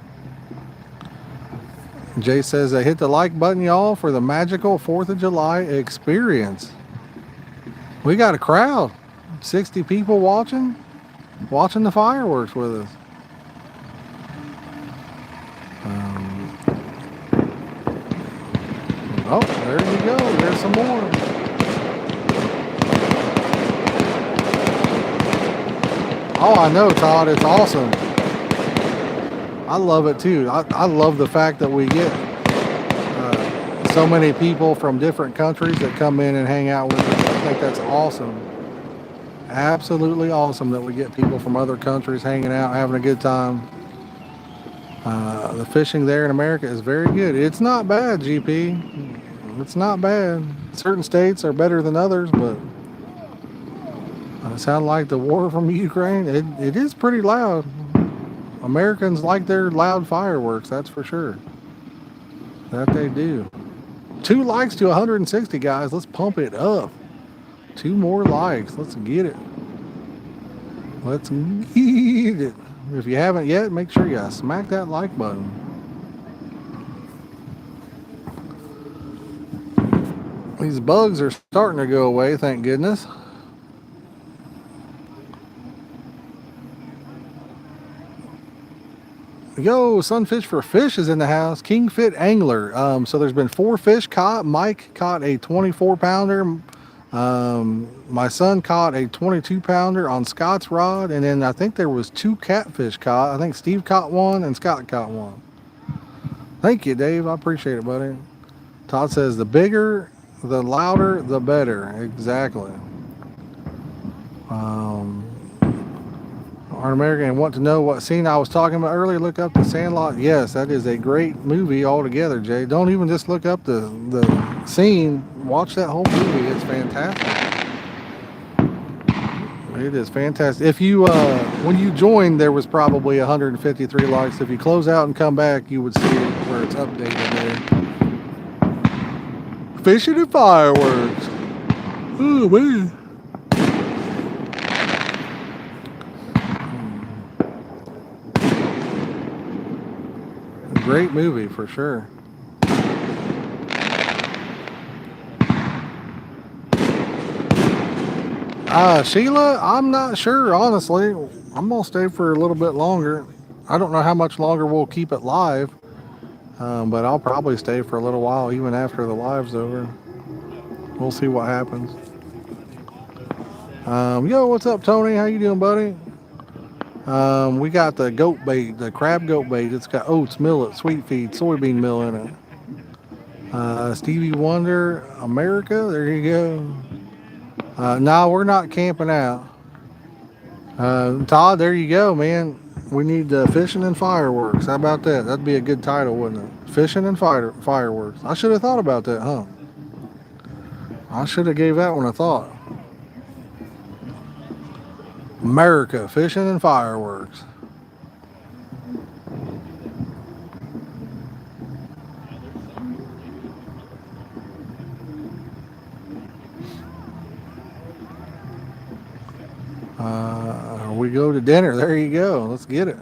Jay says, hit the like button, y'all, for the magical 4th of July experience. We got a crowd. 60 people watching the fireworks with us. Oh, there you go. There's some more. Oh, I know, Todd. It's awesome. I love it too. I love the fact that we get so many people from different countries that come in and hang out with us. I think that's awesome. Absolutely awesome that we get people from other countries hanging out, having a good time. The fishing there in America is very good. It's not bad, GP. It's not bad. Certain states are better than others, but it sounds like the war from Ukraine, it is pretty loud. Americans like their loud fireworks, that's for sure. That they do. 2 likes to 160, guys. Let's pump it up. 2 more likes. Let's get it. Let's get it. If you haven't yet, make sure you smack that like button. These bugs are starting to go away, thank goodness. Yo, Sunfish for Fish is in the house. Kingfit Angler. So there's been 4 fish caught. Mike caught a 24 pounder. My son caught a 22 pounder on Scott's rod. And then I think there was 2 catfish caught. I think Steve caught one and Scott caught one. Thank you, Dave. I appreciate it, buddy. Todd says the bigger, the louder, the better. Exactly. Art American and want to know what scene I was talking about earlier, look up The Sandlot. Yes, that is a great movie altogether, Jay. Don't even just look up the scene. Watch that whole movie. It's fantastic. It is fantastic. If you, when you joined, there was probably 153 likes. If you close out and come back, you would see it where it's updated there. Fishing and fireworks. Oh, man. Great movie for sure. Sheila, I'm not sure, honestly. I'm gonna stay for a little bit longer. I don't know how much longer we'll keep it live, but I'll probably stay for a little while even after the live's over. We'll see what happens. Yo, what's up, Tony? How you doing, buddy? We got the goat bait, the crab goat bait. It's got oats, millet, sweet feed, soybean meal in it. Stevie Wonder, America. There you go. No, we're not camping out. Todd, there you go, man. We need fishing and fireworks. How about that? That'd be a good title, wouldn't it? Fishing and fireworks. I should have thought about that, huh? I should have gave that one a thought. America, fishing and fireworks. We go to dinner. There you go. Let's get it.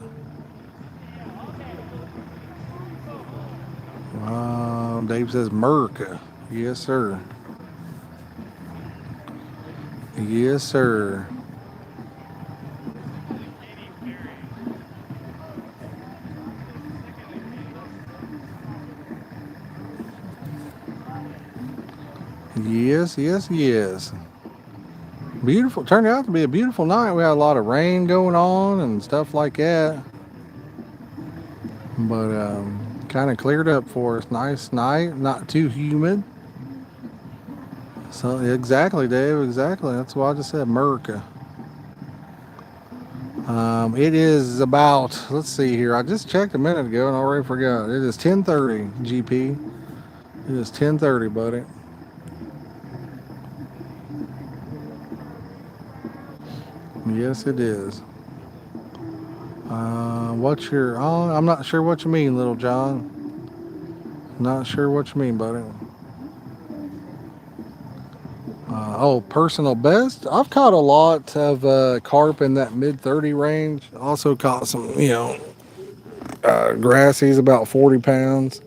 Dave says America. Yes, sir. Yes, sir. Yes, yes, yes. Beautiful. Turned out to be a beautiful night. We had a lot of rain going on and stuff like that. But kind of cleared up for us. Nice night. Not too humid. So exactly, Dave. Exactly. That's what I just said. America. It is about, let's see here. I just checked a minute ago and I already forgot. It is 10:30, GP. It is 10:30, buddy. Yes, it is. What's your? Oh, I'm not sure what you mean, Little John. Not sure what you mean, buddy. Oh, personal best. I've caught a lot of carp in that mid 30 range. Also caught some, grassies about 40 pounds,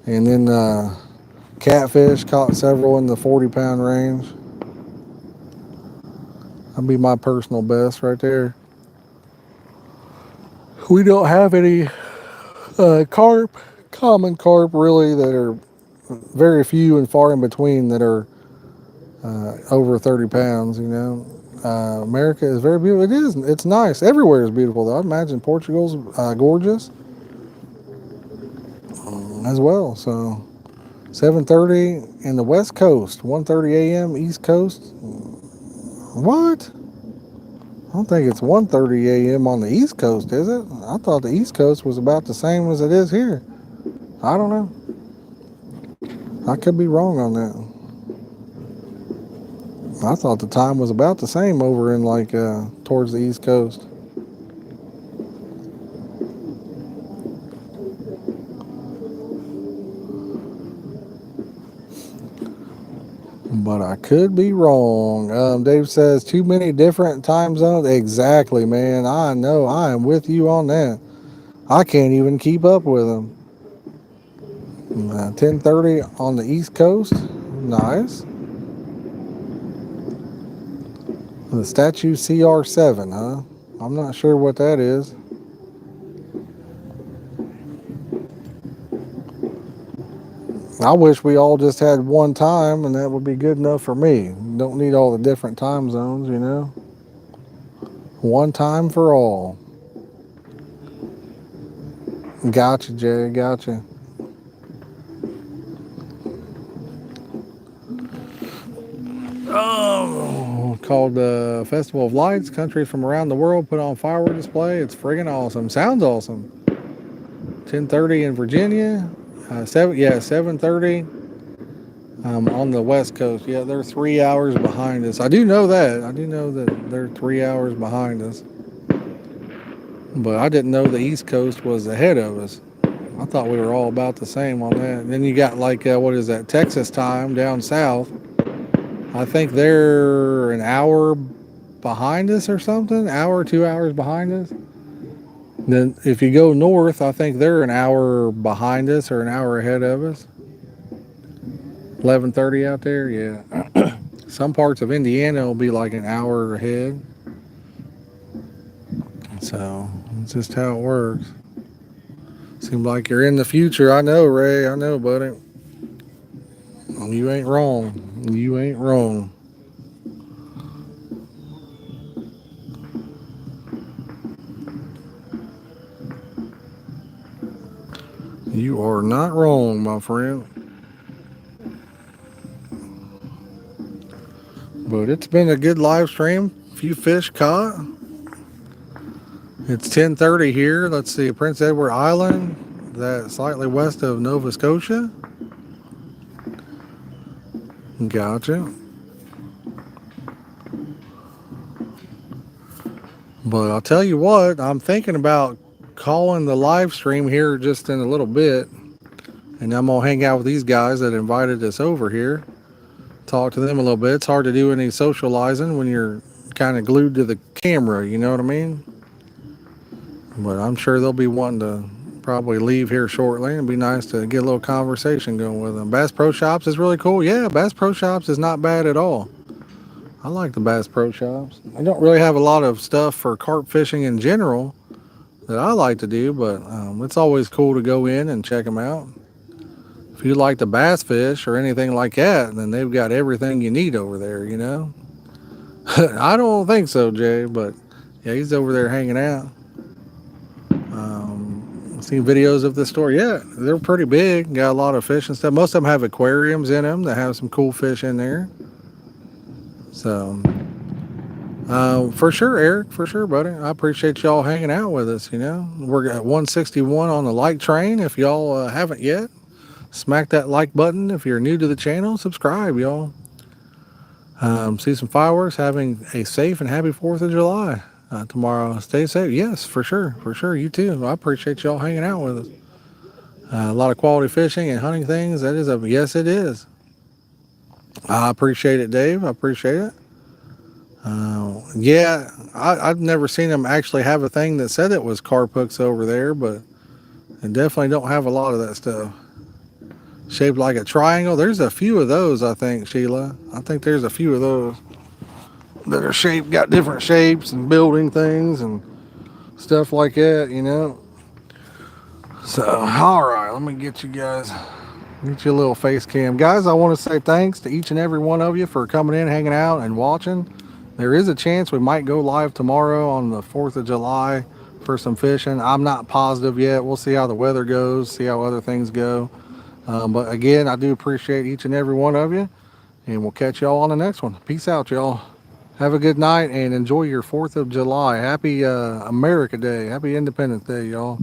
and then catfish caught several in the 40-pound range. That'd be my personal best right there. We don't have any carp, common carp really, that are very few and far in between that are over 30 pounds, America is very beautiful. It is. It's nice. Everywhere is beautiful, though. I imagine Portugal's gorgeous as well. So 7:30 in the West Coast, 1:30 a.m. East Coast. What? I don't think it's 1:30 a.m. on the East Coast, is it? I thought the East Coast was about the same as it is here. I don't know. I could be wrong on that. I thought the time was about the same over in towards the East Coast. But I could be wrong. Dave says too many different time zones. Exactly, man. I know. I am with you on that. I can't even keep up with them. 10:30 on the East Coast. Nice. The statue CR7, huh? I'm not sure what that is. I wish we all just had one time, and that would be good enough for me. Don't need all the different time zones, One time for all. Gotcha, Jay. Gotcha. Oh, called the Festival of Lights. Countries from around the world put on firework display. It's friggin' awesome. Sounds awesome. 10:30 in Virginia. 7:30 on the West Coast. Yeah, they're 3 hours behind us. I do know that. I do know that they're 3 hours behind us. But I didn't know the East Coast was ahead of us. I thought we were all about the same on that. And then you got what is that, Texas time down south. I think they're an hour behind us or something. Hour, 2 hours behind us. Then if you go north, I think they're an hour behind us or an hour ahead of us. 11:30 out there, yeah. Some parts of Indiana will be like an hour ahead. So it's just how it works. Seems like you're in the future. I know, Ray. I know, buddy. You ain't wrong. You ain't wrong. You are not wrong, my friend. But it's been a good live stream. Few fish caught. It's 10:30 here. Let's see, Prince Edward Island, that's slightly west of Nova Scotia. Gotcha. But I'll tell you what, I'm thinking about calling the live stream here just in a little bit. And I'm going to hang out with these guys that invited us over here. Talk to them a little bit. It's hard to do any socializing when you're kind of glued to the camera, you know what I mean? But I'm sure they'll be wanting to probably leave here shortly. It'd be nice to get a little conversation going with them. Bass Pro Shops is really cool. Yeah, Bass Pro Shops is not bad at all. I like the Bass Pro Shops. I don't really have a lot of stuff for carp fishing in general that I like to do, but it's always cool to go in and check them out. If you like the bass fish or anything like that, then they've got everything you need over there, I don't think so, Jay, but yeah, he's over there hanging out. Seen videos of the store. Yeah, they're pretty big. Got a lot of fish and stuff. Most of them have aquariums in them that have some cool fish in there. So, for sure, Eric, for sure, buddy. I appreciate y'all hanging out with us, We're at 161 on the like train. If y'all haven't yet, smack that like button. If you're new to the channel, subscribe, y'all. see some fireworks, having a safe and happy 4th of July tomorrow. Stay safe. Yes, for sure. For sure. You too. I appreciate y'all hanging out with us. A lot of quality fishing and hunting things. That is yes, it is. I appreciate it, Dave. I appreciate it. Yeah, I've never seen them actually have a thing that said it was carp hooks over there, but they definitely don't have a lot of that stuff. Shaped like a triangle. There's a few of those, I think, Sheila. I think there's a few of those that are shaped, got different shapes and building things and stuff like that, you know. So, all right, let me get you guys, get you a little face cam. Guys, I want to say thanks to each and every one of you for coming in, hanging out, and watching. There is a chance we might go live tomorrow on the 4th of July for some fishing. I'm not positive yet. We'll see how the weather goes, see how other things go. But again, I do appreciate each and every one of you, and we'll catch y'all on the next one. Peace out, y'all. Have a good night and enjoy your 4th of July. Happy America Day. Happy Independence Day, y'all.